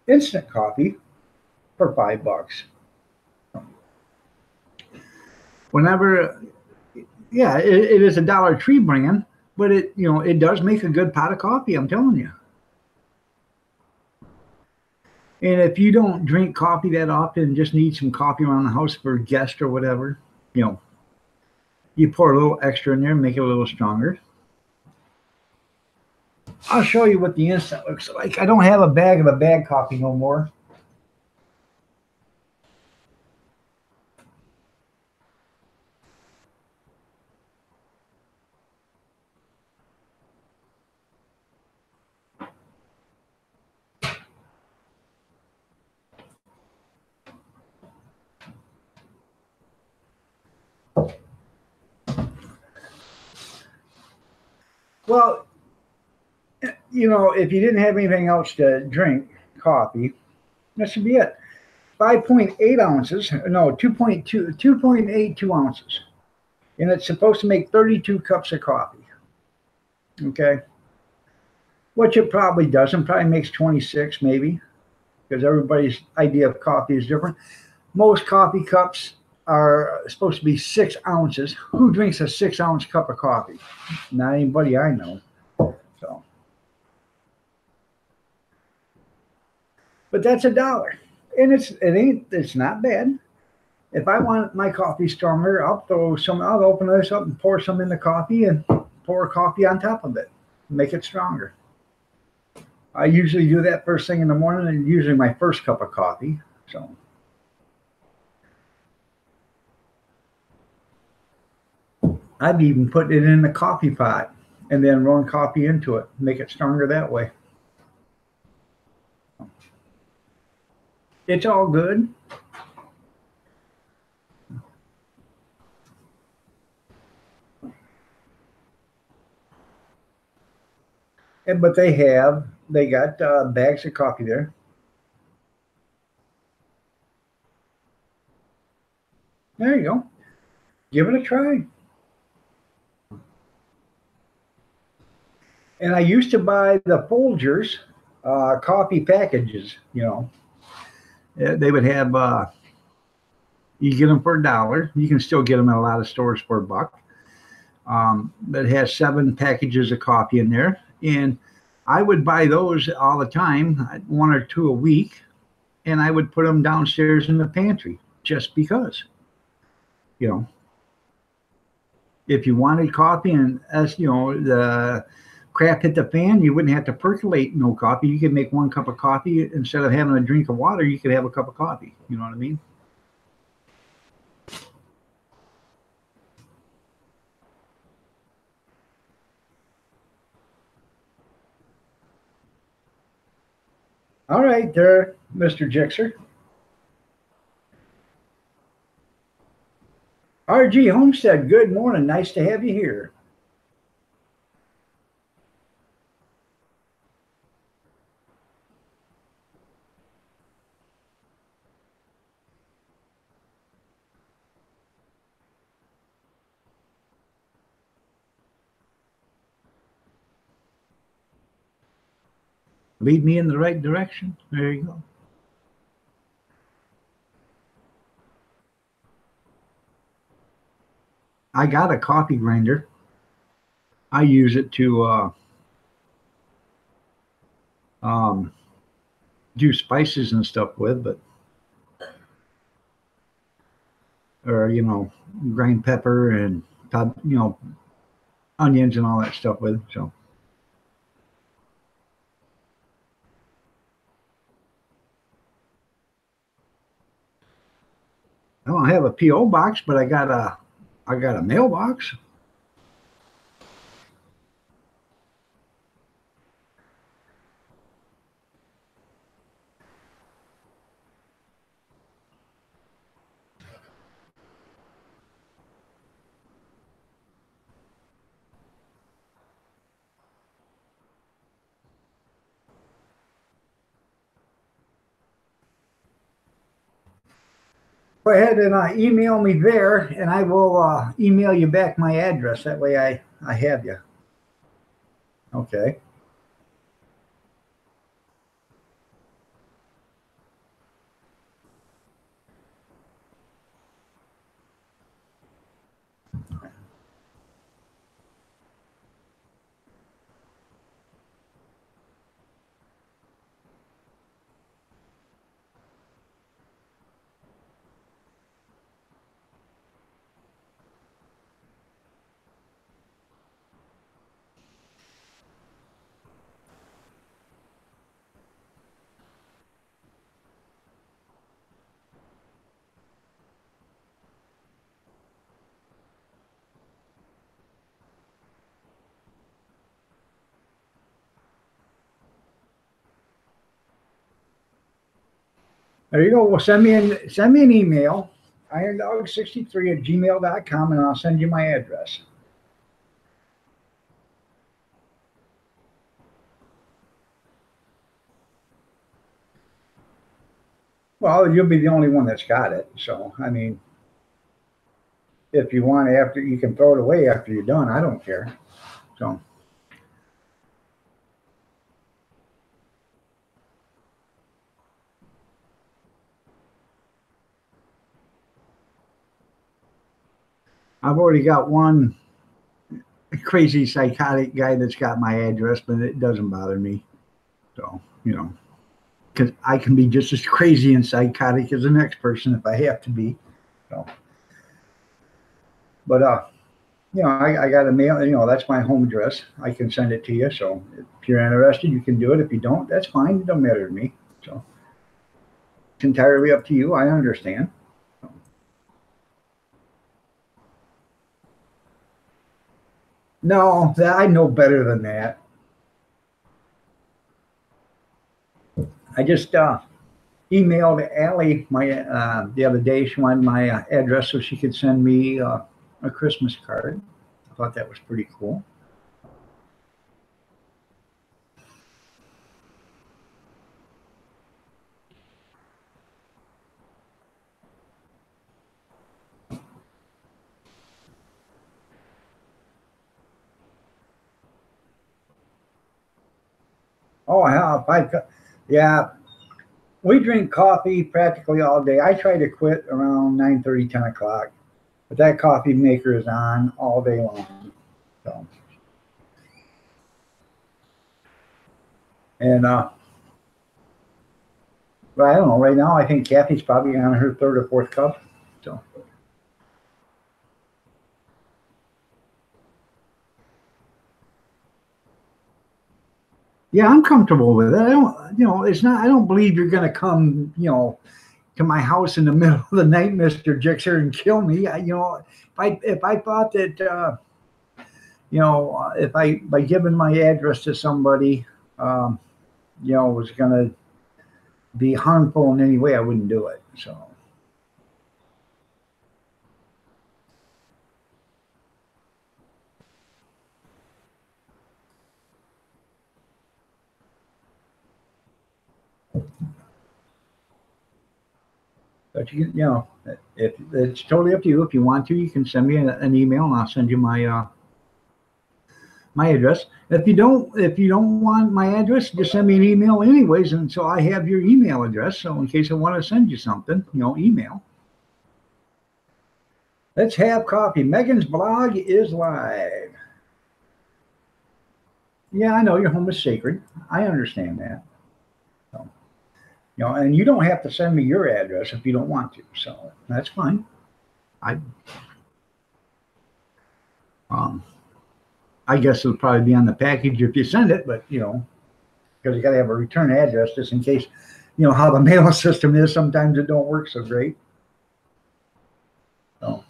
instant coffee for $5. Whenever, yeah, it is a Dollar Tree brand, but it does make a good pot of coffee, I'm telling you. And if you don't drink coffee that often, just need some coffee around the house for a guest or whatever, you pour a little extra in there and make it a little stronger. I'll show you what the instant looks like. I don't have a bag coffee no more. Well, you know, if you didn't have anything else to drink, coffee, that should be it. 5.8 ounces, no, 2.82 ounces. And it's supposed to make 32 cups of coffee. Okay. Which it probably doesn't, probably makes 26 maybe, because everybody's idea of coffee is different. Most coffee cups are supposed to be 6 ounces. Who drinks a 6-ounce cup of coffee? Not anybody I know. So, but that's $1, and it's not bad. If I want my coffee stronger, I'll open this up and pour some in the coffee and pour coffee on top of it, make it stronger. I usually do that first thing in the morning, and usually my first cup of coffee. So. I've even put it in the coffee pot and then run coffee into it, make it stronger that way. It's all good. But they got bags of coffee there. There you go. Give it a try. And I used to buy the Folgers coffee packages, you know. They would have, you get them for $1. You can still get them at a lot of stores for $1. But it has 7 packages of coffee in there. And I would buy those all the time, 1 or 2 a week. And I would put them downstairs in the pantry just because, you know. If you wanted coffee and, as you know, the crap hit the fan, you wouldn't have to percolate no coffee. You could make 1 cup of coffee. Instead of having a drink of water, you could have a cup of coffee. You know what I mean? All right there, Mr. Jixer. R.G. Homestead, good morning. Nice to have you here. Lead me in the right direction. There you go. I got a coffee grinder. I use it to do spices and stuff with, or you know, grind pepper and you know, onions and all that stuff with. So. I don't have a P.O. box, but I got a mailbox. Go ahead and email me there, and I will email you back my address. That way I have you. Okay. There you go. Well, send me an email, irondog63@gmail.com, and I'll send you my address. Well, you'll be the only one that's got it. So, I mean, if you want after, you can throw it away after you're done. I don't care. So, I've already got one crazy psychotic guy that's got my address, but it doesn't bother me. So, because I can be just as crazy and psychotic as the next person if I have to be. So, but I got a mail. That's my home address. I can send it to you. So if you're interested, you can do it. If you don't, that's fine. It don't matter to me. So it's entirely up to you. I understand. No, I know better than that. I just emailed Allie the other day. She wanted my address so she could send me a Christmas card. I thought that was pretty cool. Oh, hell, yeah, we drink coffee practically all day. I try to quit around 9:30, 10 o'clock, but that coffee maker is on all day long. So, and but I don't know. Right now, I think Kathy's probably on her third or fourth cup. So, yeah, I'm comfortable with it. I don't, it's not. I don't believe you're going to come, to my house in the middle of the night, Mister Jixer, and kill me. If I thought that, if I by giving my address to somebody, was going to be harmful in any way, I wouldn't do it. So. But if it's totally up to you. If you want to, you can send me an email, and I'll send you my address. If you don't want my address, just send me an email anyways, and so I have your email address. So in case I want to send you something, email. Let's have coffee. Megan's blog is live. Yeah, I know your home is sacred. I understand that. So, and you don't have to send me your address if you don't want to. So that's fine. I guess it'll probably be on the package if you send it, but because you got to have a return address just in case, how the mail system is. Sometimes it don't work so great. So.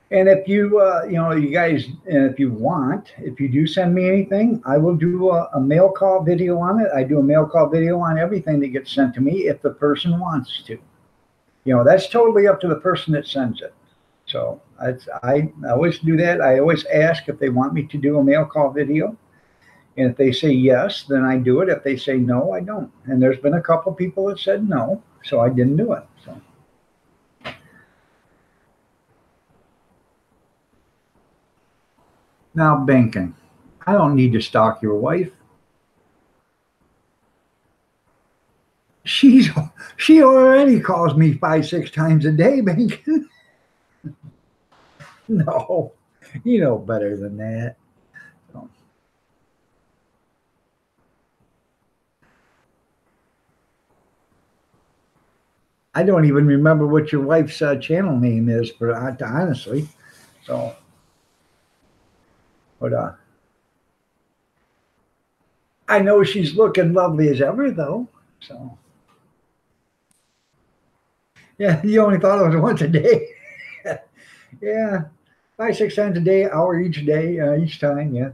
And if you guys, if you do send me anything, I will do a mail call video on it. I do a mail call video on everything that gets sent to me if the person wants to. That's totally up to the person that sends it. So I always do that. I always ask if they want me to do a mail call video. And if they say yes, then I do it. If they say no, I don't. And there's been a couple people that said no, so I didn't do it. So. Now, banking. I don't need to stalk your wife. She already calls me 5-6 times a day, banking. No, you know better than that. So. I don't even remember what your wife's channel name is, honestly. So, but I know she's looking lovely as ever, though. So, yeah, you only thought it was once a day. Yeah, 5-6 times a day, hour each day, each time. Yeah.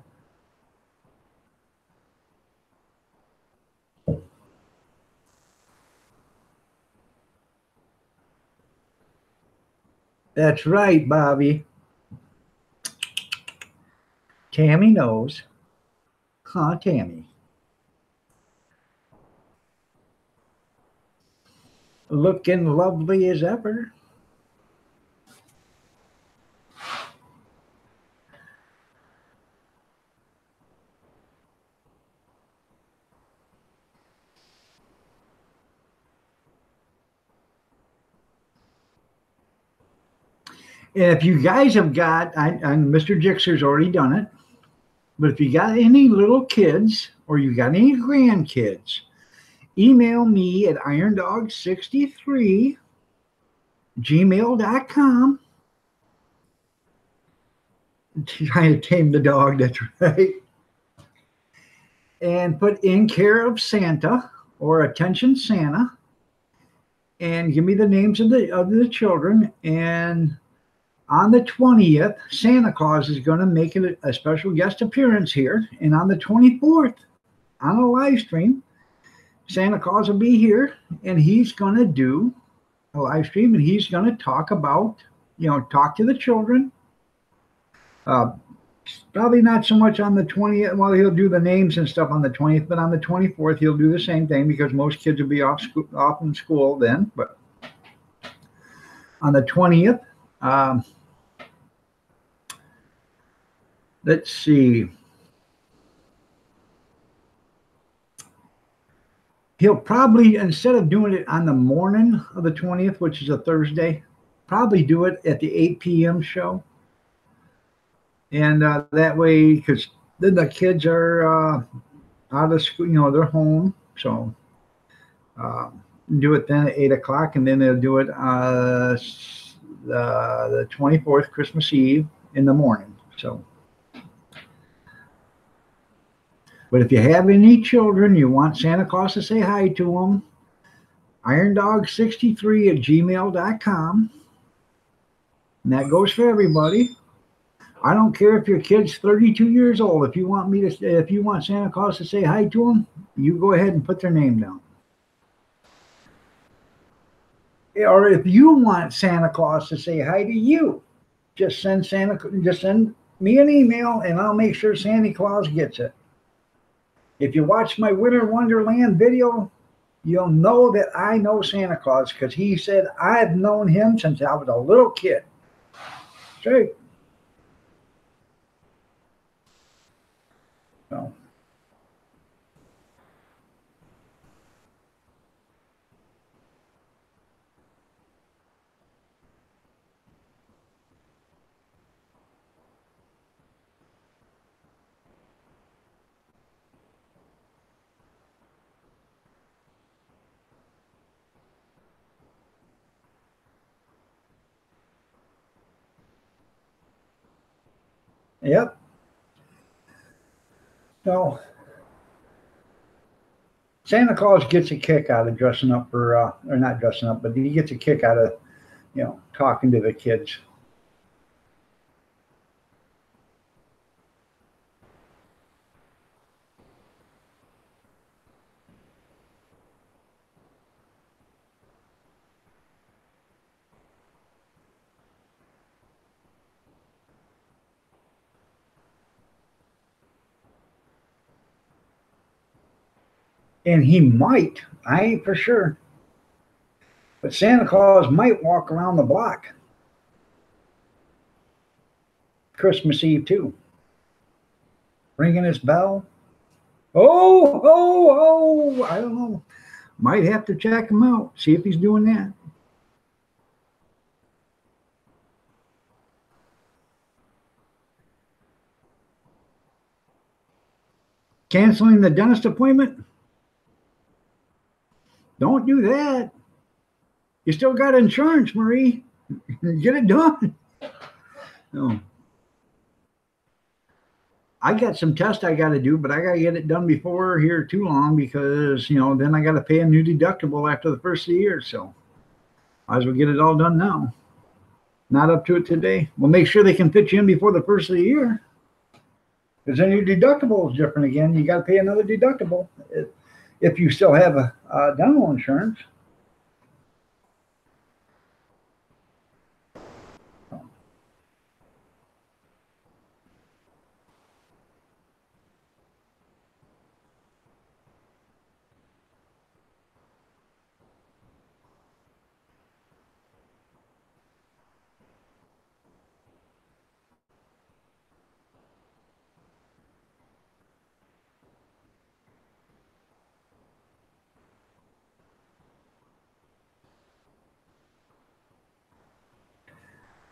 That's right, Bobby. Tammy knows. Huh, Tammy? Looking lovely as ever. If you guys have got, Mr. Jixer's already done it, but if you got any little kids or you got any grandkids, email me at irondog63 gmail.com. Trying to tame the dog, that's right. And put in care of Santa or attention Santa, and give me the names of the children. And on the 20th, Santa Claus is going to make a special guest appearance here. And on the 24th, on a live stream, Santa Claus will be here, and he's going to do a live stream, and he's going to talk about, talk to the children. Probably not so much on the 20th. Well, he'll do the names and stuff on the 20th, but on the 24th, he'll do the same thing because most kids will be off in school then. But on the 20th, let's see. He'll probably, instead of doing it on the morning of the 20th, which is a Thursday, probably do it at the 8 p.m. show. And that way, because then the kids are out of school, they're home. So do it then at 8 o'clock, and then they'll do it the 24th, Christmas Eve, in the morning. So, but if you have any children, you want Santa Claus to say hi to them, irondog63 at gmail.com. And that goes for everybody. I don't care if your kid's 32 years old. If you want Santa Claus to say hi to them, you go ahead and put their name down. Or if you want Santa Claus to say hi to you, just send me an email, and I'll make sure Santa Claus gets it. If you watch my Winter Wonderland video, you'll know that I know Santa Claus, because he said I've known him since I was a little kid. Straight. So. Yep. So Santa Claus gets a kick out of dressing up for, or not dressing up, but he gets a kick out of, talking to the kids. And he might, I ain't for sure, but Santa Claus might walk around the block Christmas Eve too, ringing his bell. Oh, I don't know. Might have to check him out, see if he's doing that. Canceling the dentist appointment? Don't do that. You still got insurance, Marie. Get it done. No. I got some tests I got to do, but I got to get it done before here too long, because, then I got to pay a new deductible after the first of the year. So might as well get it all done now. Not up to it today. We'll make sure they can fit you in before the first of the year, because then your deductible is different again. You got to pay another deductible if you still have a dental insurance.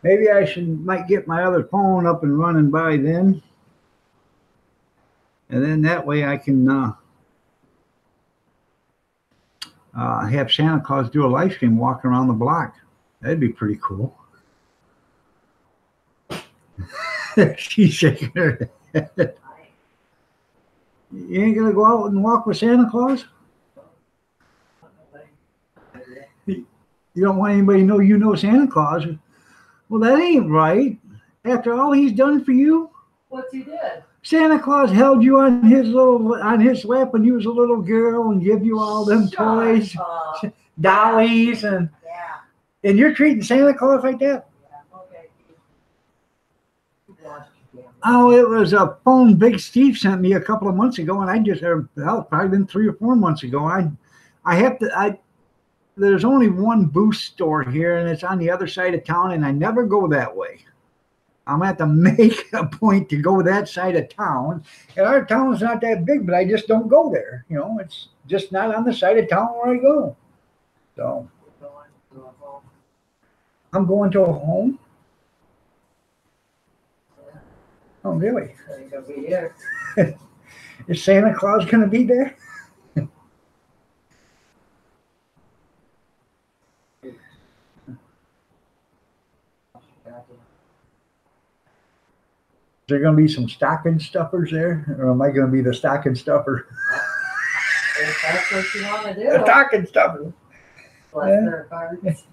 Maybe I might get my other phone up and running by then. And then that way I can have Santa Claus do a live stream walking around the block. That'd be pretty cool. She's shaking her head. You ain't gonna go out and walk with Santa Claus? You don't want anybody to know you know Santa Claus. Well, that ain't right. After all he's done for you, What's he did? Santa Claus held you on his lap when you was a little girl and give you all them toys, dollies, and you're treating Santa Claus like that? Okay. Oh, it was a phone Big Steve sent me a couple of months ago, and I just, probably been 3 or 4 months ago. There's only one Boost store here, and it's on the other side of town, and I never go that way. I'm going to have to make a point to go that side of town. And our town's not that big, but I just don't go there. You know, it's just not on the side of town where I go. So I'm going to a home. Oh, really? He'll be here. Is Santa Claus going to be there? Is there going to be some stocking stuffers there? Or am I going to be the stocking stuffer? If that's what you want to do. The stocking stuffer. Bless their hearts.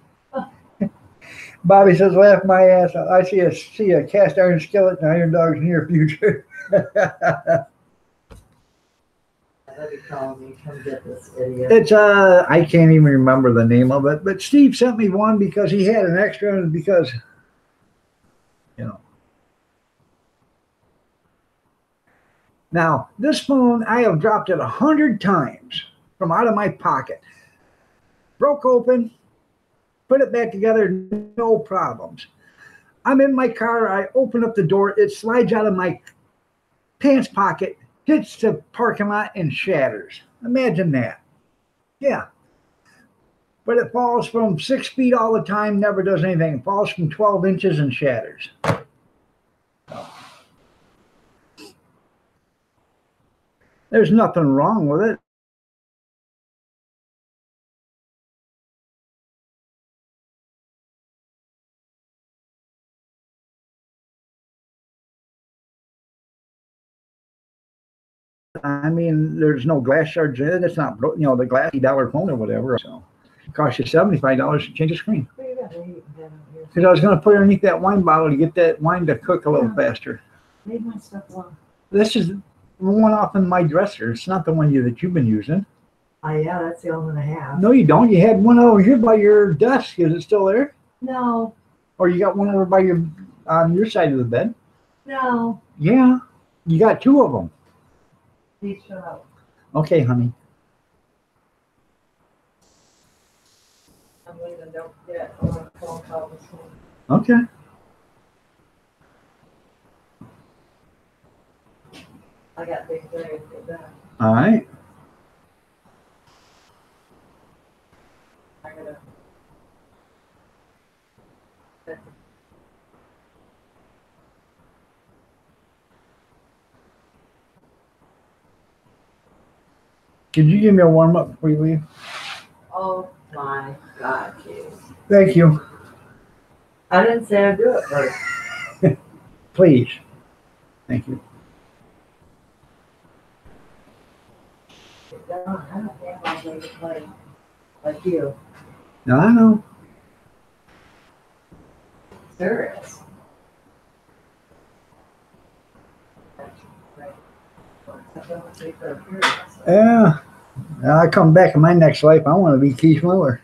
Bobby says, laugh my ass off. I see a cast iron skillet in Iron Dog's near future. Somebody called me, come get this idiot. It's I can't even remember the name of it, but Steve sent me one because he had an extra, and because, you know. Now, this phone, I have dropped it 100 times from out of my pocket. Broke open, put it back together, no problems. I'm in my car, I open up the door, it slides out of my pants pocket, hits the parking lot, and shatters. Imagine that. Yeah. But it falls from 6 feet all the time, never does anything. It falls from 12 inches and shatters. There's nothing wrong with it. I mean, there's no glass shards in it. It's not, you know, the glass $80 phone or whatever. So it costs you $75 to change the screen. Because I was going to put it underneath that wine bottle to get that wine to cook a little faster. Leave my stuff alone. This is one off in my dresser. It's not the one that you've been using. Oh, yeah, that's the only one I have. No, you don't. You had one over here by your desk. Is it still there? No. Or you got one over by on your side of the bed? No. Yeah. You got 2 of them. Please shut up. Okay, honey. I'm leaving. Don't forget. I want a phone call this morning. Okay. I got big things for that. All right. I gotta. Could you give me a warm up before you leave? Oh my God, jeez. Thank you. I didn't say I'd do it first. Please. Thank you. I don't have all day to play like you. No, I know. Serious. Yeah. Now I come back in my next life, I want to be Keith Miller.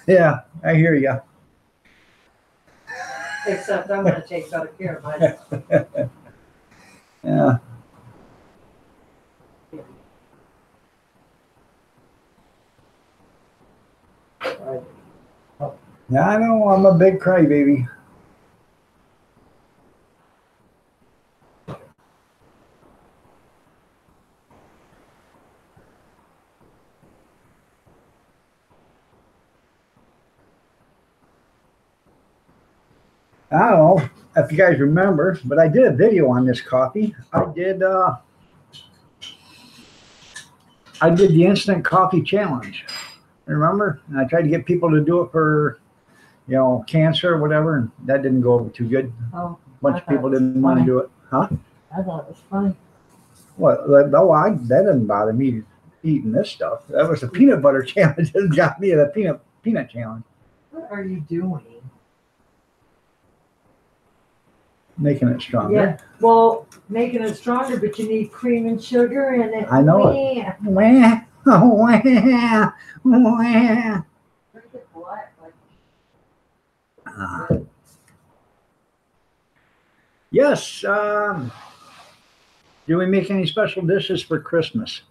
Yeah, I hear you. Except I'm going to take better care of myself. Yeah. Yeah, I know. I'm a big crybaby. I don't know if you guys remember, but I did a video on this coffee. I did the instant coffee challenge. Remember? And I tried to get people to do it for, cancer or whatever, and that didn't go over too good. Oh, A bunch of people didn't want to do it. Huh? I thought it was funny. Well, no, that didn't bother me eating this stuff. That was the peanut butter challenge that got me the peanut challenge. What are you doing? Making it stronger. Yeah, well, making it stronger, but you need cream and sugar in it. I know it. Wah, wah, wah. Drink it black, like Yes. Do we make any special dishes for Christmas?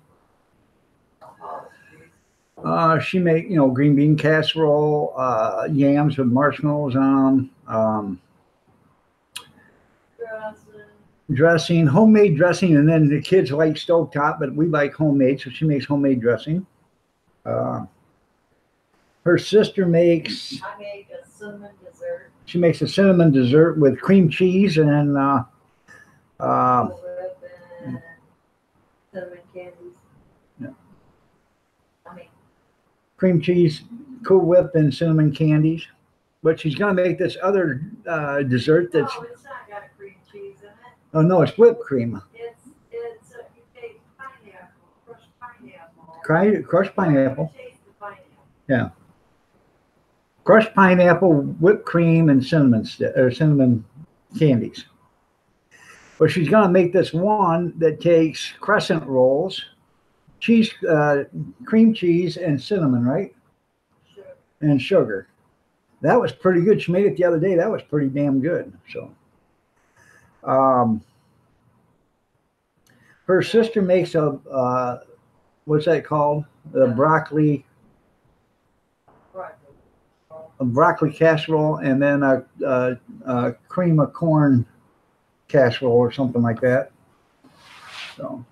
She make green bean casserole, yams with marshmallows on 'em, dressing, homemade dressing, and then the kids like stovetop, but we like homemade, so she makes homemade dressing. Her sister makes. I make a cinnamon dessert. She makes a cinnamon dessert with cream cheese and Cinnamon candies. Yeah. I mean, cream cheese, Cool Whip, and cinnamon candies. But she's gonna make this other dessert that's. no, it's not got cream cheese in it. Oh no, it's whipped cream. It's you take pineapple, crushed pineapple. Crushed pineapple. Taste the pineapple. Yeah. Crushed pineapple, whipped cream, and cinnamon candies. But she's gonna make this one that takes crescent rolls, cheese, cream cheese, and cinnamon, right? Sure. And sugar. That was pretty good. She made it the other day. That was pretty damn good. So, her sister makes a what's that called? The broccoli. A broccoli casserole, and then a cream of corn casserole or something like that. So.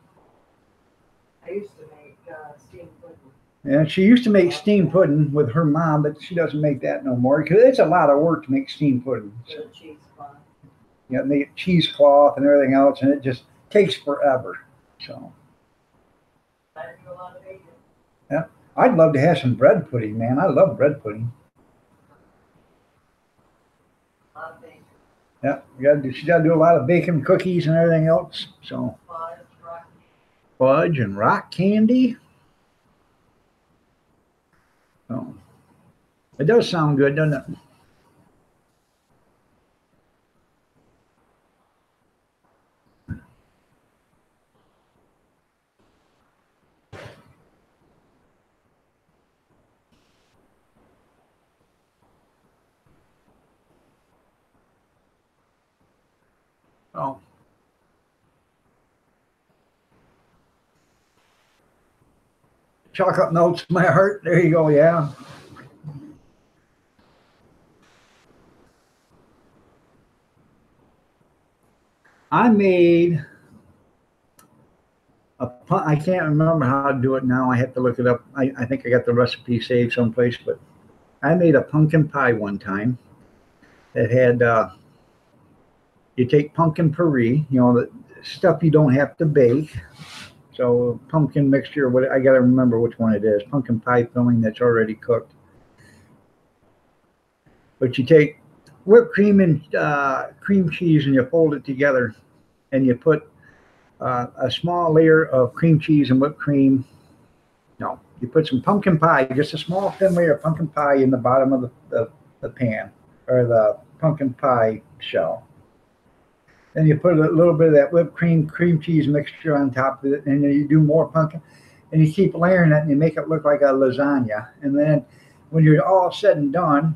I used to make steamed pudding. And she used to make steamed pudding with her mom, but she doesn't make that no more because it's a lot of work to make steamed pudding. With a cheesecloth. Make cheesecloth and everything else, and it just takes forever. So. I do a lot of bacon. Yeah, I'd love to have some bread pudding, man. I love bread pudding. A lot of bacon. Yeah, she got to do a lot of bacon, cookies, and everything else. So. Fudge and rock candy. Oh, it does sound good, doesn't it? Oh. Chocolate melts my heart. There you go. Yeah. I made I can't remember how to do it now. I have to look it up. I think I got the recipe saved someplace, but I made a pumpkin pie one time that had, you take pumpkin puree, the stuff you don't have to bake. So pumpkin mixture, I got to remember which one it is. Pumpkin pie filling that's already cooked. But you take whipped cream and cream cheese and you fold it together and you put a small layer of cream cheese and whipped cream. No, you put some pumpkin pie, just a small thin layer of pumpkin pie in the bottom of the pan or the pumpkin pie shell. Then you put a little bit of that whipped cream cheese mixture on top of it, and then you do more pumpkin, and you keep layering it, and you make it look like a lasagna. And then when you're all said and done,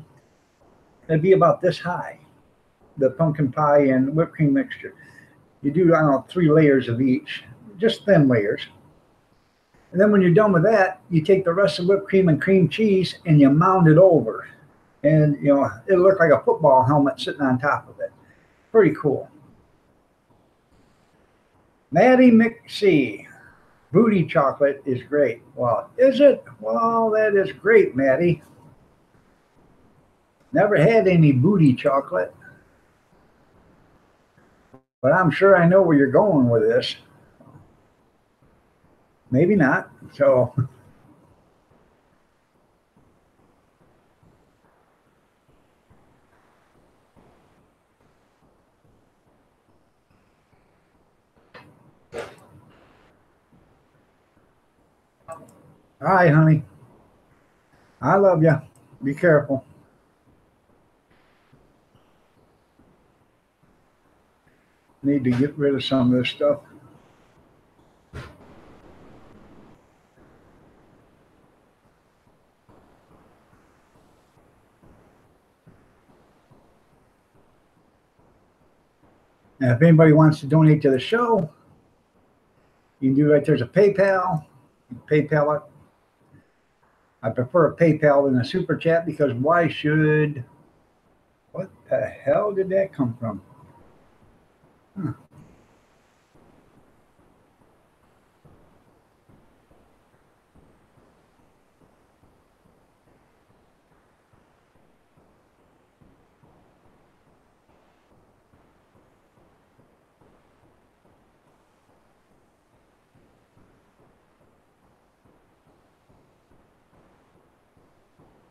it'd be about this high, the pumpkin pie and whipped cream mixture. You do, I don't know, 3 layers of each, just thin layers. And then when you're done with that, you take the rest of the whipped cream and cream cheese and you mound it over. And, it'll look like a football helmet sitting on top of it. Pretty cool. Maddie McSee, booty chocolate is great. Well, is it? Well, that is great, Maddie. Never had any booty chocolate. But I'm sure I know where you're going with this. Maybe not. So, all right, honey. I love you. Be careful. Need to get rid of some of this stuff. And if anybody wants to donate to the show, you can do right. There's a PayPal. PayPal it. I prefer a PayPal than a super chat because why should? What the hell did that come from? Huh.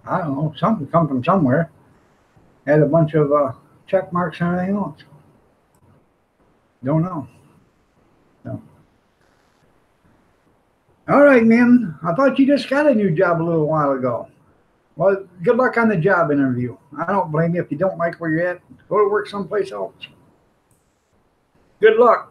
I don't know. Something come from somewhere. Had a bunch of check marks and everything else. Don't know. No. All right, man. I thought you just got a new job a little while ago. Well, good luck on the job interview. I don't blame you if you don't like where you're at. Go to work someplace else. Good luck.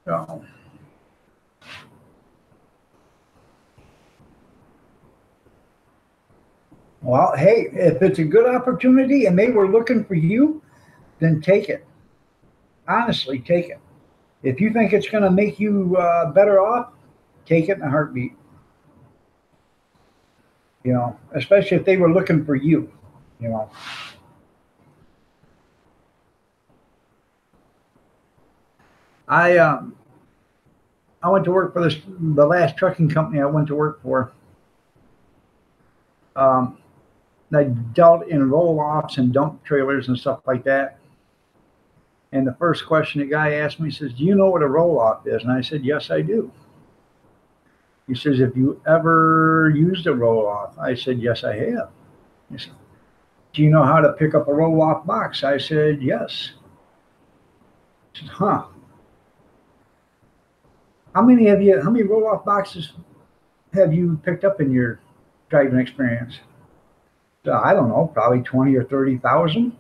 So, well, hey, if it's a good opportunity and they were looking for you, then take it. Honestly, take it. If you think it's going to make you better off, take it in a heartbeat. You know, especially if they were looking for you. You know, I went to work for the last trucking company I went to work for. I dealt in roll-offs and dump trailers and stuff like that. And the first question the guy asked me, he says, "Do you know what a roll-off is?" And I said, "Yes, I do." He says, "Have you ever used a roll-off?" I said, "Yes, I have." He said, "Do you know how to pick up a roll-off box?" I said, "Yes." He said, "Huh. How many roll-off boxes have you picked up in your driving experience?" So, I don't know, probably 20 or 30,000.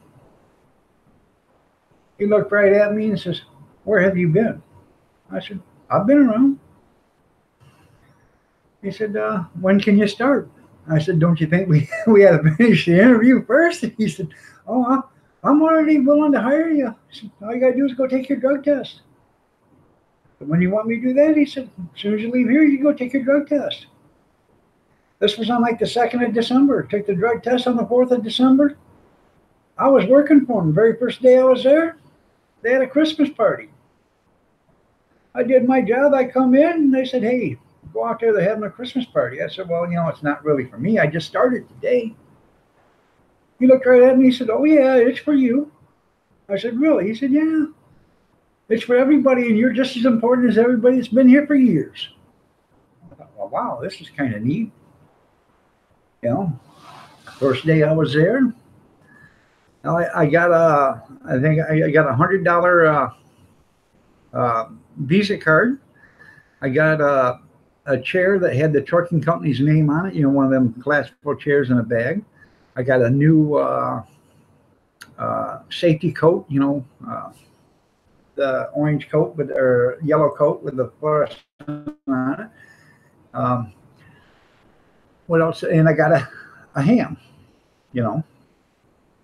He looked right at me and says, "Where have you been?" I said, "I've been around." He said, "When can you start?" I said, "Don't you think we had to finish the interview first?" He said, "Oh, I'm already willing to hire you." He said, "All you got to do is go take your drug test." But when you want me to do that, he said, "As soon as you leave here, you go take your drug test." This was on like the 2nd of December. Took the drug test on the 4th of December. I was working for them. The very first day I was there, they had a Christmas party. I did my job. I come in and they said, "Hey, go out there. They're having a Christmas party." I said, "Well, it's not really for me. I just started today." He looked right at me. He said, "Oh, yeah, it's for you." I said, "Really?" He said, "Yeah, it's for everybody, and you're just as important as everybody that's been here for years." I thought, well, wow, this is kind of neat. First day I was there, I got I think I got $100 Visa card. I got a chair that had the trucking company's name on it. One of them Class 4 chairs in a bag. I got a new safety coat. The orange coat or yellow coat with the fluorescent on it. What else? And I got a ham.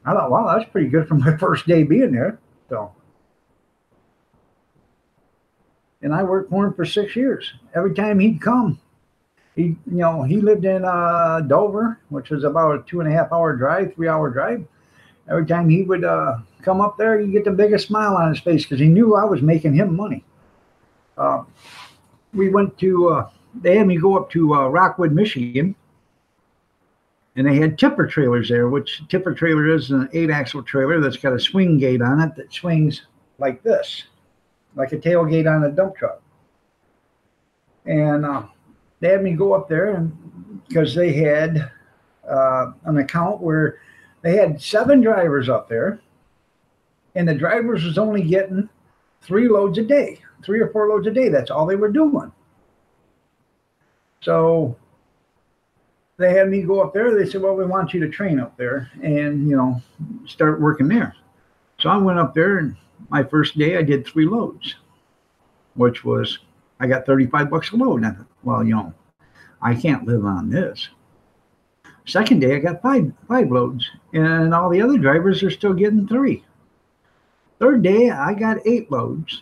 I thought, wow, that's pretty good for my first day being there. So, and I worked for him for 6 years. Every time he'd come, he lived in Dover, which was about a 2.5 hour drive, 3 hour drive. Every time he would come up there, he'd get the biggest smile on his face because he knew I was making him money. We went to, they had me go up to Rockwood, Michigan, and they had tipper trailers there, which tipper trailer is an 8-axle trailer that's got a swing gate on it that swings like this, like a tailgate on a dump truck. And they had me go up there, and because they had an account where they had 7 drivers up there, and the drivers was only getting 3 loads a day, 3 or 4 loads a day. That's all they were doing. So they had me go up there. They said, well, we want you to train up there and, start working there. So I went up there, and my first day I did 3 loads, which was, I got $35 a load. And I thought, well, I can't live on this. Second day I got five loads, and all the other drivers are still getting 3. Third day I got 8 loads.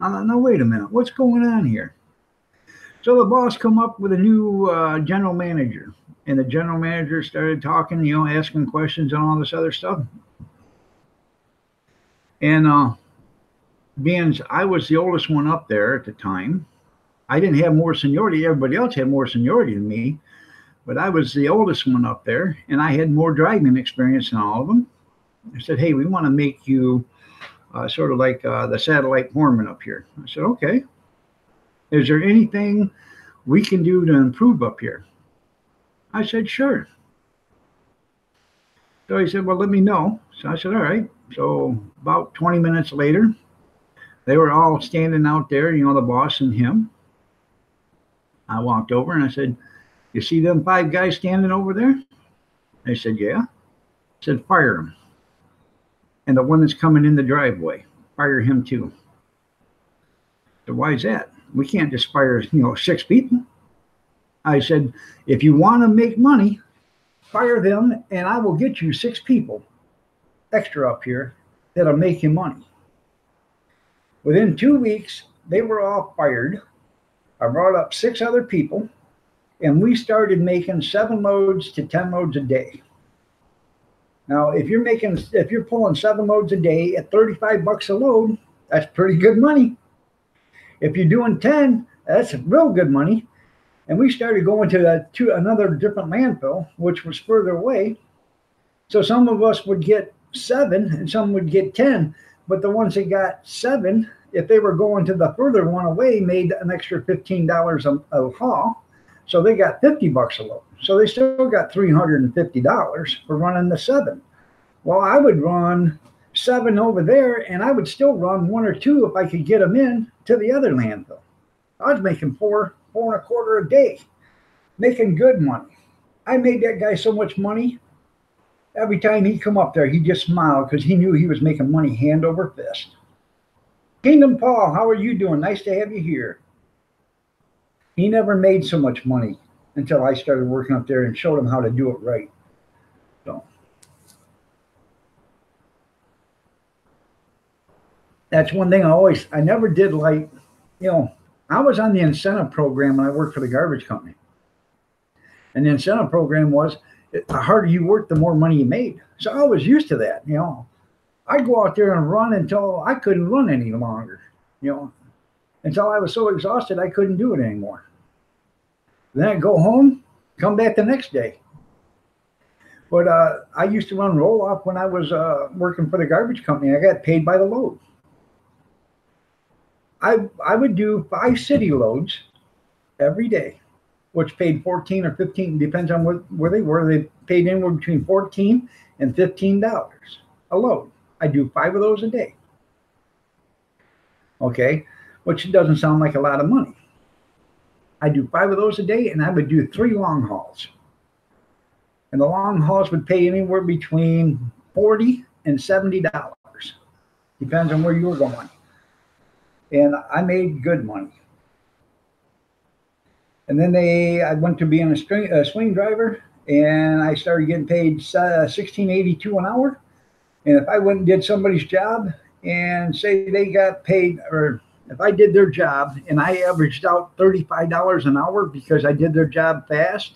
I thought, no, wait a minute, what's going on here? So the boss come up with a new general manager, and the general manager started talking, asking questions and all this other stuff. And being I was the oldest one up there at the time, I didn't have more seniority. Everybody else had more seniority than me, but I was the oldest one up there, and I had more driving experience than all of them. I said, hey, we want to make you sort of like the satellite foreman up here. I said, okay. Is there anything we can do to improve up here? I said, sure. So he said, well, let me know. So I said, all right. So about 20 minutes later, they were all standing out there, the boss and him. I walked over and I said, you see them 5 guys standing over there? They said, yeah. I said, fire them. And the one that's coming in the driveway, fire him too. So why is that? We can't just fire, 6 people. I said, if you want to make money, fire them, and I will get you 6 people extra up here that'll make you money. Within 2 weeks, they were all fired. I brought up 6 other people, and we started making 7 loads to 10 loads a day. Now, if you're pulling 7 loads a day at $35 a load, that's pretty good money. If you're doing 10, that's real good money. And we started going to another different landfill, which was further away. So some of us would get 7 and some would get 10. But the ones that got 7, if they were going to the further one away, made an extra $15 a haul. So they got $50 a load. So they still got $350 for running the 7. Well, I would run 7 over there, and I would still run 1 or 2 if I could get them in to the other landfill. I was making $4 and a quarter a day, making good money. I made that guy so much money. Every time he'd come up there, he just smiled because he knew he was making money hand over fist. Kingdom Paul, how are you doing? Nice to have you here. He never made so much money until I started working up there and showed him how to do it right. So that's one thing I never did like, I was on the incentive program when I worked for the garbage company. And the incentive program was, the harder you worked, the more money you made. So I was used to that, I'd go out there and run until I couldn't run any longer, until I was so exhausted I couldn't do it anymore. Then I'd go home, come back the next day. But I used to run roll-off when I was working for the garbage company. I got paid by the load. I would do 5 city loads every day, which paid 14 or 15, depends on where they were. They paid anywhere between $14 and $15 a load. I do 5 of those a day. Okay, which doesn't sound like a lot of money. I do 5 of those a day, and I would do 3 long hauls. And the long hauls would pay anywhere between $40 and $70. Depends on where you were going. And I made good money. And then I went to being a swing driver, and I started getting paid $16.82 an hour. And if I went and did somebody's job and say they got paid, or if I did their job and I averaged out $35 an hour because I did their job fast,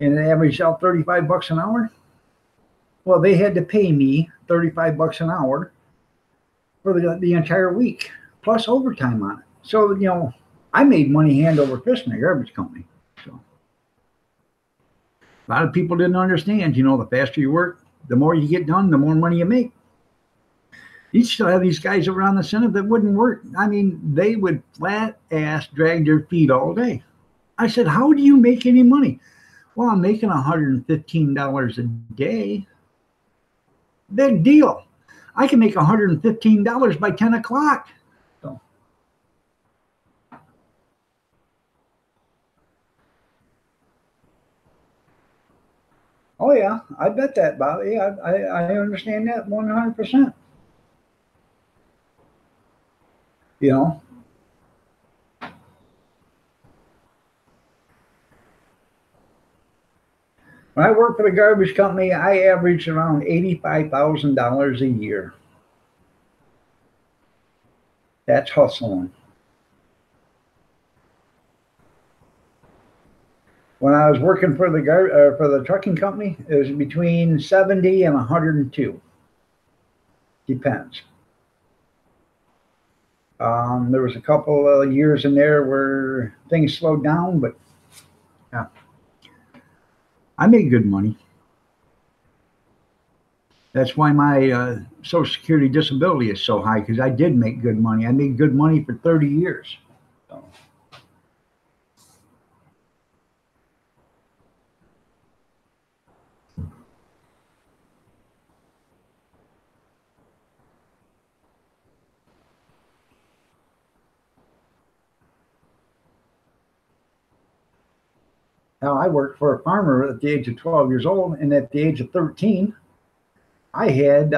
and it averaged out $35 an hour, well, they had to pay me $35 an hour for the entire week, plus overtime on it. So, I made money hand over fist in a garbage company. So a lot of people didn't understand, the faster you work, the more you get done, the more money you make. You still have these guys around the Senate that wouldn't work. I mean, they would flat ass drag their feet all day. I said, how do you make any money? Well, I'm making $115 a day. Big deal. I can make $115 by 10 o'clock. So. Oh, yeah, I bet that, Bobby. I understand that 100%. When I worked for the garbage company, I averaged around $85,000 a year. That's hustling. When I was working for the trucking company, it was between 70 and 102. Depends. There was a couple of years in there where things slowed down, but yeah, I made good money. That's why my Social Security disability is so high, because I did make good money. I made good money for 30 years. So. Now, I worked for a farmer at the age of 12 years old, and at the age of 13, I had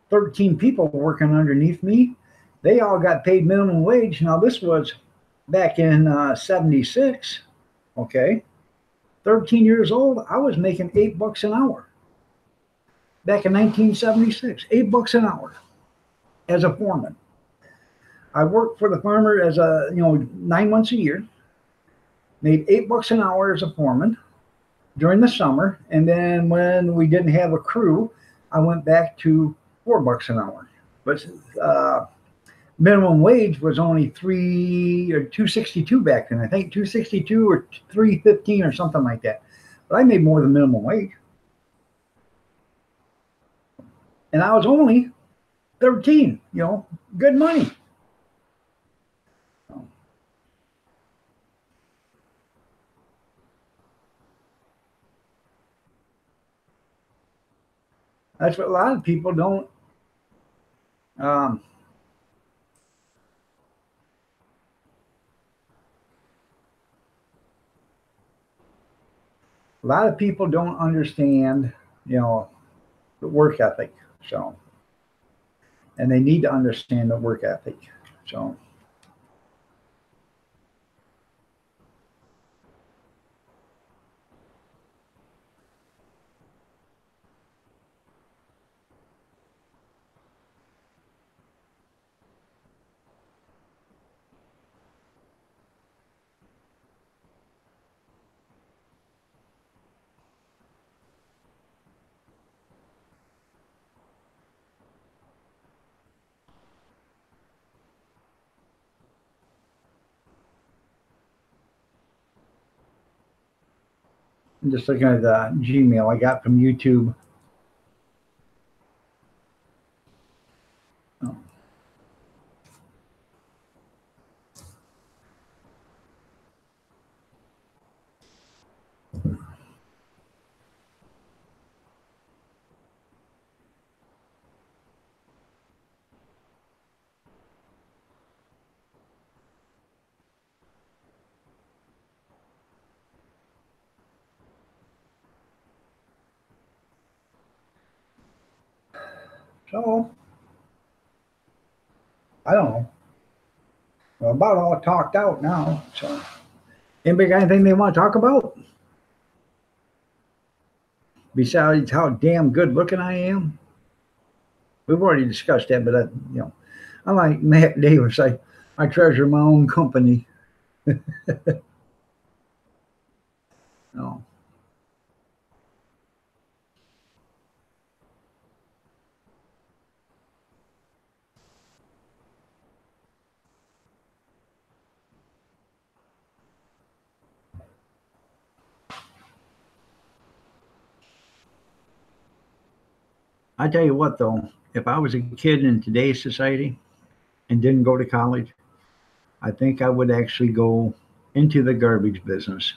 13 people working underneath me. They all got paid minimum wage. Now, this was back in 76, okay? 13 years old, I was making $8 an hour. Back in 1976, $8 an hour as a foreman. I worked for the farmer as 9 months a year. Made $8 an hour as a foreman during the summer, and then when we didn't have a crew, I went back to $4 an hour. But minimum wage was only $2.62 back then. I think $2.62 or $3.15 or something like that. But I made more than minimum wage, and I was only 13. Good money. That's what a lot of people don't. A lot of people don't understand, the work ethic. So, and they need to understand the work ethic. So. I'm just looking at the Gmail I got from YouTube. Oh. So, I don't know. We're about all talked out now. So, anybody got anything they want to talk about? besides how damn good looking I am. We've already discussed that, but I like Matt Davis. I treasure my own company. No. I tell you what, though, if I was a kid in today's society and didn't go to college, I think I would actually go into the garbage business.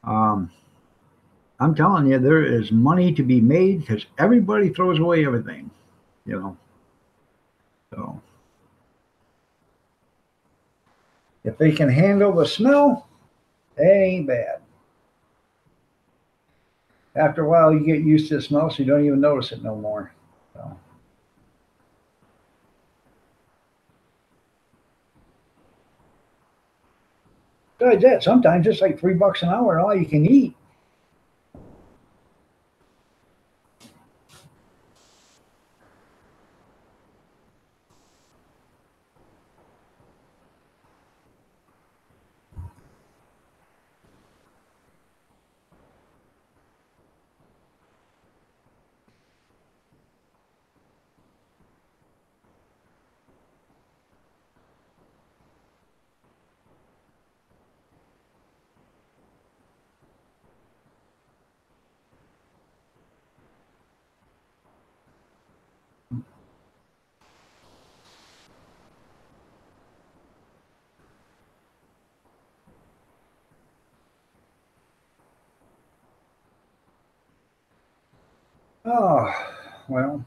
Um, I'm telling you, there is money to be made because everybody throws away everything, you know. So if they can handle the smell, it ain't bad. After a while, you get used to the smell, so you don't even notice it no more. So. Besides that, sometimes it's like $3 an hour, all you can eat. Oh, well.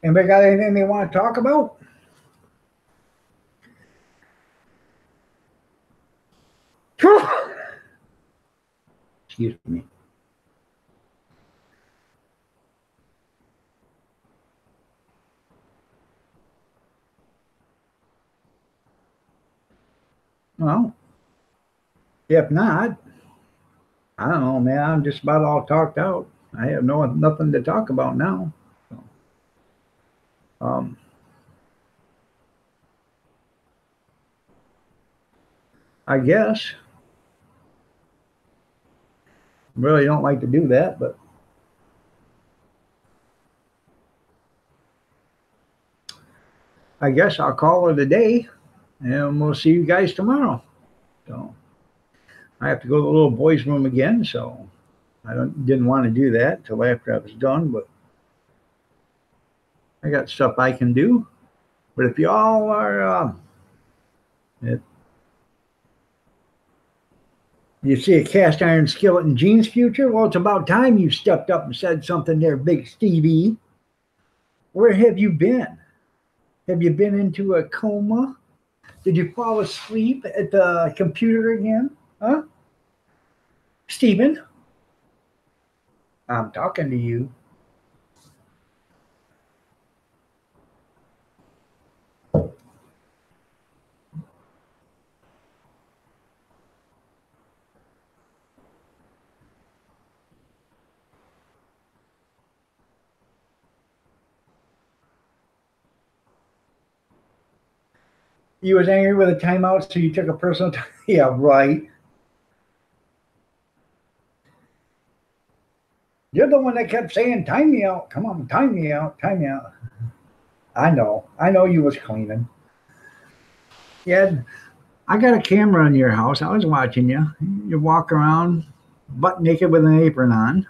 Anybody got anything they want to talk about? Excuse me. Well, if not, I don't know, man. I'm just about all talked out. I have nothing to talk about now. So, um, I guess. Really don't like to do that, but I guess I'll call it a day, and we'll see you guys tomorrow. So I have to go to the little boys' room again, so I didn't want to do that till after I was done, but I got stuff I can do. But if y'all are, you see a cast iron skillet in Gene's future, well, it's about time you stepped up and said something there, Big Stevie. Where have you been? Have you been into a coma? Did you fall asleep at the computer again? Huh? Stephen? I'm talking to you. You was angry with a timeout, so you took a personal time. Yeah, right. You're the one that kept saying, time me out. Come on, time me out, time me out. I know. I know you was cleaning. Yeah, I got a camera in your house. I was watching you. You walk around butt naked with an apron on.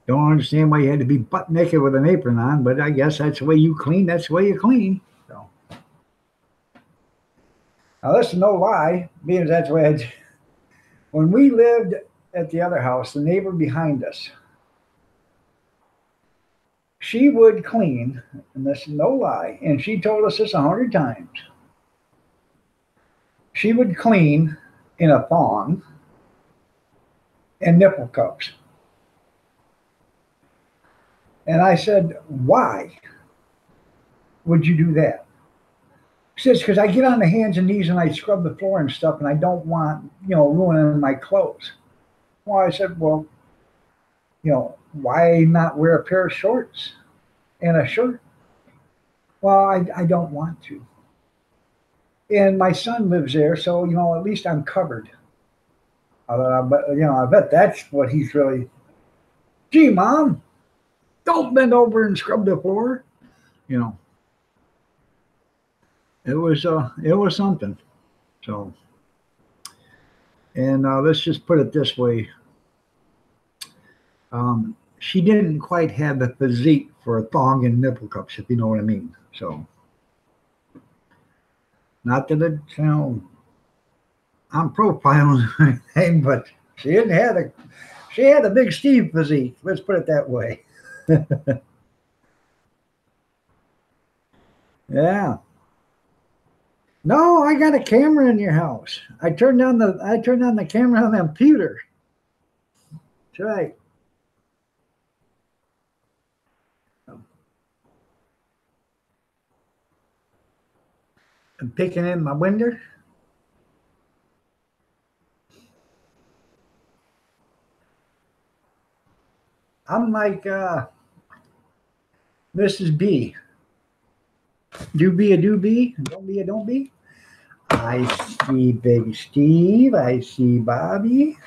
Don't understand why you had to be butt naked with an apron on, but I guess that's the way you clean. That's the way you clean. So. Now, listen, no lie, being that's the way I. When we lived at the other house, the neighbor behind us, she would clean, and this is no lie, and she told us this 100 times. She would clean in a thong and nipple cups. And I said, why would you do that? She says, because I get on the hands and knees and I scrub the floor and stuff, and I don't want, ruining my clothes. Well, I said, well, why not wear a pair of shorts and a shirt? Well, I don't want to. And my son lives there, so, at least I'm covered. But, I bet that's what he's really, gee, Mom, don't bend over and scrub the floor. It was something. So, and let's just put it this way. She didn't quite have the physique for a thong and nipple cups, if you know what I mean. So, not that it's, I'm profiling or anything, but she had a big Steve physique. Let's put it that way. Yeah. No, I got a camera in your house. I turned on the camera on the computer. That's right. I'm peeking in my window. I'm like Mrs. B. Do be a do be, don't be a don't be. I see Big Steve. I see Bobby.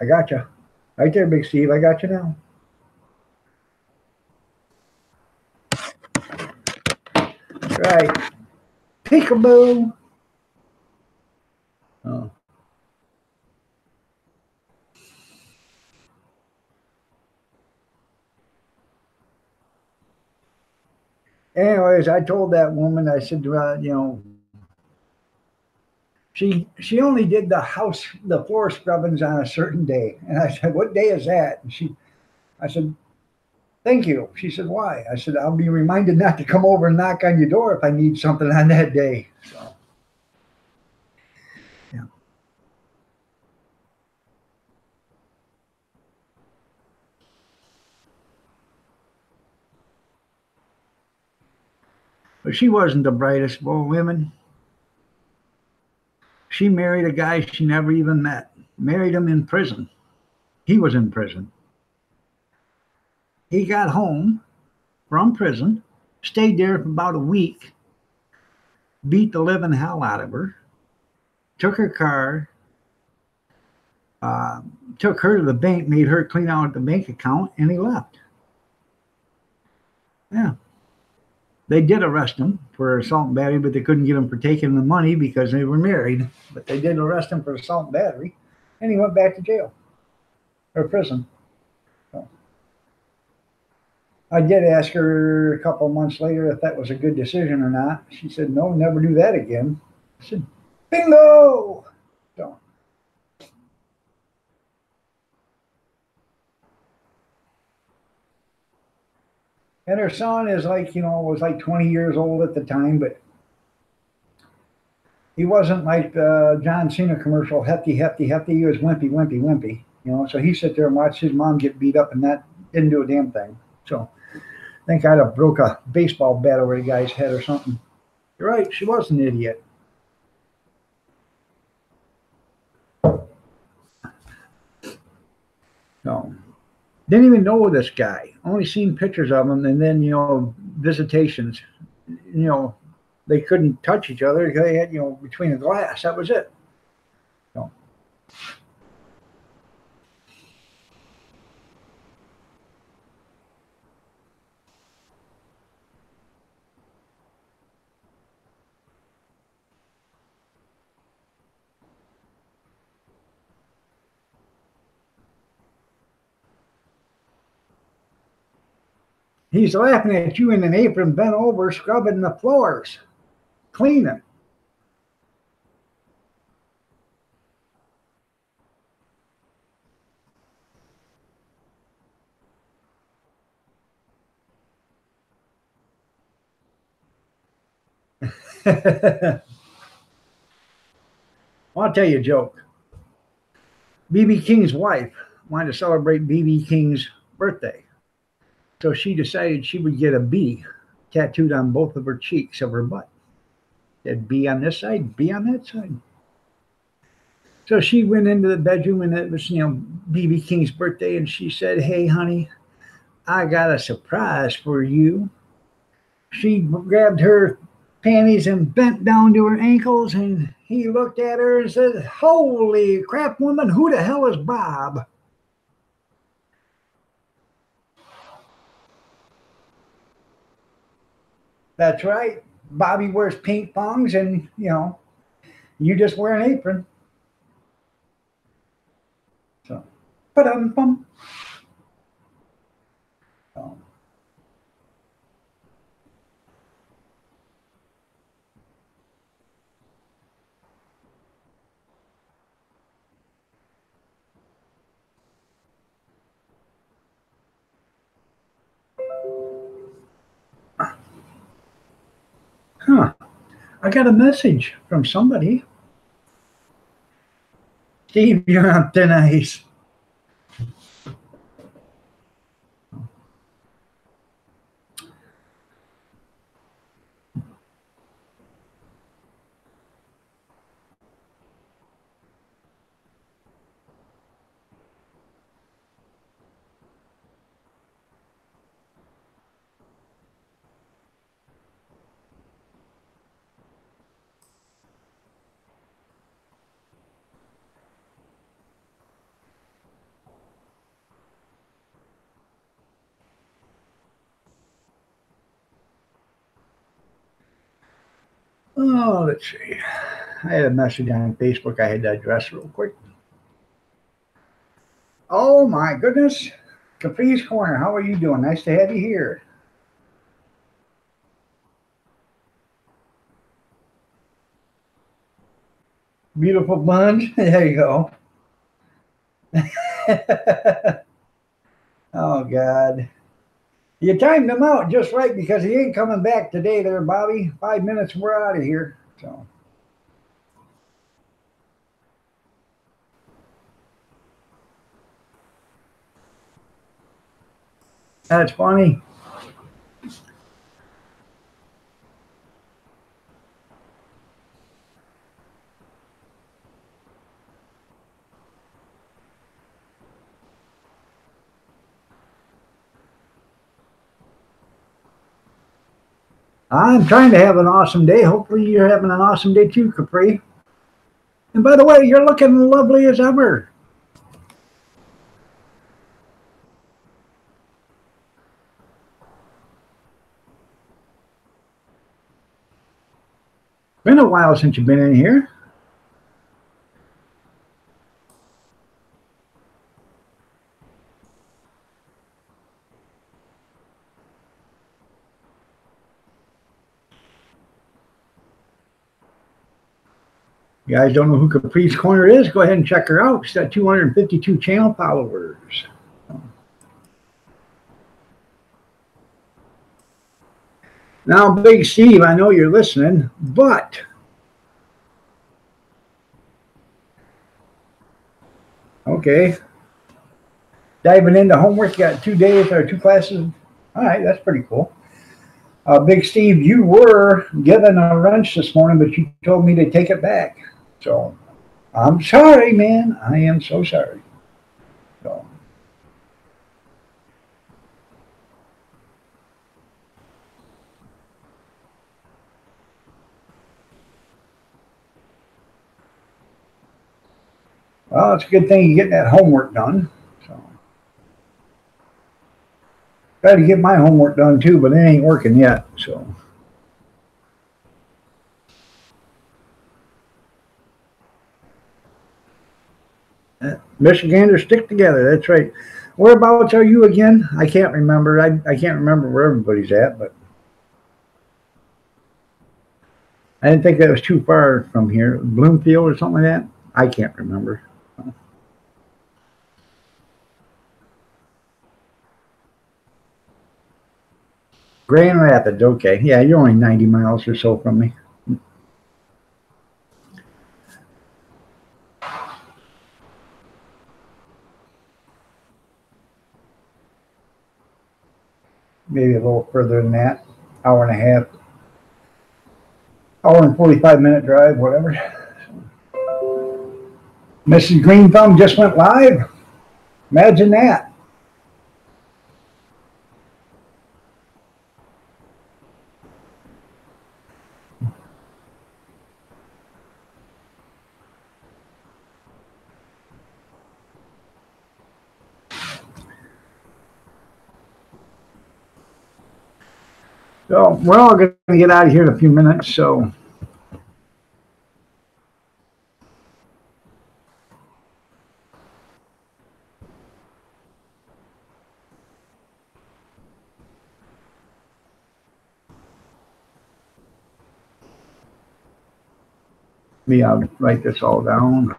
I got you. Right there, Big Steve. I got you now. Right. Peekaboo. Oh. Anyways, I told that woman, I said, she only did the floor scrubbings on a certain day. And I said, what day is that? And I said, thank you. She said, why? I said, I'll be reminded not to come over and knock on your door if I need something on that day. So, yeah. But she wasn't the brightest of all women. She married a guy she never even met. Married him in prison. He was in prison. He got home from prison, stayed there for about a week, beat the living hell out of her, took her car, took her to the bank, made her clean out the bank account, and he left. Yeah. They did arrest him for assault and battery, but they couldn't get him for taking the money because they were married. But they did arrest him for assault and battery, and he went back to jail or prison. So I did ask her a couple of months later if that was a good decision or not. She said, no, never do that again. I said, bingo! So, and her son is was like 20 years old at the time, but he wasn't like the John Cena commercial, hefty, hefty, hefty. He was wimpy, wimpy, wimpy. So he sat there and watched his mom get beat up, and that didn't do a damn thing. So I think I'd have broke a baseball bat over the guy's head or something. You're right, she was an idiot. So didn't even know this guy. Only seen pictures of him, and then visitations. They couldn't touch each other. They had between the glass. That was it. So. He's laughing at you in an apron, bent over, scrubbing the floors, cleaning. Well, I'll tell you a joke. B.B. King's wife wanted to celebrate B.B. King's birthday. So she decided she would get a B tattooed on both of her cheeks of her butt. It B on this side, B on that side. So she went into the bedroom, and it was, BB King's birthday, and she said, "Hey, honey, I got a surprise for you." She grabbed her panties and bent down to her ankles, and he looked at her and said, "Holy crap, woman, who the hell is Bob?" That's right. Bobby wears pink thongs, and, you just wear an apron. So, ba-dum-bum. So, huh. I got a message from somebody. Steve, you're on thin ice. Oh, let's see. I had a message on Facebook I had to address real quick. Oh, my goodness. Capri's Corner, how are you doing? Nice to have you here. Beautiful buns. There you go. Oh, God. You timed him out just right because he ain't coming back today there, Bobby. 5 minutes, we're out of here. So. That's funny. I'm trying to have an awesome day. Hopefully you're having an awesome day too, Capri. And by the way, you're looking lovely as ever. Been a while since you've been in here. You guys don't know who Capri's Corner is? Go ahead and check her out. She's got 252 channel followers. Now, Big Steve, I know you're listening, but okay. Diving into homework, you got 2 days or 2 classes. All right, that's pretty cool. Big Steve, you were given a wrench this morning, but you told me to take it back. So I'm sorry, man. I am so sorry. So. Well, it's a good thing you're getting that homework done. So. Got to get my homework done too, but it ain't working yet. So. Michiganders stick together. That's right. Whereabouts are you again? I can't remember. I can't remember where everybody's at, but I didn't think that was too far from here. Bloomfield or something like that? I can't remember. Grand Rapids, okay. Yeah, you're only 90 miles or so from me. maybe a little further than that. Hour and a half. Hour and 45-minute drive, whatever. Mrs. Green Thumb just went live. Imagine that. So we're all going to get out of here in a few minutes, so I'll write this all down.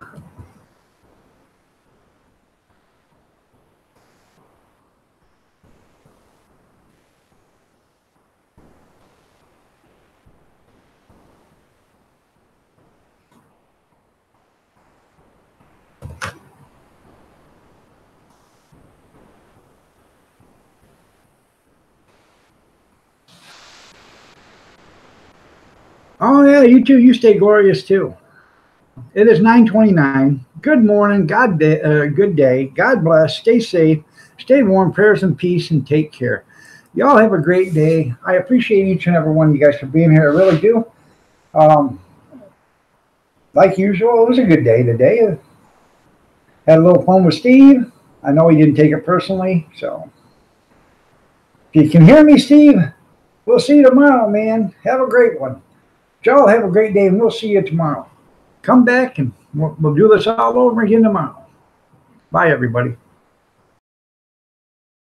Oh yeah, you too. You stay glorious too. It is 9:29. Good morning. Good day. God bless. Stay safe. Stay warm. Prayers and peace, and take care. Y'all have a great day. I appreciate each and every one of you guys for being here. I really do. Like usual, it was a good day today. Had a little fun with Steve. I know he didn't take it personally, so if you can hear me, Steve, we'll see you tomorrow, man. Have a great one. Y'all have a great day, and we'll see you tomorrow. Come back, and we'll do this all over again tomorrow. Bye, everybody.